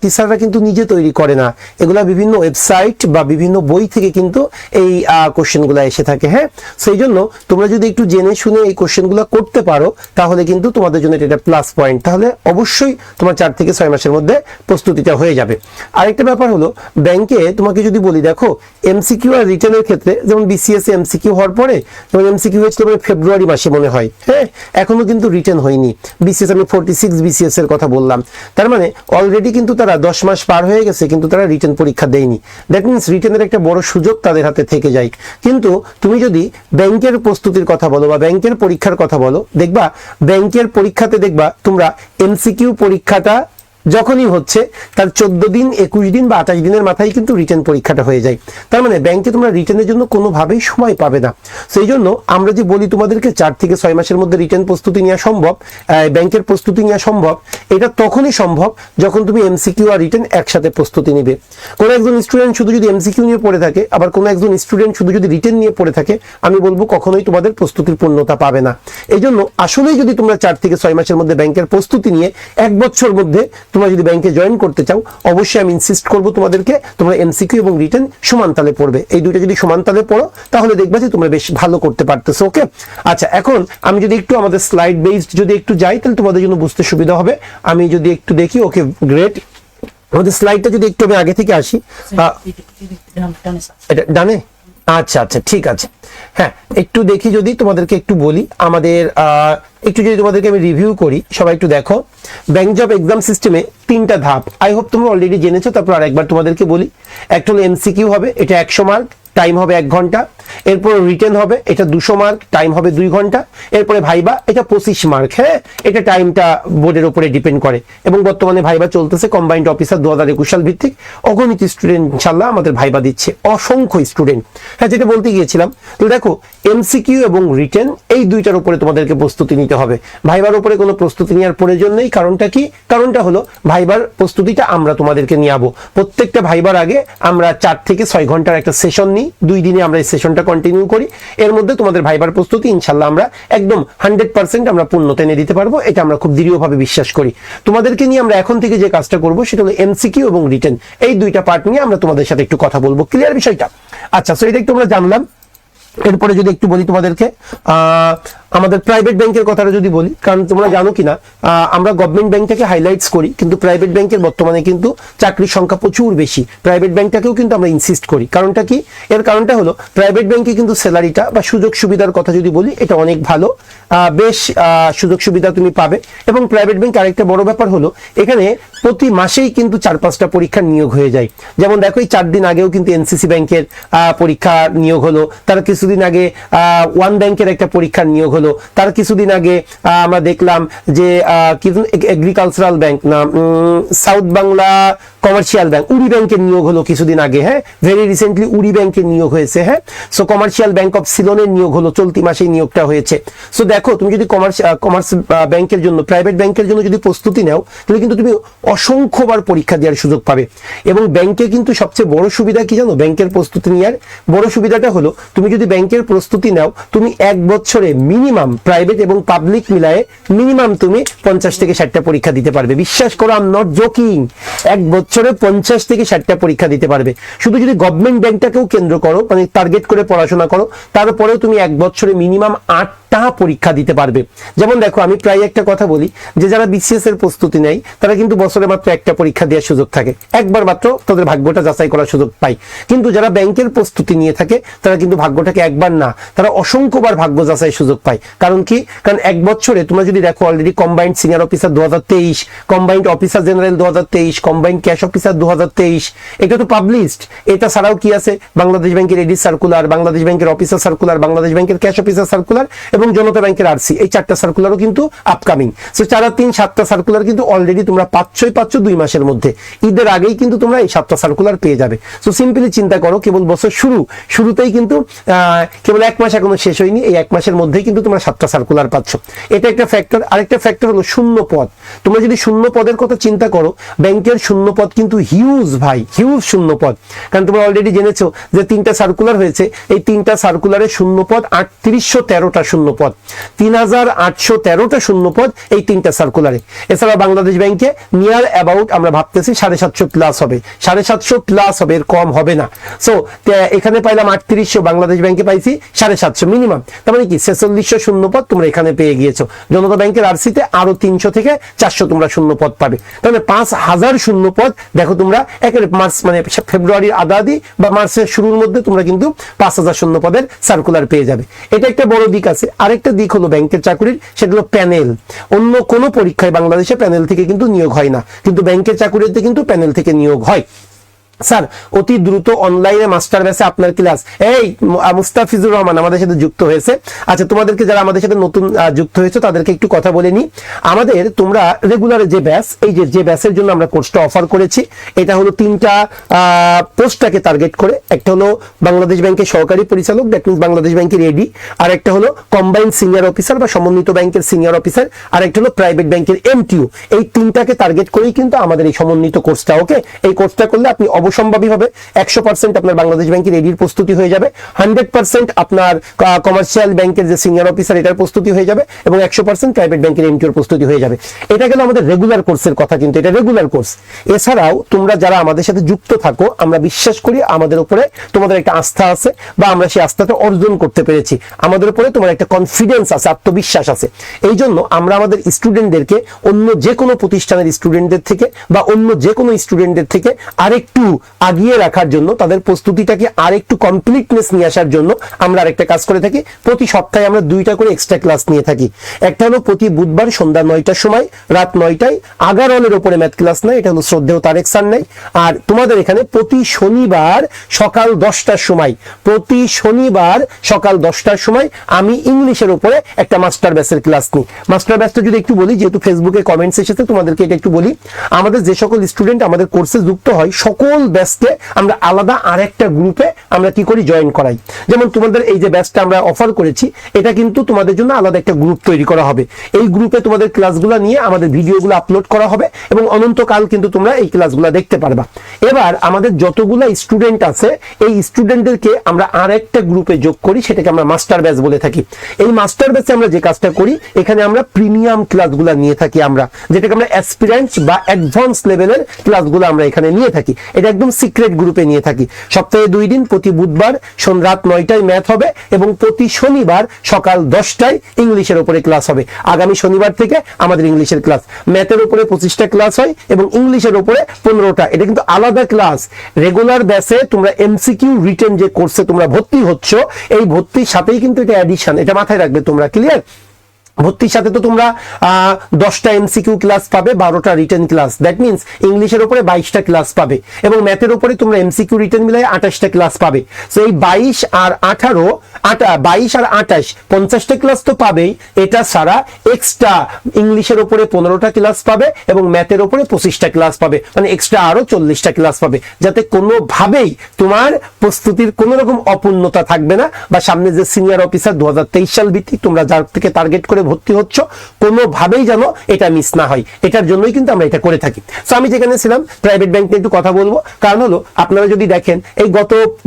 টিচাররা কিন্তু নিজে তৈরি করে না, এগুলা বিভিন্ন ওয়েবসাইট বা বিভিন্ন বই থেকে কিন্তু এই কোশ্চেনগুলো এসে থাকে। হ্যাঁ, সেই জন্য তোমরা যদি একটু জেনে শুনে এই কোশ্চেনগুলো করতে পারো, তাহলে কিন্তু তোমাদের জন্য এটা প্লাস পয়েন্ট। তাহলে অবশ্যই তোমার 4 থেকে 6 মাসের মধ্যে প্রস্তুতিটা হয়ে যাবে। আরেকটা ব্যাপার হলো, ব্যাংকে তোমাকে যদি বলি, দেখো এমসিকিউ আর রিটেনের ক্ষেত্রে, যেমন বিসিএস এমসিকিউ হওয়ার পরে, যেমন এমসিকিউ হয়েছিল ফেব্রুয়ারি মাসে মনে হয়, হ্যাঁ, এখনো কিন্তু রিটেন হয়নি। বিসিএস আমি 46 বিসিএস এর কথা বললাম, তার মানে অলরেডি কিন্তু তারা 10 মাস পার হয়ে গেছে, কিন্তু তারা রিটেন পরীক্ষা দেয়নি। দ্যাট মিনস রিটেনের একটা বড় সুযোগ তাদের হাতে থেকে যায়। কিন্তু তুমি যদি ব্যাংকের প্রস্তুতির কথা বলো বা ব্যাংকের পরীক্ষার কথা বলো, দেখবা ব্যাংকের পরীক্ষাতে দেখবা তোমরা এমসিকিউ পরীক্ষাটা যখনই হচ্ছে, তার 14 দিন 21 দিন বা 28 দিনের মাথায় কিন্তু রিটেন পরীক্ষাটা হয়ে যায়। তার মানে ব্যাংকে তোমরা রিটেনের জন্য কোনোভাবেই সময় পাবে না। সেই জন্য আমরা যে বলি তোমাদেরকে 4 থেকে 6 মাসের মধ্যে রিটেন প্রস্তুতি নেওয়া সম্ভব, ব্যাংকের প্রস্তুতি নেওয়া সম্ভব, এটা তখনই সম্ভব যখন তুমি এমসিকিউ আর রিটেন একসাথে প্রস্তুতি নিবে। কোনো একজন স্টুডেন্ট শুধু যদি এমসিকিউ নিয়ে পড়ে থাকে, আবার কোনো একজন স্টুডেন্ট শুধু যদি রিটেন নিয়ে পড়ে থাকে, আমি বলবো কখনোই তোমাদের প্রস্তুতির পূর্ণতা পাবে না। এই জন্য আসলেই যদি তোমরা 4 থেকে 6 মাসের মধ্যে ব্যাংকের প্রস্তুতি নিয়ে 1 বছর মধ্যে তোমরা যদি ব্যাংকে জয়েন করতে চাও, অবশ্যই আমি ইনসিস্ট করবো তোমাদেরকে তোমরা এমসিকিউ এবং রিটেন সমান তালে পড়বে। এই দুইটা যদি সমান তালে পড়ো, তাহলে দেখবা যে তোমরা বেশ ভালো করতে পারতেছো। ওকে, আচ্ছা, এখন আমি যদি একটু আমাদের স্লাইড বেসড যদি একটু যাই, তাহলে তোমাদের জন্য বুঝতে সুবিধা হবে। আমি যদি একটু দেখি, ওকে গ্রেট, আমাদের স্লাইডটা যদি একটু আমি আগে থেকে আসি, এটা ডানে, আচ্ছা আচ্ছা ঠিক আছে। হ্যাঁ, একটু দেখি, যদি তোমাদেরকে একটু বলি, আমাদের একটু যদি তোমাদেরকে আমি রিভিউ করি, সবাই একটু দেখো। ব্যাংক জব এক্সাম সিস্টেমে 3টা ধাপ, আই হোপ তোমরা অলরেডি জেনেছো, তারপর আরেকবার তোমাদেরকে বলি। একটা হলো এমসিকিউ হবে, এটা 100 মার্ক, টাইম হবে 1 ঘন্টা। এরপর রিটেন হবে, এটা 200 মার্ক, টাইম হবে 2 ঘন্টা। এরপরে ভাইবা, এটা 25 মার্ক। হ্যাঁ, এটা টাইমটা বোর্ডের উপরে ডিপেন্ড করে, এবং বর্তমানে ভাইবা চলতেছে কম্বাইন্ড অফিসার 2021 সাল ভিত্তিক। অগণিত স্টুডেন্ট ইনশাল্লাহ আমাদের ভাইবা দিচ্ছে, অসংখ্য স্টুডেন্ট। হ্যাঁ, যেটা বলতে গিয়েছিলাম, তো দেখো এমসিকিউ এবং রিটেন এই দুইটার উপরে তোমাদেরকে প্রস্তুতি নিতে হবে। ভাইবার উপরে কোনো প্রস্তুতি নেওয়ার প্রয়োজন নেই। কারণটা কি? কারণটা হলো ভাইবার প্রস্তুতিটা আমরা তোমাদেরকে নিয়াবো। প্রত্যেকটা ভাইবার আগে আমরা 4 থেকে 6 ঘন্টার একটা সেশন নিই, 2 দিনে আমরা এই সেশনটা কন্টিনিউ করি। এর মধ্যে তোমাদের ভাইবার প্রস্তুতি ইনশাল্লাহ আমরা একদম 100% আমরা পূর্ণতা এনে দিতে পারবো, এটা আমরা খুব দৃঢ়ভাবে বিশ্বাস করি। তোমাদেরকে নিয়ে আমরা এখন থেকে যে কাজটা করবো, সেটা হলো এমসিকিউ এবং রিটেন, এই দুইটা পার্ট নিয়ে আমরা তোমাদের সাথে একটু কথা বলবো। ক্লিয়ার বিষয়টা? আচ্ছা, সো এটা একটু আমরা জানলাম। এরপরে যদি একটু বলি তোমাদেরকে, আমাদের প্রাইভেট ব্যাংকের কথাটা যদি বলি, কারণ তোমরা জানো কিনা, আমরা গভর্নমেন্ট ব্যাংকটাকে হাইলাইটস করি, কিন্তু প্রাইভেট ব্যাংকের বর্তমানে কিন্তু চাকরির সংখ্যা প্রচুর বেশি। প্রাইভেট ব্যাংকটাকেও কিন্তু আমরা ইনসিস্ট করি। কারণটা কি? এর কারণটা হলো প্রাইভেট ব্যাংকে কিন্তু স্যালারিটা বা সুযোগ সুবিধার কথা যদি বলি, এটা অনেক ভালো, বেশ সুযোগ সুবিধা তুমি পাবে। এবং প্রাইভেট ব্যাংক আরেকটা বড় ব্যাপার হলো, এখানে প্রতি মাসেই কিন্তু 4-5টা পরীক্ষার নিয়োগ হয়ে যায়। যেমন দেখো, এই 4 দিন আগেও কিন্তু এনসিসি ব্যাংকের পরীক্ষা নিয়োগ হলো, তার কিছুদিন আগে ওয়ান ব্যাংকের একটা পরীক্ষার নিয়োগ হলো, তার কিছুদিন আগে আমরা দেখলাম যে এগ্রিকালচারাল ব্যাংক না সাউথ বাংলা কমার্শিয়াল ব্যাংক, উড়ি ব্যাংকের নিয়োগ হলো কিছুদিন আগে। হ্যাঁ, ভেরি রিসেন্টলি উড়ি ব্যাংকের নিয়োগ হয়েছে। হ্যাঁ, সো কমার্শিয়াল ব্যাংক অফ সিলনের নিয়োগ হলো, চলতি মাসেই নিয়োগটা হয়েছে। সো দেখো, তুমি যদি কমার্স ব্যাংকের জন্য, প্রাইভেট ব্যাংকের জন্য যদি প্রস্তুতি নাও, তাহলে কিন্তু তুমি অসংখ্যবার পরীক্ষা দেওয়ার সুযোগ পাবে। এবং ব্যাংকে কিন্তু সবচেয়ে বড় সুবিধা কি জানো? ব্যাংকের প্রস্তুতি নেওয়ার বড় সুবিধাটা হলো, তুমি যদি ব্যাংকের প্রস্তুতি নাও, তুমি 1 বছরে মিনিমাম প্রাইভেট এবং পাবলিক মিলায়ে মিনিমাম তুমি 50 থেকে 60টা পরীক্ষা দিতে পারবে। বিশ্বাস করো, আই এম নট জোকিং, 1 বছরে 50 থেকে 60টা পরীক্ষা দিতে পারবে। শুধু যদি গভর্নমেন্ট ব্যাংকটাকেও কেন্দ্র করো, মানে টার্গেট করে পড়াশোনা করো, তারপরেও তুমি 1 বছরে মিনিমাম 8 একটা পরীক্ষা দিতে পারবে। যেমন দেখো, আমি প্রায় একটা কথা বলি যে যারা বিসিএস এর প্রস্তুতি নেয় তারা কিন্তু বছরে মাত্র একটা পরীক্ষা দেওয়ার সুযোগ থাকে, একবার মাত্র তাদের ভাগ্যটা যাচাই করার সুযোগ পায়। কিন্তু যারা ব্যাংকের প্রস্তুতি নিয়ে থাকে তারা কিন্তু ভাগ্যটাকে একবার না, তারা অসংখ্যবার ভাগ্য যাচাইয়ের সুযোগ পায়। কারণ কি? কারণ এক বছরে তোমরা যদি দেখো, already combined senior officer 2023, combined officer general 2023, combined cash officer 2023, এটা তো পাবলিশড। এটা ছাড়াও কি আছে? বাংলাদেশ ব্যাংকের এডি সার্কুলার, বাংলাদেশ ব্যাংকের অফিসার সার্কুলার, বাংলাদেশ ব্যাংকের ক্যাশ অফিসার সার্কুলার এবং জনতা ব্যাংকের আরসি, এই 4টা সার্কুলারও কিন্তু আপকামিং। সো 4 আর 3 7টা সার্কুলার কিন্তু অলরেডি তোমরা পাচ্ছ 2 মাসের মধ্যে। ঈদের আগেই কিন্তু তোমরা এই 7টা সার্কুলার পেয়ে যাবে। সো সিম্পলি চিন্তা করো, কেবল বছর শুরুতেই কিন্তু কেবল 1 মাস এখনো শেষ হয়নি, এই 1 মাসের মধ্যেই কিন্তু তোমরা 7টা সার্কুলার পাচ্ছ। এটা একটা ফ্যাক্টর। আরেকটা ফ্যাক্টর হলো শূন্য পদ। তোমরা যদি শূন্য পদের কথা চিন্তা করো, ব্যাংকের শূন্য পদ কিন্তু হিউজ ভাই, হিউজ শূন্য পদ। কারণ তোমরা অলরেডি জেনেছো যে 3টা সার্কুলার হয়েছে, এই 3টা সার্কুলারে শূন্য পদ 3813টা শূন্য পদ, 3813টা শূন্য পদ এই 3টা সার্কুলারে। এছাড়া বাংলাদেশ ব্যাংকে নিয়ার অ্যাবাউট আমরা ভাবতেছি 750 প্লাস হবে, 750 প্লাস হবে, এর কম হবে না। সো এখানে পাইলাম 3800, বাংলাদেশ ব্যাংকে পাইছি 750 মিনিমাম। তার মানে কি 4600 শূন্য পদ তোমরা এখানে পেয়ে গিয়েছো। জনতা ব্যাংকের আরসিতে আরো 300 থেকে 400 তোমরা শূন্য পদ পাবে। তাহলে 5000 শূন্য পদ দেখো তোমরা একেবারে মার্চ মানে ফেব্রুয়ারির আদাদি বা মার্চের শুরুর মধ্যে তোমরা কিন্তু 5000 শূন্য পদের সার্কুলার পেয়ে যাবে। এটা একটা বড় দিক আছে। আরেকটা দিক হলো ব্যাংকের চাকরির, সেটা হলো প্যানেল। অন্য কোনো পরীক্ষায় বাংলাদেশে প্যানেল থেকে কিন্তু নিয়োগ হয় না, কিন্তু ব্যাংকের চাকরিতে কিন্তু প্যানেল থেকে নিয়োগ হয়। স্যার, অতি দ্রুত অনলাইনে মাস্টার ব্যাচে আপনার ক্লাস, এই মুস্তাফিজুর রহমান আমাদের সাথে যুক্ত হয়েছে। আচ্ছা, তোমাদেরকে যারা আমাদের সাথে নতুন যুক্ত হয়েছে তাদেরকে একটু কথা বলে নি। আমাদের তোমরা রেগুলারে যে ব্যাচ, এই যে ব্যাচের জন্য আমরা কোর্সটা অফার করেছি, এটা হলো 3টা পোস্টটাকে টার্গেট করে। একটা হলো বাংলাদেশ ব্যাংকের সহকারী পরিচালক, দ্যাট মিনস বাংলাদেশ ব্যাংকের এডি, আর একটা হলো কম্বাইন্ড সিনিয়র অফিসার বা সমন্বিত ব্যাংকের সিনিয়র অফিসার, আর একটা হলো প্রাইভেট ব্যাংকের এমটিইউ। এই 3টাকে টার্গেট করেই কিন্তু আমাদের এই সমন্বিত কোর্সটা। ওকে, এই কোর্সটা করলে আপনি অবশ্যম্ভাবীভাবে 100% আপনার বাংলাদেশ ব্যাংকের এডির প্রস্তুতি হয়ে যাবে, 100% আপনার কমার্শিয়াল ব্যাংকের যে সিনিয়র অফিসার এটার প্রস্তুতি হয়ে যাবে, এবং 100% প্রাইভেট ব্যাংকের এমটিওর প্রস্তুতি হয়ে যাবে। এটা গেল আমাদের রেগুলার কোর্সের কথা, কিন্তু এটা রেগুলার কোর্স। এছাড়াও তোমরা যারা আমাদের সাথে যুক্ত থাকো, আমরা বিশ্বাস করি আমাদের উপরে তোমাদের একটা আস্থা আছে, বা আমরা সেই আস্থাটা অর্জন করতে পেরেছি। আমাদের উপরে তোমার একটা কনফিডেন্স আছে, আত্মবিশ্বাস আছে। এই জন্য আমরা আমাদের স্টুডেন্টদেরকে অন্য যে কোনো প্রতিষ্ঠানের স্টুডেন্টদের থেকে বা অন্য যে কোনো স্টুডেন্টদের থেকে আরেকটু আগিয়ে রাখার জন্য, তাদের প্রস্তুতিটাকে আরেকটু কমপ্লিটনেস নিয়ে আসার জন্য আমরা আরেকটা কাজ করে থাকি। প্রতি সপ্তাহে আমরা 2টা করে এক্সট্রা ক্লাস নিয়ে থাকি। একটা হলো প্রতি বুধবার সন্ধ্যা 9টার সময়, রাত 9টায় আগারনের উপরে ম্যাথ ক্লাস নেয়, এটা হলো শ্রদ্ধেয় তারেক স্যার নেয়। আর তোমাদের এখানে প্রতি শনিবার সকাল 10টার সময়, প্রতি শনিবার সকাল 10টার সময় আমি ইংলিশের উপরে একটা মাস্টার ব্যাচের ক্লাস নিই। মাস্টার ব্যাচটা যদি একটু বলি, যেহেতু ফেসবুকে কমেন্টস এসেছে, তোমাদেরকে এটা একটু বলি। আমাদের যে সকল স্টুডেন্ট আমাদের কোর্সে যুক্ত হয়, সকল ব্যাচকে আমরা আলাদা আরেকটা গ্রুপে আমরা কি করি, জয়েন করাই। যেমন তোমাদের এই যে ব্যাচটা আমরা অফার করেছি, এটা কিন্তু তোমাদের জন্য আলাদা একটা গ্রুপ তৈরি করা হবে। এই গ্রুপে তোমাদের ক্লাসগুলো নিয়ে আমাদের ভিডিওগুলো আপলোড করা হবে, এবং অনন্তকাল কিন্তু তোমরা এই ক্লাসগুলো দেখতে পারবা। এবার আমাদের যতগুলো স্টুডেন্ট আছে, এই স্টুডেন্টদেরকে আমরা আরেকটা গ্রুপে যোগ করি, সেটাকে আমরা মাস্টার ব্যাচ বলে থাকি। এই মাস্টার ব্যাচে আমরা যে কাজটা করি, এখানে আমরা প্রিমিয়াম ক্লাসগুলো নিয়ে থাকি, আমরা যেটাকে আমরা অ্যাসপিরেন্ট বা অ্যাডভান্স লেভেলের ক্লাসগুলো আমরা এখানে নিয়ে থাকি। এটা একদম সিক্রেট গ্রুপে নিয়ে থাকি। সপ্তাহে 2 দিন, প্রতি বুধবার রাত 9টায় ম্যাথ হবে, এবং প্রতি শনিবার সকাল 10টায় ইংলিশের উপরে ক্লাস হবে। আগামী শনিবার থেকে আমাদের ইংলিশের ক্লাস, ম্যাথের উপরে 25টা ক্লাস হয় এবং ইংলিশের উপরে 15টা। এটা কিন্তু আলাদা ক্লাস। রেগুলার ব্যাচে তোমরা এমসিকিউ রিটেন যে কোর্সে তোমরা ভর্তি হচ্ছ, এই ভর্তির সাথেই কিন্তু এটা অ্যাডিশন, এটা মাথায় রাখবে তোমরা। ক্লিয়ার? ভর্তির সাথে তো তোমরা 10টা এমসিকিউ ক্লাস পাবে, 12টা রিটেন ক্লাস, দ্যাট মিনস ইংলিশের উপরে 22টা ক্লাস পাবে, এবং ম্যাথের উপরে তোমরা এমসিকিউ রিটেন মিলাই 28টা ক্লাস পাবে। সো এই 22 আর 28 50টা ক্লাস তো পাবেই। এটা ছাড়া এক্সট্রা ইংলিশের উপরে 15টা ক্লাস পাবে, এবং ম্যাথের উপরে 25টা ক্লাস পাবে, মানে এক্সট্রা আরো 40টা ক্লাস পাবে, যাতে কোনোভাবেই তোমার প্রস্তুতির কোনো রকম অপূর্ণতা থাকবে না। বা সামনে যে সিনিয়র অফিসার 2023 সাল ভিত্তিক তোমরা যার থেকে টার্গেট করে ভর্তি হচ্ছ, কোনোভাবেই যেন এটা মিস না হয়, এটার জন্যই কিন্তু আমরা এটা করে থাকি। সো আমি যেখানে ছিলাম প্রাইভেট ব্যাংক নিয়ে একটু কথা বলবো, কারণ হলো আপনারা যদি দেখেন এই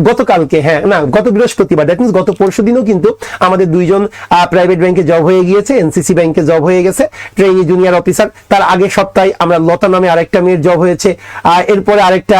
গতকালকে, হ্যাঁ না গত বৃহস্পতিবার, দ্যাট মিনস গত পরশুদিনও কিন্তু আমাদের দুইজন প্রাইভেট ব্যাংকে জব হয়ে গিয়েছে, এনসিসি ব্যাংকে জব হয়ে গেছে, ট্রেনি জুনিয়র অফিসার। তার আগের সপ্তাহে আমরা লতা নামে আরেকটা মেয়ের জব হয়েছে, এরপরে আরেকটা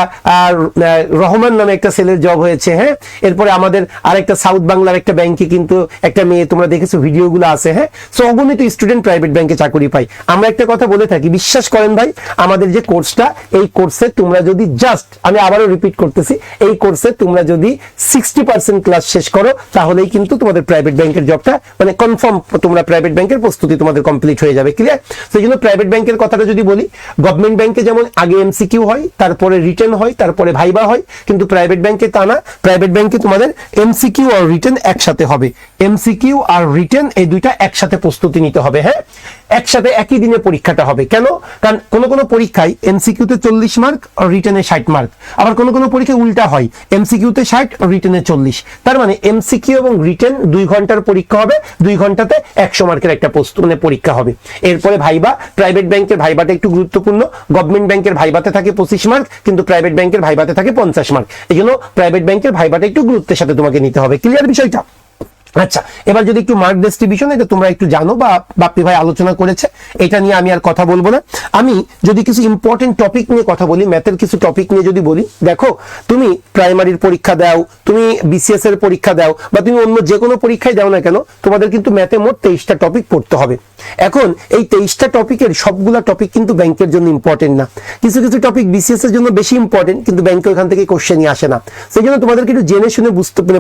রহমান নামে একটা ছেলের জব হয়েছে, হ্যাঁ। এরপরে আমাদের আরেকটা সাউথ বাংলার একটা ব্যাংকে কিন্তু একটা মেয়ে, তোমরা দেখেছো ভিডিওগুলো আছে, হ্যাঁ। সো অগণিত স্টুডেন্ট প্রাইভেট ব্যাংকে চাকরি পাই। আমরা একটা কথা বলে থাকি, বিশ্বাস করেন ভাই, আমাদের যে কোর্সটা, এই কোর্সে তোমরা যদি জাস্ট, আমি আবারও রিপিট করতেছি, এই কোর্সে তোমরা যদি 60% ক্লাস শেষ করো, তাহলেই কিন্তু তোমাদের প্রাইভেট ব্যাংকের জবটা মানে কনফার্ম, তোমরা প্রাইভেট ব্যাংকের প্রস্তুতি তোমাদের কমপ্লিট হয়ে যাবে। ক্লিয়ার? সেই জন্য প্রাইভেট ব্যাংকের কথাটা যদি বলি, গভর্নমেন্ট ব্যাংকে যেমন আগে এমসিকিউ হয়, তারপরে রিটেন হয়, তারপরে ভাইবা হয়, কিন্তু প্রাইভেট ব্যাংকে তা না। প্রাইভেট ব্যাংকে তোমাদের এমসিকিউ আর রিটেন একসাথে হবে, এমসিকিউ আর রিটেন এই দুইটা একসাথে প্রস্তুতি নিতে হবে, হ্যাঁ। একসাথে একই দিনে পরীক্ষাটা হবে। কেন? কারণ কোনো পরীক্ষায় এমসিকিউতে 40 মার্ক আর রিটেনে 60 মার্ক, আবার কোনো পরীক্ষায় উল্টা হয়, এমসিকিউতে 60 রিটেনে 40। তার মানে এমসিকিউ এবং রিটেন 2 ঘন্টার পরীক্ষা হবে, 2 ঘন্টাতে 100 মার্কের একটা পরীক্ষা হবে। এরপরে ভাইবা, প্রাইভেট ব্যাংকের ভাইবাটা একটু গুরুত্বপূর্ণ, গভর্নমেন্ট ব্যাংকের ভাইবাতে থাকে 25 মার্ক, কিন্তু প্রাইভেট ব্যাংকের ভাইবাতে থাকে 50 মার্ক। এই জন্য প্রাইভেট ব্যাংকের ভাইবাটা একটু গুরুত্বের সাথে তোমাকে নিতে হবে। ক্লিয়ার বিষয়টা? আচ্ছা, এবার যদি একটু মার্ক ডিস্ট্রিবিউশন, এটা তোমরা একটু জানো বা বাপ্পি ভাই আলোচনা করেছে, এটা নিয়ে আমি আর কথা বলবো না। আমি যদি কিছু ইম্পর্টেন্ট টপিক নিয়ে কথা বলি, ম্যাথের কিছু টপিক নিয়ে যদি বলি, দেখো তুমি প্রাইমারির পরীক্ষা দাও, তুমি বিসিএস এর পরীক্ষা দাও, বা তুমি অন্য যে কোনো পরীক্ষায় দাও না কেন, তোমাদের কিন্তু ম্যাথে মোট 23টা টপিক পড়তে হবে। এখন এই 23টা টপিকের সবগুলা টপিক কিন্তু ব্যাংকের জন্য ইম্পর্টেন্ট না। কিছু কিছু টপিক বিসিএস এর জন্য বেশি ইম্পর্টেন্ট, কিন্তু ব্যাংকে ওখান থেকে কোশ্চেনই আসে না। সেই জন্য তোমাদেরকে একটু জেনে শুনে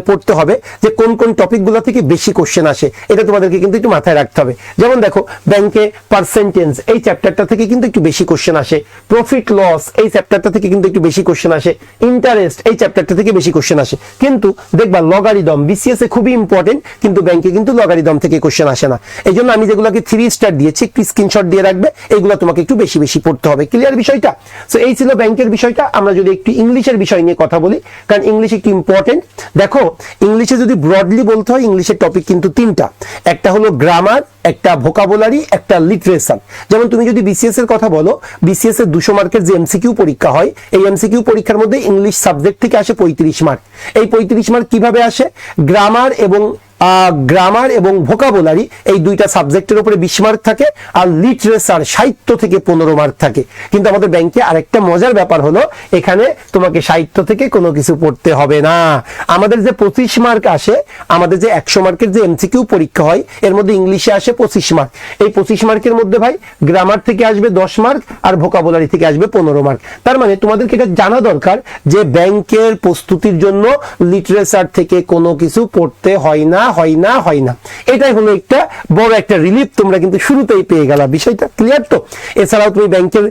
পড়তে হবে যে কোন কোন টপিকগুলো থেকে বেশি কোশ্চেন আসে, এটা তোমাদেরকে কিন্তু একটু মাথায় রাখতে হবে। যেমন দেখো, ব্যাংকে পার্সেন্টেজ এই চ্যাপ্টারটা থেকে কিন্তু একটু বেশি কোশ্চেন আসে, প্রফিট লস এই চ্যাপ্টারটা থেকে কিন্তু একটু বেশি কোশ্চেন আসে, ইন্টারেস্ট এই চ্যাপ্টারটা থেকে বেশি কোশ্চেন আসে। কিন্তু দেখবা লগারিদম বিসিএস এ খুবই ইম্পর্টেন্ট, কিন্তু ব্যাংকে কিন্তু লগারিদম থেকে কোশ্চেন আসে না। এই জন্য আমি যেগুলোকে 3 স্টার দিয়েছি, একটু স্ক্রিনশট দিয়ে রাখবে, এগুলো তোমাকে একটু বেশি বেশি পড়তে হবে। ক্লিয়ার বিষয়টা? সো এই ছিল ব্যাংকের বিষয়টা। আমরা যদি একটু ইংলিশের বিষয় নিয়ে কথা বলি, কারণ ইংলিশ একটু ইম্পর্টেন্ট। দেখো, ইংলিশে যদি ব্রডলি বলতে হয়, ইংলিশের টপিক কিন্তু 3টা, একটা হলো গ্রামার, একটা ভোকাবুলারি, একটা লিটারেচার। যেমন তুমি যদি বিসিএস এর কথা বলো, বিসিএস এর 200 মার্কের যে এমসিকিউ পরীক্ষা হয়, এই এমসিকিউ পরীক্ষার মধ্যে ইংলিশ সাবজেক্ট থেকে আসে 35 মার্ক। এই 35 মার্ক কিভাবে আসে? গ্রামার এবং ভোকাবুলারি এই দুইটা সাবজেক্টের উপরে 20 মার্ক থাকে, আর লিটারেচার সাহিত্য থেকে 15 মার্ক থাকে। কিন্তু আমাদের ব্যাংকে আরেকটা মজার ব্যাপার হলো, এখানে তোমাকে সাহিত্য থেকে কোনো কিছু পড়তে হবে না। আমাদের যে 25 মার্ক আসে, আমাদের যে 100 মার্কের যে এমসিকিউ পরীক্ষা হয়, এর মধ্যে ইংলিশে আসে 25 মার্ক। এই 25 মার্কের মধ্যে ভাই গ্রামার থেকে আসবে 10 মার্ক, আর ভোকাবুলারি থেকে আসবে 15 মার্ক। তার মানে তোমাদেরকে এটা জানা দরকার যে ব্যাংকের প্রস্তুতির জন্য লিটারেচার থেকে কোনো কিছু পড়তে হয় না। এটাই হলো একটা বড় একটা রিলিফ, তোমরা কিন্তু শুরুতেই পেয়ে গেলা। বিষয়টা ক্লিয়ার তো? এছাড়াও তুমি ব্যাংকের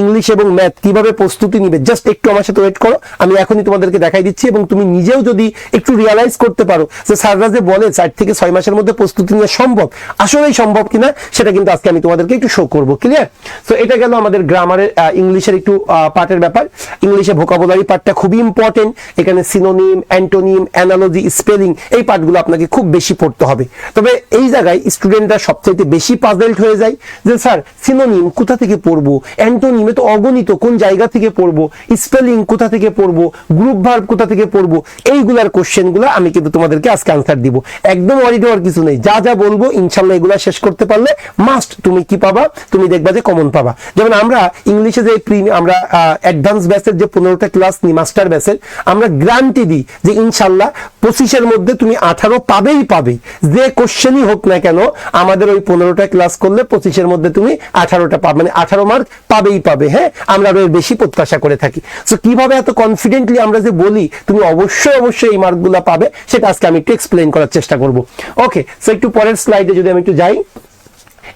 ইংলিশ এবং ম্যাথ কিভাবে প্রস্তুতি নিবে, জাস্ট একটু আমার সাথে ওয়েট করো, আমি এখনই তোমাদেরকে দেখাই দিচ্ছি। এবং তুমি নিজেও যদি একটু রিয়ালাইজ করতে পারো যে স্যাররা যে বলে 4 থেকে 6 মাসের মধ্যে প্রস্তুতি নেওয়া সম্ভব, আসলেই সম্ভব কিনা, সেটা কিন্তু আজকে আমি তোমাদেরকে একটু শো করবো। ক্লিয়ার? তো এটা গেল আমাদের গ্রামারের ইংলিশের একটু পার্টের ব্যাপার। ইংলিশে ভোকাবুলারি পার্টটা খুবই ইম্পর্টেন্ট। এখানে সিনোনিম, অ্যান্টোনিম, অ্যানালজি, স্পেলিং এই পার্টগুলো আপনাকে খুব বেশি পড়তে হবে। তবে এই জায়গায় স্টুডেন্টরা সবচেয়ে বেশি পাজলড হয়ে যায় যে স্যার সিনোনিম কোথা থেকে পড়বো, অ্যান্টোনিমে তো অগণিত, কোন জায়গা থেকে পড়বো, স্পেলিং কোথা থেকে পড়বো, গ্রুপ ভার্ব কোথা থেকে পড়বো, এইগুলার কোশ্চেনগুলো আমি কিন্তু তোমাদেরকে আজকে আনসার দিব। একদম ওয়ারিড হওয়ার কিছু নেই, যা যা বলবো ইনশাল্লাহ এগুলা শেষ করতে পারলে মাস্ট তুমি কি পাবা, তুমি দেখবা যে কমন পাবা। যেমন আমরা ইংলিশে যে আমরা অ্যাডভান্স ব্যাচের যে 15টা ক্লাস নিই, মাস্টার ব্যাচের, আমরা গ্যারান্টি দিই যে ইনশাল্লাহ 25-এর মধ্যে তুমি 18 পাবেই পাবে। যে কোশ্চেনই হোক না কেন, আমাদের ওই 15টা ক্লাস করলে 25-এর মধ্যে তুমি 18টা পাবে, মানে 18 মার্ক পাবেই পাবে। হ্যাঁ, আমরা আরো বেশি প্রত্যাশা করে থাকি। সো কিভাবে এত কনফিডেন্টলি আমরা যে বলি তুমি অবশ্যই এই মার্কগুলো পাবে, সেটা আজকে আমি একটু এক্সপ্লেইন করার চেষ্টা করব। ওকে, সো একটু পরের স্লাইডে যদি আমি একটু যাই,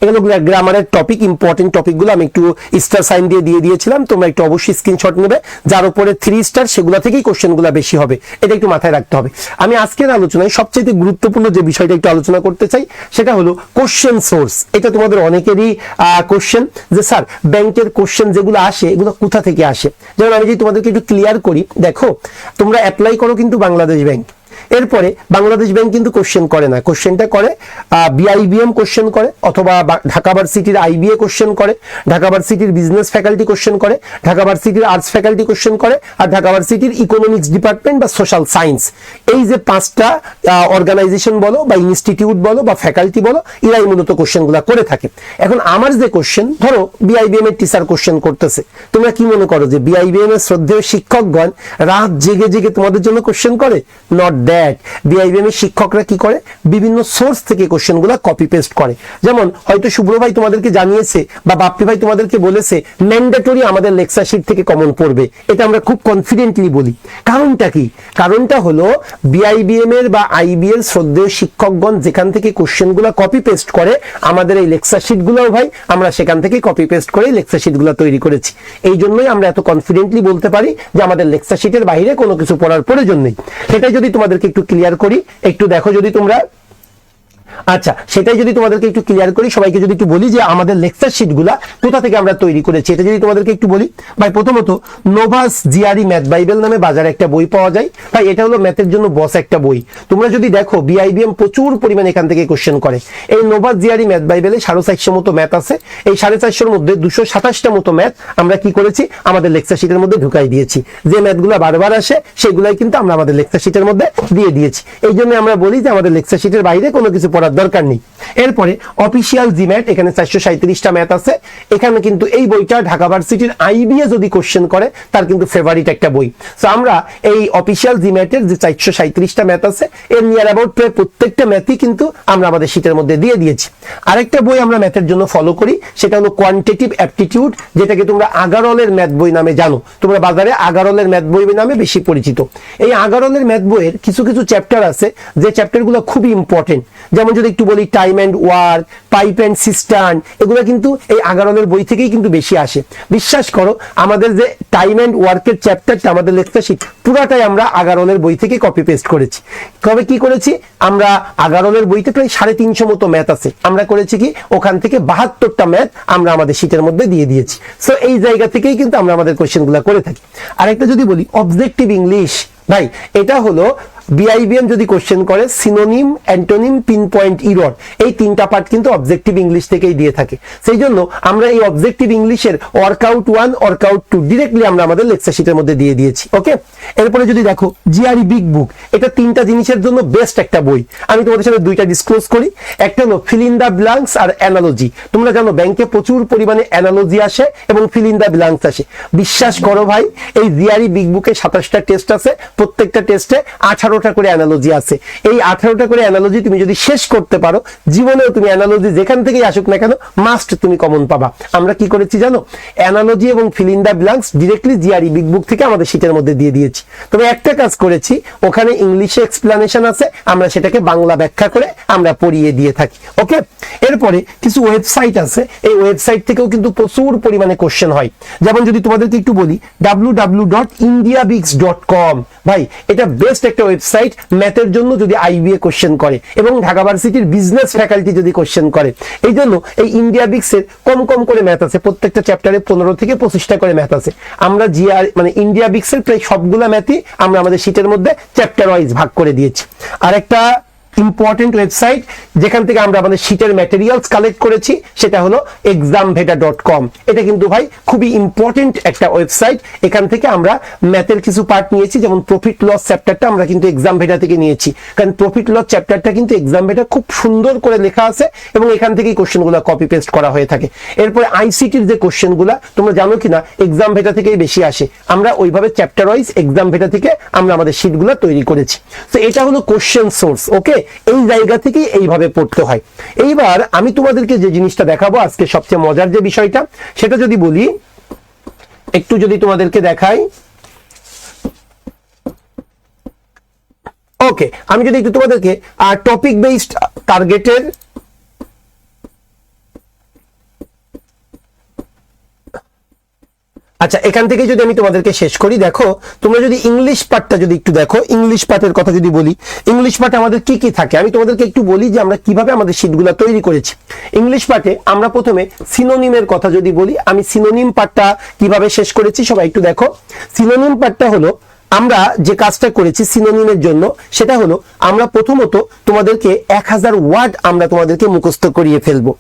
এগুলো গ্রামারের টপিক, ইম্পর্টেন্ট টপিকগুলো আমি একটু স্টার সাইন দিয়ে দিয়েছিলাম, তোমরা একটু অবশ্যই স্ক্রিনশট নেবে। যার উপরে 3 স্টার সেগুলো থেকেই কোশ্চেনগুলো বেশি হবে, এটা একটু মাথায় রাখতে হবে। আমি আজকের আলোচনায় সবচেয়ে গুরুত্বপূর্ণ যে বিষয়টা একটু আলোচনা করতে চাই, সেটা হলো কোশ্চেন সোর্স। এটা তোমাদের অনেকেরই কোশ্চেন যে স্যার ব্যাংকের কোশ্চেন যেগুলো আসে এগুলো কোথা থেকে আসে। যেমন আমি যদি তোমাদেরকে একটু ক্লিয়ার করি, দেখো তোমরা অ্যাপ্লাই করো কিন্তু বাংলাদেশ ব্যাংক, এরপরে বাংলাদেশ ব্যাংক কিন্তু কোশ্চেন করে না, কোশ্চেনটা করে বিআইবিএম কোশ্চেন করে, অথবা ঢাকা ভার্সিটির আইবিএ কোশ্চেন করে, ঢাকা ভার্সিটির বিজনেস ফ্যাকাল্টি কোশ্চেন করে, ঢাকা ভার্সিটির আর্টস ফ্যাকাল্টি কোশ্চেন করে, আর ঢাকা ভার্সিটির ইকোনমিক্স ডিপার্টমেন্ট বা সোশ্যাল সায়েন্স, এই যে 5টা অর্গানাইজেশন বলো বা ইনস্টিটিউট বলো বা ফ্যাকাল্টি বলো, এরাই মূলত কোশ্চেনগুলো করে থাকে। এখন আমার যে কোশ্চেন, ধরো বিআইবিএম এর টিচার কোশ্চেন করতেছে, তোমরা কি মনে করো যে বিআইবিএম এর শ্রদ্ধেয় শিক্ষকগণ রাত জেগে জেগে তোমাদের জন্য কোশ্চেন করে? Not that. বিআইবিএম এর শিক্ষকরা কি করে, বিভিন্ন সোর্স থেকে কোশ্চেনগুলো কপি পেস্ট করে। যেমন হয়তো শুভ্র ভাই তোমাদেরকে জানিয়েছে বা বাপ্পি ভাই তোমাদেরকে বলেছে ম্যান্ডেটরি আমাদের লেকচার শিট থেকে কমন পড়বে, এটা আমরা খুব কনফিডেন্টলি বলি। কারণটা কি? কারণটা হলো বিআইবিএম এর বা আইবি এর শ্রদ্ধেয় শিক্ষকগণ যেখান থেকে কোশ্চেনগুলো কপি পেস্ট করে, আমাদের এই লেকচার শিটগুলোও ভাই আমরা সেখান থেকে কপি পেস্ট করে লেকচার শিটগুলো তৈরি করেছি। এই জন্যই আমরা এত কনফিডেন্টলি বলতে পারি যে আমাদের লেকচার শিটের বাইরে কোনো কিছু পড়ার প্রয়োজন নেই। সেটাই যদি তোমাদেরকে একটু ক্লিয়ার করি, একটু দেখো যদি তোমরা, আচ্ছা সেটাই যদি তোমাদেরকে একটু ক্লিয়ার করি, সবাইকে যদি একটু বলি যে আমাদের লেকচার শিটগুলা কোথা থেকে আমরা তৈরি করেছি, এটা যদি তোমাদেরকে একটু বলি ভাই। প্রথমত নোভাস জিআরই ম্যাথ বাইবেল নামে বাজারে একটা বই পাওয়া যায় ভাই, এটা হলো ম্যাথের জন্য বস একটা বই। তোমরা যদি দেখো বিআইবিএম প্রচুর পরিমাণে এখান থেকে কোশ্চেন করে। এই নোভাস জিআরই ম্যাথ বাইবেলে 450 মতো ম্যাথ আছে। এই 450 মধ্যে 227টা মতো ম্যাথ আমরা কি করেছি, আমাদের লেকচার শিটের মধ্যে ঢুকাই দিয়েছি। যে ম্যাথগুলো বারবার আসে সেগুলাই কিন্তু আমরা আমাদের লেকচার শিটের মধ্যে দিয়ে দিয়েছি। এই জন্য আমরা বলি যে আমাদের লেকচার শিটের বাইরে কোনো কিছু পড়ার দরকার নেই। এরপরে অফিসিয়াল জিম্যাট, এখানে 437টা ম্যাথ আছে। এখানে কিন্তু এই বইটা ঢাকা ভার্সিটির আইবিএ যদি কোশ্চেন করে তার কিন্তু ফেভারিট একটা বই। সো আমরা এই অফিসিয়াল জিম্যাটের যে 437টা ম্যাথ আছে, এর নিয়ার অ্যাবাউট প্রায় প্রত্যেকটা ম্যাথই কিন্তু আমরা আমাদের শিটের মধ্যে দিয়ে দিয়েছি। আরেকটা বই আমরা ম্যাথের জন্য ফলো করি, সেটা হলো কোয়ান্টিটিভ অ্যাপটিটিউড, যেটাকে তোমরা আগারলের ম্যাথ বই নামে জানো। তোমরা বাজারে আগারলের ম্যাথ বই নামে বেশি পরিচিত। এই আগারলের ম্যাথ বইয়ের কিছু কিছু চ্যাপ্টার আছে যে চ্যাপ্টারগুলো খুবই ইম্পর্টেন্ট। যেমন যদি একটু বলি time and work, pipe and cistern, এগুলো কিন্তু এই আগারলের বই থেকেই কিন্তু বেশি আসে। বিশ্বাস করো, আমাদের যে টাইম অ্যান্ড ওয়ার্কের চ্যাপ্টারটা, আমাদের লেকচার শিট পুরাটাই আমরা আগারলের বই থেকে কপি পেস্ট করেছি। কবে কি করেছি, আমরা আগারলের বইতে প্রায় 350 মতো ম্যাথ আছে, আমরা করেছি কি ওখান থেকে 72টা ম্যাথ আমরা আমাদের শিটের মধ্যে দিয়ে দিয়েছি। সো এই জায়গা থেকেই কিন্তু আমরা আমাদের কোশ্চেনগুলো করে থাকি। আরেকটা যদি বলি অবজেক্টিভ ইংলিশ, ভাই এটা হলো বিআইবিএম যদি কোশ্চেন করে synonym, antonym, pin point, error, এই 3টা পার্ট কিন্তু অবজেক্টিভ ইংলিশ থেকেই দিয়ে থাকে। সেই জন্য আমরা এই অবজেক্টিভ ইংলিশের ওয়ার্কআউট 1, ওয়ার্কআউট 2 ডিরেক্টলি আমরা আমাদের লেকচার শিটের মধ্যে দিয়ে দিয়েছি। ওকে, এরপরে যদি দেখো জিআরই বিগ বুক, এটা 3টা জিনিসের জন্য বেস্ট একটা বই। আমি তোমাদের সাথে 2টা ডিসক্লোজ করি। একটা হলো ফিল ইন দ্য ব্ল্যাঙ্কস আর অ্যানালজি। তোমরা জানো ব্যাংকে প্রচুর পরিমাণে অ্যানালজি আসে এবং ফিল ইন দ্য ব্ল্যাঙ্কস আসে। বিশ্বাস করো ভাই, এই জিআরই বিগ বুকে 27টা টেস্ট আছে, প্রত্যেকটা টেস্টে 18টা করে অ্যানালজি আছে। এই 18টা করে অ্যানালজি তুমি যদি শেষ করতে পারো, জীবনেও তুমি অ্যানালজি যেখান থেকেই আসুক না কেন মাস্ট তুমি কমন পাবা। আমরা কি করেছি জানো, অ্যানালজি এবং feel in the blanks directly GRE big বুক থেকে আমাদের শিটের মধ্যে দিয়ে দিয়েছি। তবে একটা কাজ করেছি, ওখানে ইংলিশে এক্সপ্লানেশন আছে, আমরা সেটাকে বাংলা ব্যাখ্যা করে আমরা পড়িয়ে দিয়ে থাকি। ওকে, এরপরে কিছু ওয়েবসাইট আছে, এই ওয়েবসাইট থেকেও কিন্তু প্রচুর পরিমাণে কোশ্চেন হয়। যেমন যদি তোমাদেরকে একটু বলি www.indiabix.com, ভাই এটা বেস্ট একটা ওয়েবসাইট ম্যাথের জন্য যদি আইবিএ কোশ্চেন করে এবং ঢাকা ভার্সিটির বিজনেস ফ্যাকাল্টি যদি কোশ্চেন করে। এই জন্য এই ইন্ডিয়া বিক্সের কম কম করে ম্যাথ আছে, প্রত্যেকটা চ্যাপ্টারে 15 থেকে 25টা করে ম্যাথ আছে। আমরা জিআর মানে ইন্ডিয়া বিক্সের প্রায় সবগুলা ম্যাথই আমরা আমাদের শিটের মধ্যে চ্যাপ্টার ওয়াইজ ভাগ করে দিয়েছি। আর একটা ইম্পর্টেন্ট ওয়েবসাইট যেখান থেকে আমরা আমাদের শিটের ম্যাটেরিয়ালস কালেক্ট করেছি, সেটা হলো examveda.com। এটা কিন্তু ভাই খুবই ইম্পর্টেন্ট একটা ওয়েবসাইট। এখান থেকে আমরা ম্যাথের কিছু পার্ট নিয়েছি, যেমন প্রফিট লস চ্যাপ্টারটা আমরা কিন্তু এক্সামভেডা থেকে নিয়েছি, কারণ প্রফিট লস চ্যাপ্টারটা কিন্তু এক্সামভেডা খুব সুন্দর করে লেখা আছে এবং এখান থেকেই কোশ্চেনগুলো কপি পেস্ট করা হয়ে থাকে। এরপরে আইসিটির যে কোশ্চেনগুলো তোমরা জানো কিনা এক্সামভেডা থেকেই বেশি আসে, আমরা ওইভাবে চ্যাপ্টার ওয়াইজ এক্সামভেডা থেকে আমরা আমাদের শিটগুলো তৈরি করেছি। তো এটা হলো কোশ্চেন সোর্স। ওকে, এই জায়গা থেকে এইভাবে পড়তে হয়। এইবার আমি তোমাদেরকে যে জিনিসটা দেখাবো আজকে সবচেয়ে মজার যে বিষয়টা, সেটা যদি বলি একটু যদি তোমাদেরকে দেখাই। ওকে, আমি যদি একটু তোমাদেরকে টপিক বেসড টার্গেটের আচ্ছা এখান থেকে যদি আমি তোমাদেরকে শেষ করি, দেখো তোমরা যদি ইংলিশ পার্টটা যদি একটু দেখো, ইংলিশ পার্টের কথা যদি বলি, ইংলিশ পার্টে আমাদের কি কি থাকে আমি তোমাদেরকে একটু বলি যে আমরা কিভাবে আমাদের শিটগুলো তৈরি করেছি। ইংলিশ পার্টে আমরা প্রথমে সিনোনিমের কথা যদি বলি, আমি সিনোনিম পার্টটা কিভাবে শেষ করেছি সবাই একটু দেখো। সিনোনিম পার্টটা হলো আমরা যে কাজটা করেছি সিনোনিমের জন্য সেটা হলো আমরা প্রথমত তোমাদেরকে 1000 ওয়ার্ড আমরা তোমাদেরকে মুখস্থ করিয়ে ফেলবো,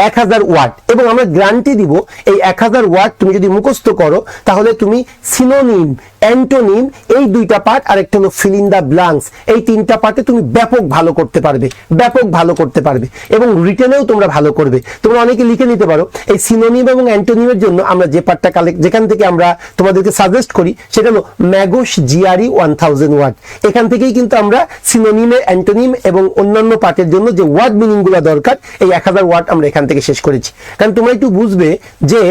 1000 ওয়ার্ড, এবং আমরা গ্যারান্টি দিব এই 1000 ওয়ার্ড তুমি যদি মুখস্থ করো তাহলে তুমি সিনোনিম, অ্যান্টোনিম, এই দুইটা পার্ট আর একটা হলো ফিল ইন দ্য ব্ল্যাঙ্কস, এই তিনটা পার্টে তুমি ব্যাপক ভালো করতে পারবে, ব্যাপক ভালো করতে পারবে, এবং রিটেনেও তোমরা ভালো করবে। তোমরা অনেকে লিখে নিতে পারো এই সিনোনিম এবং অ্যান্টোনিমের জন্য আমরা যে পার্টটা যেখান থেকে আমরা তোমাদেরকে সাজেস্ট করি সেটা হলো ম্যাগোস জিআরই 1000 ওয়ার্ড। এখান থেকেই কিন্তু আমরা সিনোনিমে, অ্যান্টোনিম এবং অন্যান্য পার্টের জন্য যে ওয়ার্ড মিনিং গুলো দরকার এই 1000 ওয়ার্ড আমরা এখান থেকে শেষ করেছি। কারণ তোমরা একটু বুঝবে যে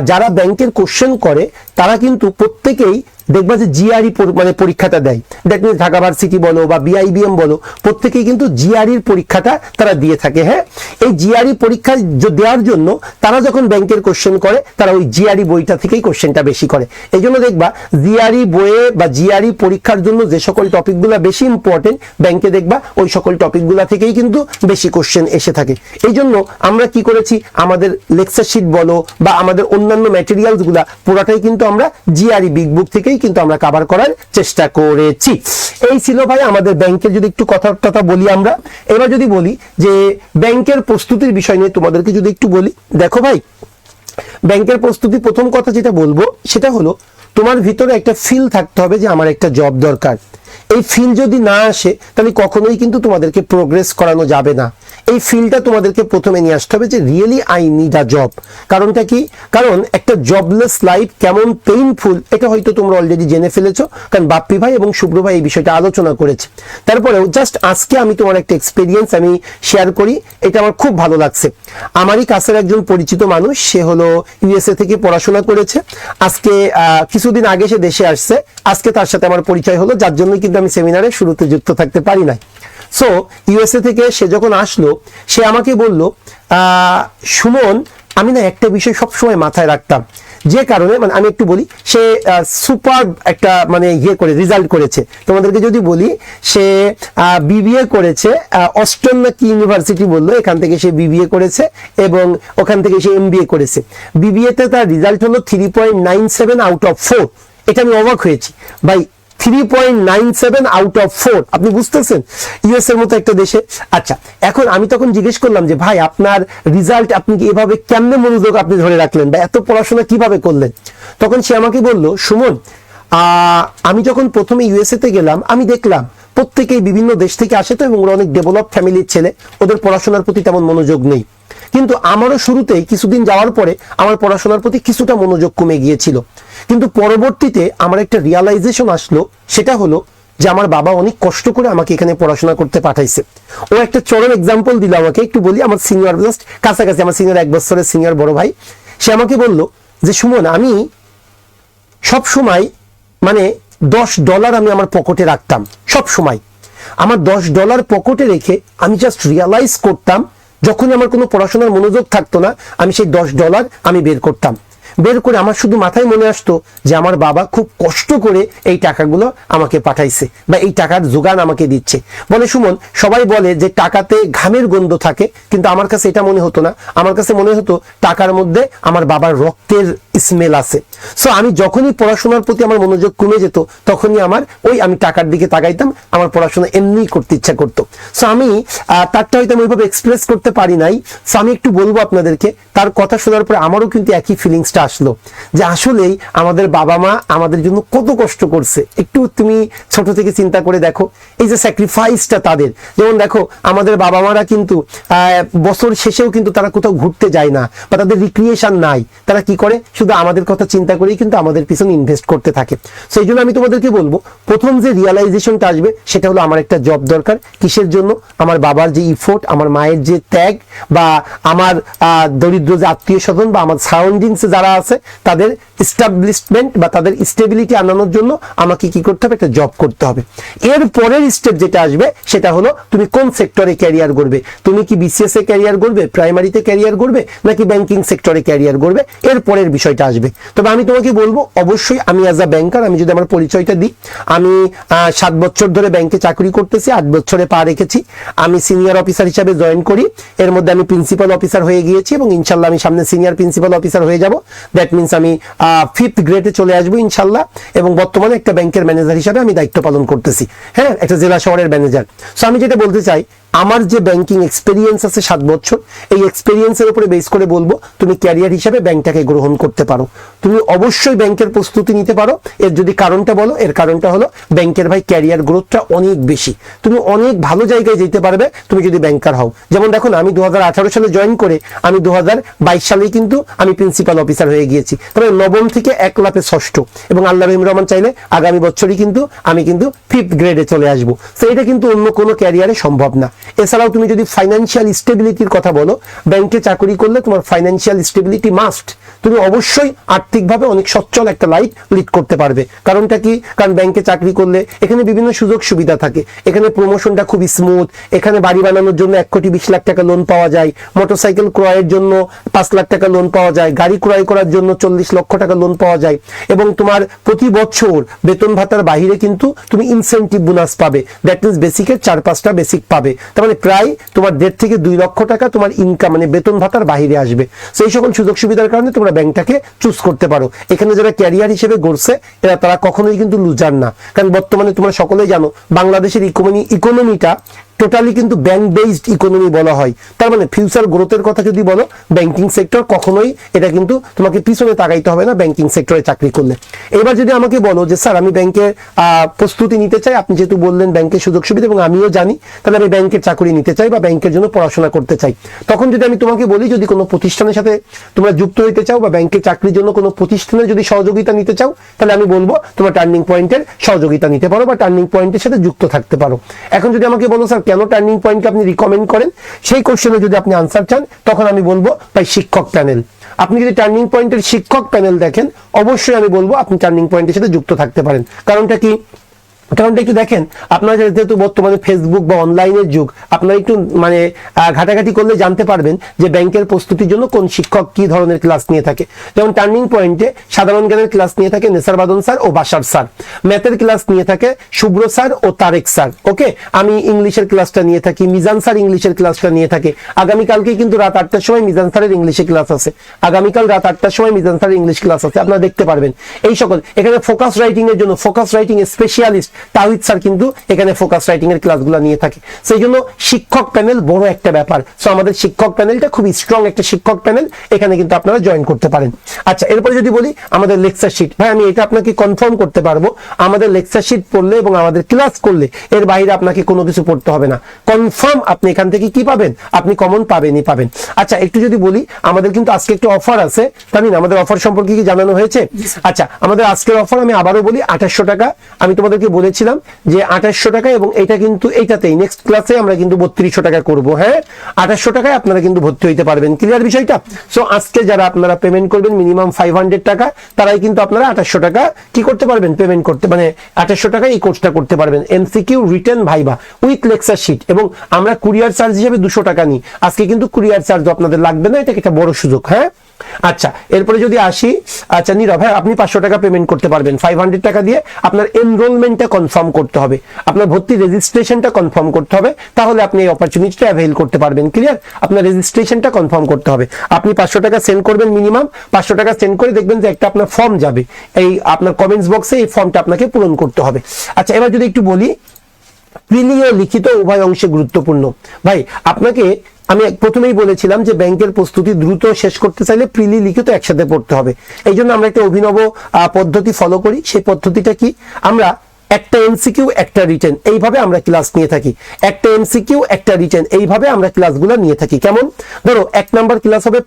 যারা ব্যাংকের কোশ্চেন করে তারা কিন্তু প্রত্যেকেই দেখবা যে জিআরই মানে পরীক্ষাটা দেয়, দ্যাট মিনস ঢাকা ভার্সিটি বলো বা বিআইবিএম বলো, প্রত্যেকেই কিন্তু জিআরইর পরীক্ষাটা তারা দিয়ে থাকে। হ্যাঁ, এই জিআরই পরীক্ষা দেওয়ার জন্য তারা যখন ব্যাংকের কোশ্চেন করে তারা ওই জিআরই বইটা থেকেই কোশ্চেনটা বেশি করে। এই জন্য দেখবা জিআরই বইয়ে বা জিআরই পরীক্ষার জন্য যে সকল টপিকগুলো বেশি ইম্পর্টেন্ট ব্যাংকে দেখবা ওই সকল টপিকগুলো থেকেই কিন্তু বেশি কোশ্চেন এসে থাকে। এই জন্য আমরা কি করেছি, আমাদের লেকচার শিট বলো বা আমাদের অন্যান্য ম্যাটেরিয়ালস গুলা পুরাটাই কিন্তু আমরা জিআরই বিগ বুক থেকেই কিন্তু আমরা কভার করার চেষ্টা করেছি। এই ছিল ভাই আমাদের ব্যাংকের যদি একটু কথা বলি আমরা। এবার যদি বলি যে ব্যাংকের প্রস্তুতির বিষয় নিয়ে তোমাদেরকে যদি একটু বলি, দেখো ভাই ব্যাংকের প্রস্তুতি প্রথম কথা যেটা বলবো সেটা হলো তোমার ভিতরে একটা ফিল থাকতে হবে যে আমার একটা জব দরকার। এই ফিল যদি না আসে তাহলে কখনোই কিন্তু তোমাদেরকে প্রোগ্রেস করানো যাবে না। এই ফিলটা তোমাদেরকে প্রথমে নিয়ে আসতে হবে যে really I need a job. কারণটা কি? কারণ একটা জবলেস লাইফ কেমন পেইনফুল এটা হয়তো তোমরা অলরেডি জেনে ফেলেছো, কারণ বাপ্পি ভাই এবং শুভ্র ভাই এই বিষয়টা আলোচনা করেছে। তারপরেও জাস্ট আজকে আমি তোমার একটা এক্সপিরিয়েন্স আমি শেয়ার করি, এটা আমার খুব ভালো লাগছে। আমারই কাছের একজন পরিচিত মানুষ, সে হলো ইউএসএ থেকে পড়াশোনা করেছে, আজকে কিছুদিন আগে সে দেশে আসছে, আজকে তার সাথে আমার পরিচয় হলো, যার জন্য কিন্তু আমি সেমিনারে শুরুতে যুক্ত থাকতে পারি নাই। সো ইউএসএ থেকে সে যখন আসলো সে আমাকে বলল, সুমন আমি না একটা বিষয় সবসময় মাথায় রাখতাম, যে কারণে মানে আমি একটু বলি, সে সুপার একটা মানে করে রেজাল্ট করেছে। তোমাদেরকে যদি বলি সে বিবিএ করেছে, অস্টন না কি ইউনিভার্সিটি বললো, এখান থেকে সে বিবিএ করেছে এবং ওখান থেকে সে এমবিএ করেছে। বিবিএতে তার রেজাল্ট হলো 3.97 আউট অফ 4। এটা আমি অবাক হয়েছি ভাই, 3.97 আউট অফ 4। আপনি বুঝতেছেন ইউএস এর মতো একটা দেশে। আচ্ছা, এখন আমি তখন জিজ্ঞেস করলাম যে ভাই আপনার রেজাল্ট আপনি কি এভাবে কেমনে মনোযোগ আপনি ধরে রাখলেন বা এত পড়াশোনা কিভাবে করলেন? তখন সে আমাকে বলল, সুমন আমি যখন প্রথমে ইউএসএ তে গেলাম আমি দেখলাম প্রত্যেকেই বিভিন্ন দেশ থেকে আসে তো, এবং ওরা অনেক ডেভেলপ ফ্যামিলির ছেলে, ওদের পড়াশোনার প্রতি তেমন মনোযোগ নেই। কিন্তু আমারও শুরুতেই কিছুদিন যাওয়ার পরে আমার পড়াশোনার প্রতি কিছুটা মনোযোগ কমে গিয়েছিল। কিন্তু পরবর্তীতে আমার একটা রিয়ালাইজেশন আসলো, সেটা হলো যে আমার বাবা অনেক কষ্ট করে আমাকে এখানে পড়াশোনা করতে পাঠাইছে। ও একটা চরম এক্সাম্পল দিল আমাকে, একটু বলি। আমার সিনিয়র, জাস্ট কাছাকাছি আমার সিনিয়র, 1 বছরের সিনিয়র বড় ভাই, সে আমাকে বলল যে সুমন আমি সব সময় মানে $10 আমি আমার পকেটে রাখতাম সব সময়। আমার $10 পকেটে রেখে আমি জাস্ট রিয়ালাইজ করতাম, যখনই আমার কোনো পড়াশোনার মনোযোগ থাকতো না আমি সেই $10 আমি বের করতাম। বের করে আমার শুধু মাথায় মনে আসতো যে আমার বাবা খুব কষ্ট করে এই টাকাগুলো আমাকে পাঠাইছে বা এই টাকার যোগান আমাকে দিচ্ছে। বলে সুমন, সবাই বলে যে টাকাতে ঘামের গন্ধ থাকে, কিন্তু আমার কাছে এটা মনে হতো না। আমার কাছে মনে হতো টাকার মধ্যে আমার বাবার রক্তের স্মেল আছে। সো আমি যখনই পড়াশোনার প্রতি আমার মনোযোগ কমে যেত তখনই আমি টাকার দিকে তাকাইতাম, আমার পড়াশোনা এমনি করতে ইচ্ছা করতো। সো আমি তারটা হয়তো আমি ওইভাবে এক্সপ্রেস করতে পারি নাই। সো আমি একটু বলবো আপনাদেরকে, তার কথা শোনার পরে আমারও কিন্তু একই ফিলিংসটা আসলো যে আসলেই আমাদের বাবা মা আমাদের জন্য কত কষ্ট করছে। একটু তুমি ছোট থেকে চিন্তা করে দেখো এই যে স্যাক্রিফাইসটা তাদের। যেমন দেখো আমাদের বাবা মারা কিন্তু বছর শেষেও কিন্তু তারা কোথাও ঘুরতে যায় না বা তাদের রিক্রিয়েশন নাই, তারা কি করে শুধু আমাদের কথা চিন্তা করেই কিন্তু আমাদের পিছনে ইনভেস্ট করতে থাকে। সেই জন্য আমি তোমাদেরকে বলবো, প্রথম যে রিয়ালাইজেশনটা আসবে সেটা হলো আমার একটা জব দরকার। কিসের জন্য? আমার বাবার যে ইফোর্ট, আমার মায়ের যে ত্যাগ, বা আমার দরিদ্র যে আত্মীয় স্বজন বা আমার সারাউন্ডিংসে যারা আছে তাদের এস্টাবলিশমেন্ট বা তাদের স্টেবিলিটি আনানোর জন্য আমাকে কি করতে হবে? একটা জব করতে হবে। এর পরের স্টেপ যেটা আসবে সেটা হলো তুমি কোন সেক্টরে ক্যারিয়ার করবে। তুমি কি বিসিএস এ ক্যারিয়ার করবে, প্রাইমারিতে ক্যারিয়ার করবে, নাকি ব্যাংকিং সেক্টরে ক্যারিয়ার করবে? এর পরের বিষয়টা পরিচয়টা আসবে। তবে আমি তোমাকে বলবো অবশ্যই আমি অ্যাজ আ ব্যাংকার, আমি যদি আমার পরিচয়টা দিই, আমি 7 বছর ধরে ব্যাংকে চাকরি করতেছি, 8 বছরে পা রেখেছি। আমি সিনিয়র অফিসার হিসাবে জয়েন করি, এর মধ্যে আমি প্রিন্সিপাল অফিসার হয়ে গিয়েছি এবং ইনশাল্লাহ আমি সামনে সিনিয়র প্রিন্সিপাল অফিসার হয়ে যাব। দ্যাট মিনস আমি 5th গ্রেডে চলে আসবো ইনশাল্লাহ, এবং বর্তমানে একটা ব্যাংকের ম্যানেজার হিসাবে আমি দায়িত্ব পালন করতেছি, হ্যাঁ, একটা জেলা শহরের ম্যানেজার। সো আমি যেটা বলতে চাই, আমার যে ব্যাংকিং এক্সপেরিয়েন্স আছে 7 বছর, এই এক্সপেরিয়েন্সের উপরে বেস করে বলবো তুমি ক্যারিয়ার হিসাবে ব্যাংকটাকে গ্রহণ করতে পারো। তুমি অবশ্যই ব্যাংকের প্রস্তুতি নিতে পারো। এর যদি কারণটা বলো, এর কারণটা হলো ব্যাংকের ভাই ক্যারিয়ার গ্রোথটা অনেক বেশি, তুমি অনেক ভালো জায়গায় যেতে পারবে তুমি যদি ব্যাংকার হও। যেমন দেখো না, আমি 2018 সালে জয়েন করে আমি 2022 সালেই কিন্তু আমি প্রিন্সিপাল অফিসার হয়ে গিয়েছি। তবে নবম থেকে 1 লাফে 6ষ্ঠ, এবং আল্লাহ রহিম রহমান চাইলে আগামী বছরই কিন্তু আমি 5th গ্রেডে চলে আসবো। তো এটা কিন্তু অন্য কোনো ক্যারিয়ারে সম্ভব না। এছাড়াও তুমি যদি ফাইন্যান্সিয়াল স্টেবিলিটির কথা বলো, ব্যাংকে চাকরি করলে তোমার ফাইন্যান্সিয়াল স্টেবিলিটি মাস্ট। তুমি অবশ্যই আর্থিকভাবে অনেক সচ্ছল একটা লাইফ লিড করতে পারবে। কারণটা কি? কারণ ব্যাংকে চাকরি করলে এখানে বিভিন্ন সুযোগ সুবিধা থাকে, এখানে প্রমোশনটা খুব স্মুথ, এখানে বাড়ি বানানোর জন্য 1,20,00,000 টাকা লোন পাওয়া যায়, মোটরসাইকেল ক্রয়ের জন্য 5 লাখ টাকা লোন পাওয়া যায়, গাড়ি ক্রয় করার জন্য 40 লক্ষ টাকা লোন পাওয়া যায়, এবং তোমার প্রতি বছর বেতন ভাতার বাহিরে কিন্তু তুমি ইনসেন্টিভ বোনাস পাবে। দ্যাট মিনস বেসিকের 4-5টা বেসিক পাবে। তার মানে প্রায় তোমার 1.5 থেকে 2 লক্ষ টাকা তোমার ইনকাম মানে বেতন ভাতার বাহিরে আসবে। সেই সকল সুযোগ সুবিধার কারণে তোমরা ব্যাংকটাকে চুজ করতে পারো। এখানে যারা ক্যারিয়ার হিসেবে গড়ছে তারা কখনোই কিন্তু লুজার না, কারণ বর্তমানে তোমরা সকলেই জানো বাংলাদেশের ইকোনমিটা টোটালি কিন্তু ব্যাংক বেসড ইকোনমি বলা হয়। তার মানে ফিউচার গ্রোথের কথা যদি বলো, ব্যাংকিং সেক্টর কখনোই এটা কিন্তু তোমাকে পিছনে তাকাইতে হবে না ব্যাংকিং সেক্টরে চাকরি করলে। এবার যদি আমাকে বলো যে স্যার আমি ব্যাংকের প্রস্তুতি নিতে চাই, আপনি যেহেতু বললেন ব্যাংকের সুযোগ সুবিধা এবং আমিও জানি, তাহলে আমি ব্যাংকের চাকরি নিতে চাই বা ব্যাংকের জন্য পড়াশোনা করতে চাই, তখন যদি আমি তোমাকে বলি যদি কোনো প্রতিষ্ঠানের সাথে তোমরা যুক্ত হইতে চাও বা ব্যাংকের চাকরির জন্য কোনো প্রতিষ্ঠানের যদি সহযোগিতা নিতে চাও, তাহলে আমি বলবো তোমার টার্নিং পয়েন্টের সহযোগিতা নিতে পারো বা টার্নিং পয়েন্টের সাথে যুক্ত থাকতে পারো। এখন যদি আমাকে বলো স্যার কেন টার্নিং পয়েন্টকে আপনি রিকমেন্ড করেন, সেই কোশ্চেনে যদি আপনি আনসার চান, তখন আমি বলবো ভাই শিক্ষক প্যানেল। আপনি যদি টার্নিং পয়েন্টের শিক্ষক প্যানেল দেখেন, অবশ্যই আমি বলবো আপনি টার্নিং পয়েন্টের সাথে যুক্ত থাকতে পারেন। কারণটা কি? কারণটা একটু দেখেন, আপনারা যেহেতু বর্তমানে ফেসবুক বা অনলাইনের যুগ, আপনারা একটু মানে ঘাটাঘাটি করলে জানতে পারবেন যে ব্যাংকের প্রস্তুতির জন্য কোন শিক্ষক কি ধরনের ক্লাস নিয়ে থাকে। যেমন টার্নিং পয়েন্টে সাধারণ জ্ঞানের ক্লাস নিয়ে থাকে নেসার বাদন স্যার ও বাশার স্যার, ম্যাথের ক্লাস নিয়ে থাকে শুভ্র স্যার ও তারেক স্যার, ওকে। আমি ইংলিশের ক্লাসটা নিয়ে থাকি, মিজান স্যার ইংলিশের ক্লাসটা নিয়ে থাকে। আগামীকালকে কিন্তু রাত 8টার সময় মিজান স্যারের ইংলিশে ক্লাস আছে, আগামীকাল রাত 8টার সময় মিজান স্যারের ইংলিশ ক্লাস আছে, আপনারা দেখতে পারবেন। এই সকল এখানে ফোকাস রাইটিং এর জন্য ফোকাস রাইটিং স্পেশালিস্ট তাহিদ স্যার কিন্তু এখানে ফোকাস রাইটিং এর ক্লাসগুলো নিয়ে থাকে। সেই জন্য শিক্ষক প্যানেল বড় একটা ব্যাপার। সো আমাদের শিক্ষক প্যানেলটা খুব স্ট্রং একটা শিক্ষক প্যানেল, এখানে কিন্তু আপনারা জয়েন করতে পারেন। আচ্ছা, এরপরে যদি বলি আমাদের লেকচার শিট, ভাই আমি এটা আপনাকে কনফার্ম করতে পারবো, আমাদের লেকচার শিট পড়লে এবং আমাদের ক্লাস করলে এর বাইরে আপনাকে কোনো কিছু পড়তে হবে না। কনফার্ম আপনি এখান থেকে কি পাবেন, আপনি কমন পাবেনই পাবেন। আচ্ছা, একটু যদি বলি আমাদের কিন্তু আজকে একটা অফার আছে, তাই না? আমাদের অফার সম্পর্কে কি জানানো হয়েছে? আচ্ছা, আমাদের আজকের অফার আমি আবারও বলি 2800 টাকা। আমি তোমাদেরকে বলেছিলাম যে 2800 টাকা, এবং এটা কিন্তু এইটাতেই নেক্সট ক্লাসে আমরা কিন্তু 3200 টাকা করবো। হ্যাঁ, 2800 টাকায় আপনারা কিন্তু ভর্তি হইতে পারবেন। ক্লিয়ার বিষয়টা? সো আজকে যারা আপনারা পেমেন্ট করবেন মিনিমাম 500 টাকা, তারাই কিন্তু আপনারা 2800 টাকা কি করতে পারবেন, পেমেন্ট করতে, মানে 2800 টাকায় এই কোর্সটা করতে পারবেন। MCQ, written, viva with lecture sheet, এবং আমরা কুরিয়ার চার্জ হিসেবে 200 টাকা নিই। আজকে কিন্তু কুরিয়ার চার্জও আপনাদের লাগবে না, এটা একটা বড় সুযোগ। হ্যাঁ, আচ্ছা, এরপরে যদি আসি, আচ্ছা নীরব ভাই আপনি 500 টাকা পেমেন্ট করতে পারবেন। 500 টাকা দিয়ে আপনার এনরোলমেন্টটা কনফার্ম করতে হবে, আপনার ভর্তি রেজিস্ট্রেশনটা কনফার্ম করতে হবে, তাহলে আপনি এই অপরচুনিটিটা অ্যাভেল করতে পারবেন। ক্লিয়ার? আপনার রেজিস্ট্রেশনটা কনফার্ম করতে হবে। আপনি 500 টাকা সেন্ড করবেন, মিনিমাম 500 টাকা সেন্ড করে দেখবেন যে একটা আপনার ফর্ম যাবে, এই আপনার কমেন্টস বক্সে এই ফর্মটা আপনাকে পূরণ করতে হবে। আচ্ছা, এবার যদি একটু বলি প্রিলি ও লিখিত উভয় অংশে গুরুত্বপূর্ণ। ভাই আপনাকে আমি প্রথমেই বলেছিলাম যে ব্যাংকের প্রস্তুতি দ্রুত শেষ করতে চাইলে প্রিলি লিখিত একসাথে পড়তে হবে। এই জন্য আমরা একটা অভিনব পদ্ধতি ফলো করি। সেই পদ্ধতিটা কি? আমরা একটা এমসিকিউ একটা রিটেন এইভাবে আমরা ক্লাস নিয়ে থাকি, একটা এমসিকিউ একটা রিটেন এইভাবে আমরা ক্লাসগুলো নিয়ে থাকি। কেমন? ধরো 1 নাম্বার ক্লাস হবে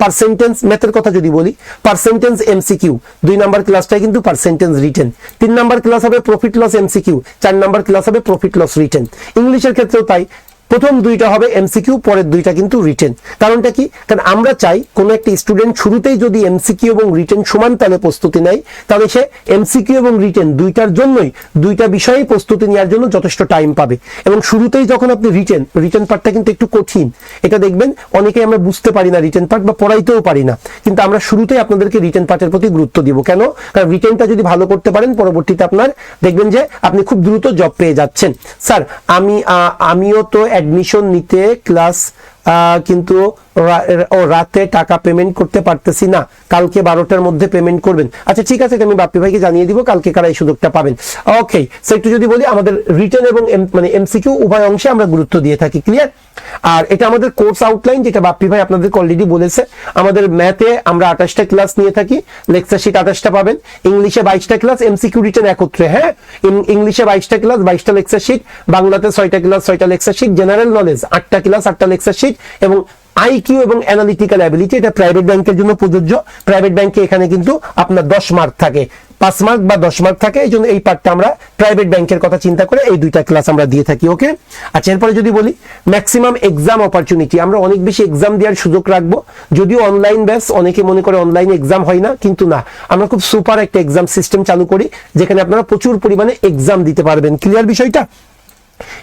পার্সেন্টেন্স, ম্যাথের কথা যদি বলি পার্সেন্টেন্স এমসিকিউ, 2 নাম্বার ক্লাসটাই কিন্তু পার্সেন্টেন্স রিটেন, 3 নাম্বার ক্লাস হবে profit loss MCQ, 4 number class হবে প্রফিট লস রিটেন। ইংলিশের ক্ষেত্রেও তাই, প্রথম দুইটা হবে এমসিকিউ, পরের দুইটা কিন্তু রিটেন। কারণটা কি? কারণ আমরা চাই কোনো একটা স্টুডেন্ট শুরুতেই যদি এমসিকিউ এবং রিটেন সমান তালে প্রস্তুতি নেয়, তাহলে সে এমসিকিউ এবং রিটেন দুইটার জন্যই, দুইটা বিষয়েই প্রস্তুতি নেওয়ার জন্য যথেষ্ট টাইম পাবে। এবং শুরুতেই যখন আপনি রিটেন পার্টটা কিন্তু একটু কঠিন, এটা দেখবেন অনেকেই আমরা বুঝতে পারি না রিটেন পার্ট, বা পড়াইতেও পারি না, কিন্তু আমরা শুরুতেই আপনাদেরকে রিটেন পার্টের প্রতি গুরুত্ব দিব। কেন? কারণ রিটেনটা যদি ভালো করতে পারেন, পরবর্তীতে আপনার দেখবেন যে আপনি খুব দ্রুত জব পেয়ে যাচ্ছেন। স্যার আমিও তো অ্যাডমিশন নিতে ক্লাস কিন্তু রাতে টাকা পেমেন্ট করতে পারতেছি না, কালকে 12টার মধ্যে পেমেন্ট করবেন। আচ্ছা ঠিক আছে, আমি বাপ্পি ভাইকে জানিয়ে দিব কালকে কারা এই সুযোগটা পাবেন। ওকে, সো একটু যদি বলি, আমাদের রিটেন এবং মানে এমসিকিউ উভয় অংশে আমরা গুরুত্ব দিয়ে থাকি। ক্লিয়ার? আর এটা আমাদের কোর্স আউটলাইন, যেটা বাপ্পি ভাই আপনাদেরকে অলরেডি বলেছে। আমাদের ম্যাথে আমরা 28টা ক্লাস নিয়ে থাকি, লেকচার শিট 28টা পাবেন, ইংলিশে 22টা ক্লাস, এমসিকিউ রিটেন একত্রে। হ্যাঁ, ইংলিশে 22টা ক্লাস, 22টা লেকচার শিট, বাংলাতে 6টা ক্লাস, 6টা লেকচার শিট, জেনারেল নলেজ 8টা ক্লাস, 8টা লেকচার শিট, এবং আইকিউ এবং অ্যানালিটিক্যাল অ্যাবিলিটি, এটা প্রাইভেট ব্যাংকের জন্য প্রযোজ্য। প্রাইভেট ব্যাংকে এখানে কিন্তু আপনার 10 মার্ক থাকে, 5 মার্ক বা 10 মার্ক থাকে, এই জন্য এই পার্টটা আমরা প্রাইভেট ব্যাংকের কথা চিন্তা করে এই দুইটা ক্লাস আমরা দিয়ে থাকি। ওকে, আচ্ছা এরপরে যদি বলি ম্যাক্সিমাম এক্সাম অপরচুনিটি, আমরা অনেক বেশি এক্সাম দেওয়ার সুযোগ রাখবো। যদিও অনলাইন ব্যাচ, অনেকে মনে করে অনলাইনে এক্সাম হয় না, কিন্তু না, আমরা খুব সুপার একটা এক্সাম সিস্টেম চালু করি, যেখানে আপনারা প্রচুর পরিমাণে এক্সাম দিতে পারবেন। ক্লিয়ার বিষয়টা?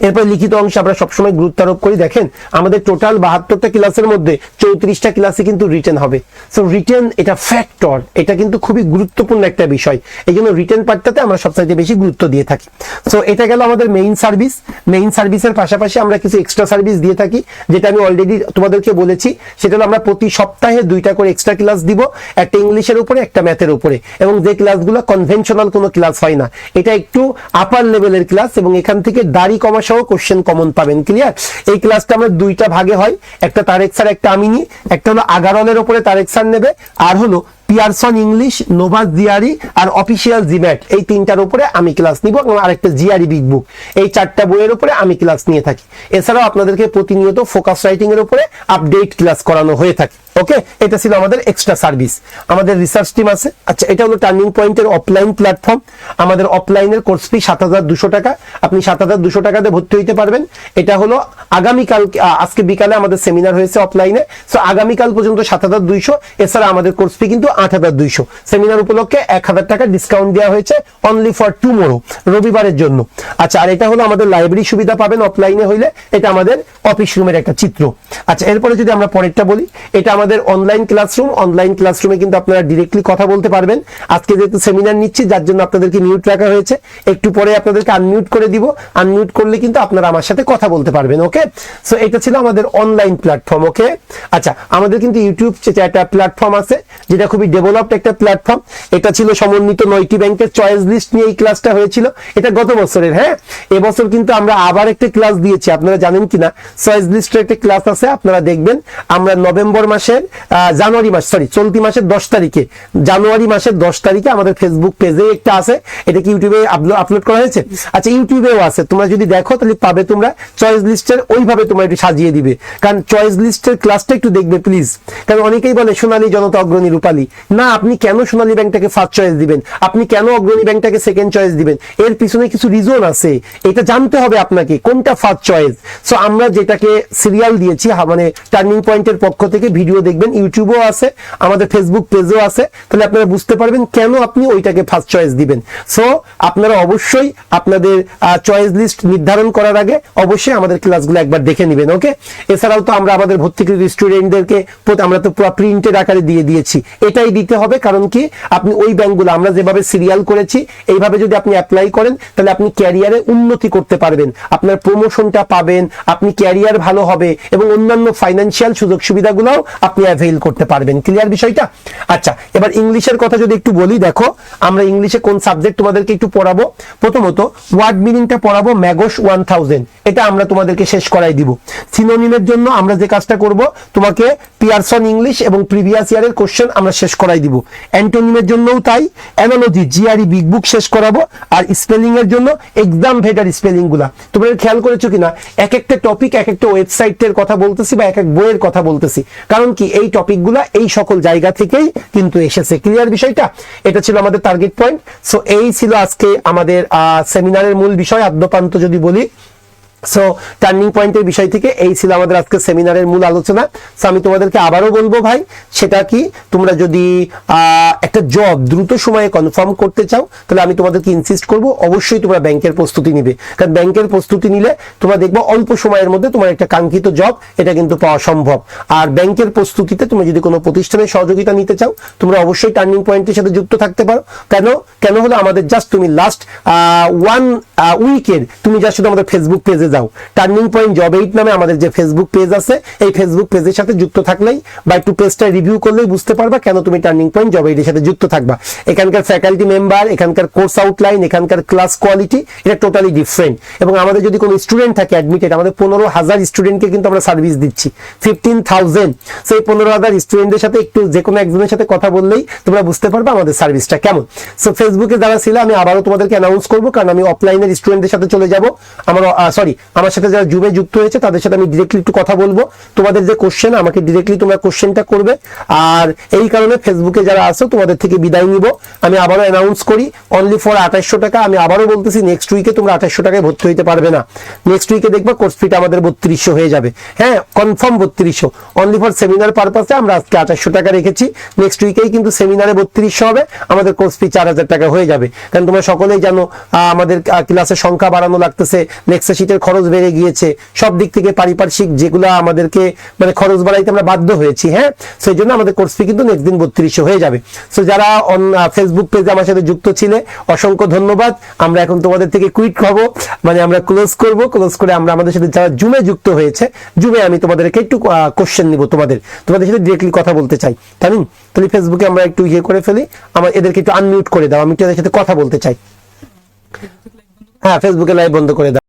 এরপর লিখিত অংশে আমরা সবসময় গুরুত্ব আরোপ করি। দেখেন আমাদের টোটাল 72টা ক্লাসের মধ্যে 34টা ক্লাসে কিন্তু রিটেন হবে। সো রিটেন এটা ফ্যাক্টর, এটা কিন্তু খুবই গুরুত্বপূর্ণ একটা বিষয়, এই জন্য রিটেন পার্টটাতে আমরা সবচাইতে বেশি গুরুত্ব দিয়ে থাকি। সো এটা গেল আমাদের মেইন সার্ভিস। মেইন সার্ভিসের পাশাপাশি আমরা কিছু এক্সট্রা সার্ভিস দিয়ে থাকি, যেটা আমি অলরেডি তোমাদেরকে বলেছি। সেটা হলো আমরা প্রতি সপ্তাহে 2টা করে এক্সট্রা ক্লাস দিব, একটা ইংলিশের উপরে, একটা ম্যাথের উপরে, এবং যে ক্লাসগুলো কনভেনশনাল কোনো ক্লাস হয় না, এটা একটু আপার লেভেলের ক্লাস, এবং এখান থেকে দাড়ি কমা সহ কোশ্চেন কমন পাবেন। ক্লিয়ার? এই ক্লাসটা আমরা 2টা ভাগে হয়, একটা তারেক স্যার, একটা আমি নিই। একটা হলো আগারনের উপরে তারেক স্যার নেবে, আর হলো পিয়ারসন ইংলিশ, নোভাস জিআরই আর অফিসিয়াল জিম্যাট, এই 3টার উপরে আমি ক্লাস নিব, এবং আরেকটা জিআরই বিগ বুক, এই 4টা বইয়ের উপরে আমি ক্লাস নিয়ে থাকি। এছাড়াও আপনাদেরকে প্রতিনিয়ত ফোকাস রাইটিং এর উপরে আপডেট ক্লাস করানো হয়ে থাকে। ওকে, এটা ছিল আমাদের এক্সট্রা সার্ভিস। আমাদের রিসার্চ টিম আছে। আচ্ছা, এটা হলো টার্নিং পয়েন্টের অফলাইন প্ল্যাটফর্ম। আমাদের অফলাইনের কোর্স ফি 7,200 টাকা, আপনি 7,200 টাকাতে ভর্তি হইতে পারবেন। এটা হলো আগামীকাল, আজকে বিকালে আমাদের সেমিনার হয়েছে অফলাইনে, সো আগামীকাল পর্যন্ত 7,200। এছাড়া আমাদের কোর্স ফি কিন্তু 8,200। সেমিনার উপলক্ষে 1,000 টাকা ডিসকাউন্ট দেওয়া হয়েছে, অনলি ফর টুমোরো, রবিবারের জন্য। আচ্ছা, আর এটা হলো আমাদের লাইব্রেরি সুবিধা পাবেন অফলাইনে হইলে, এটা আমাদের অফিস রুমের একটা চিত্র। আচ্ছা, এরপরে যদি আমরা পরেরটা বলি, এটা আমাদের অনলাইন ক্লাসরুম। অনলাইন ক্লাসরুমে কিন্তু আপনারা ডিরেক্টলি কথা বলতে পারবেন। আজকে যেহেতু সেমিনার নিচ্ছি, যার জন্য আপনাদেরকে মিউট রাখা হয়েছে, একটু পরে আপনাদেরকে আনমিউট করে দিব। আনমিউট করলে কিন্তু আপনারা আমার সাথে কথা বলতে পারবেন। ওকে, সো এটা ছিল আমাদের অনলাইন প্ল্যাটফর্ম। ওকে, আচ্ছা, আমাদের কিন্তু ইউটিউব একটা প্ল্যাটফর্ম আছে, যেটা খুবই ডেভেলপড একটা প্ল্যাটফর্ম। এটা ছিল সমন্বিত 9টি ব্যাংকের চয়েস লিস্ট নিয়ে এই ক্লাসটা হয়েছিল, এটা গত বছরের। হ্যাঁ, এবছর কিন্তু আমরা আবার একটা ক্লাস দিয়েছি, আপনারা জানেন কিনা, চয়েস লিস্টের একটা ক্লাস আছে, আপনারা দেখবেন। আমরা নভেম্বর মাসের চলতি মাসের 10 তারিখে, জানুয়ারি মাসের 10 তারিখে আমাদের ফেসবুক পেজে একটা আছে, এটা কি ইউটিউবে আপলোড করা হয়েছে? আচ্ছা, ইউটিউবেও আছে, তোমরা যদি দেখো তাহলে পাবে। তোমরা চয়েস লিস্টের ওইভাবে তোমরা একটু সাজিয়ে দিবে, কারণ চয়েস লিস্টের ক্লাসটা একটু দেখবে প্লিজ। কারণ অনেকেই বলে সোনালী জনতা, অগ্রণী, রূপালী। না, আপনি কেন সোনালী ব্যাংকটাকে ফার্স্ট চয়েস দিবেন? আপনি কেন অগ্রণী ব্যাংকটাকে সেকেন্ড চয়েস দিবেন? এর পিছনে কিছু রিজন আছে, এটা জানতে হবে আপনাকে কোনটা ফার্স্ট চয়েস। সো আমরা যেটাকে সিরিয়াল দিয়েছি, মানে টার্নিং পয়েন্টের পক্ষ থেকে ভিডিও দেখবেন, ইউটিউবেও আছে, আমাদের ফেসবুক পেজেও আছে, তাহলে আপনারা বুঝতে পারবেন কেন আপনি ওইটাকে ফার্স্ট চয়েস দিবেন। সো আপনারা অবশ্যই আপনাদের চয়েস লিস্ট নির্ধারণ করার আগে অবশ্যই আমাদের ক্লাসগুলো একবার দেখে নেবেন। ওকে, এছাড়াও তো আমরা আমাদের ভর্তিকৃত স্টুডেন্টদেরকে আমরা তো পুরো প্রিন্টেড আকারে দিয়ে দিয়েছি, এটাই দিতে হবে। কারণ কি, আপনি ওই ব্যাংকগুলো আমরা যেভাবে সিরিয়াল করেছি, এইভাবে যদি আপনি অ্যাপ্লাই করেন, তাহলে আপনি ক্যারিয়ারে উন্নতি করতে পারবেন, আপনার প্রমোশনটা পাবেন, আপনি ক্যারিয়ার ভালো হবে, এবং অন্যান্য ফাইন্যান্সিয়াল সুযোগ সুবিধাগুলোও আপনি অ্যাভেইল করতে পারবেন। ক্লিয়ার বিষয়টা? আচ্ছা, এবার ইংলিশের কথা যদি একটু বলি, দেখো আমরা ইংলিশে কোন সাবজেক্ট তোমাদেরকে একটু পড়াবো। প্রথমত ওয়ার্ড মিনিংটা পড়াবো, ম্যাগোস 1000, এটা আমরা তোমাদেরকে শেষ করাই দিব। সিনোনিমের জন্য আমরা যে কাজটা করব, তোমাকে পিয়ারসন ইংলিশ এবং প্রিভিয়াস ইয়ারের কোশ্চেন আমরা শেষ করাই দিব। অ্যান্টোনিমের জন্যও তাই, অ্যানালজি, জিআরই বিগ বুক শেষ করাবো। আর স্পেলিং এর জন্য এক্সাম ভেটার স্পেলিং গুলা, তোমরা খেয়াল করেছো কিনা, এক একটা টপিক এক একটা ওয়েবসাইটের কথা বলতেছি বা এক এক বইয়ের কথা বলতেছি, কারণ কি এই টপিকগুলা এই সকল জায়গা থেকেই কিন্তু এসেছে। ক্লিয়ার বিষয়টা? এটা ছিল আমাদের টার্গেট পয়েন্ট। সো এই ছিল আজকে আমাদের সেমিনারের মূল বিষয়। আদ্যপান্ত যদি বলি, সো টার্নিং পয়েন্টের বিষয় থেকে এই ছিল আমাদের আজকে সেমিনারের মূল আলোচনা। সো আমি তোমাদেরকে আবারও বলবো ভাই, সেটা কি, তোমরা যদি একটা জব দ্রুত সময়ে কনফার্ম করতে চাও, তাহলে আমি তোমাদেরকে ইনসিস্ট করবো অবশ্যই তোমরা ব্যাংকের প্রস্তুতি নিবে। কারণ ব্যাংকের প্রস্তুতি নিলে তোমরা দেখবো অল্প সময়ের মধ্যে তোমার একটা কাঙ্ক্ষিত জব এটা কিন্তু পাওয়া সম্ভব। আর ব্যাংকের প্রস্তুতিতে তুমি যদি কোনো প্রতিষ্ঠানের সহযোগিতা নিতে চাও, তোমরা অবশ্যই টার্নিং পয়েন্টের সাথে যুক্ত থাকতে পারো। কেন হলো, আমাদের জাস্ট তুমি লাস্ট 1 উইকের তুমি জাস্ট শুধু আমাদের ফেসবুক পেজে যাও, টার্নিং পয়েন্ট জব 8 নামে আমাদের যে ফেসবুক পেজ আছে, এই ফেসবুক পেজের সাথে যুক্ত থাকলেই বা একটু পেজটা রিভিউ করলেই বুঝতে পারবা কেন তুমি টার্নিং পয়েন্ট জব 8 এর সাথে যুক্ত থাকবা। এখানকার ফ্যাকাল্টি মেম্বার, এখানকার কোর্স আউটলাইন, এখানকার ক্লাস কোয়ালিটি এটা টোটালি ডিফারেন্ট। এবং আমাদের যদি কোনো স্টুডেন্ট থাকে অ্যাডমিটেড, আমাদের 15,000 স্টুডেন্টকে কিন্তু আমরা সার্ভিস দিচ্ছি, 15,000। সেই 15,000 স্টুডেন্টদের সাথে একটু যে কোনো একজনের সাথে কথা বললেই তোমরা বুঝতে পারবে আমাদের সার্ভিসটা কেমন। সো ফেসবুকে যারা ছিল, আমি আবারও তোমাদেরকে অ্যানাউন্স করবো, কারণ আমি অফলাইনের স্টুডেন্টদের সাথে চলে যাব। আমার সাথে যারা জুমে যুক্ত হয়েছে তাদের সাথে আমি ডিরেক্টলি একটু কথা বলবো। তোমাদের যে কোশ্চেন, আমাকে ডিরেক্টলি তোমরা কোশ্চেনটা করবে। আর এই কারণে ফেসবুকে যারা আসো তোমাদের থেকে বিদায় নিব। আমি আবারও অ্যানাউন্স করি, অনলি ফর 2800 টাকা। আমি আবারও বলতেছি, নেক্সট উইকে তোমরা 2800 টাকায় ভর্তি হইতে পারবে না। নেক্সট উইকে দেখবা কোর্স ফিটা আমাদের 3200 হয়ে যাবে। হ্যাঁ, কনফার্ম 3200। অনলি ফর সেমিনার পারপাসে আমরা আজকে 2800 টাকা রেখেছি। নেক্সট উইকেই কিন্তু সেমিনারে 3200 হবে, আমাদের কোর্স ফি 4000 টাকা হয়ে যাবে। কারণ তোমরা সকলেই জানো আমাদের ক্লাসের সংখ্যা বাড়ানো লাগতেছে, নেক্সট শীটের খরচ বেড়ে গিয়েছে, সব দিক থেকে পারিপার্শ্বিক যেগুলো আমাদেরকে মানে খরচ বাড়াইতে আমরা বাধ্য হয়েছি। হ্যাঁ, সেই জন্য আমাদের কোর্স ফি কিন্তু নেক্সট দিন 3200 হয়ে যাবে। সো যারা ফেসবুক পেজে আমার সাথে যুক্ত ছিলে, অসংখ্য ধন্যবাদ। আমরা এখন তোমাদের থেকে কুইট হবো, মানে আমরা ক্লোজ করে আমরা আমাদের সাথে যারা জুমে যুক্ত হয়েছে, জুমে আমি তোমাদেরকে একটু কোশ্চেন নিব, তোমাদের সাথে ডিরেক্টলি কথা বলতে চাই। তাহলে ফেসবুকে আমরা একটু করে ফেলি, আমার এদেরকে একটু আনমিউট করে দাও, আমি এদের সাথে কথা বলতে চাই। হ্যাঁ, ফেসবুকে লাইভ বন্ধ করে দাও।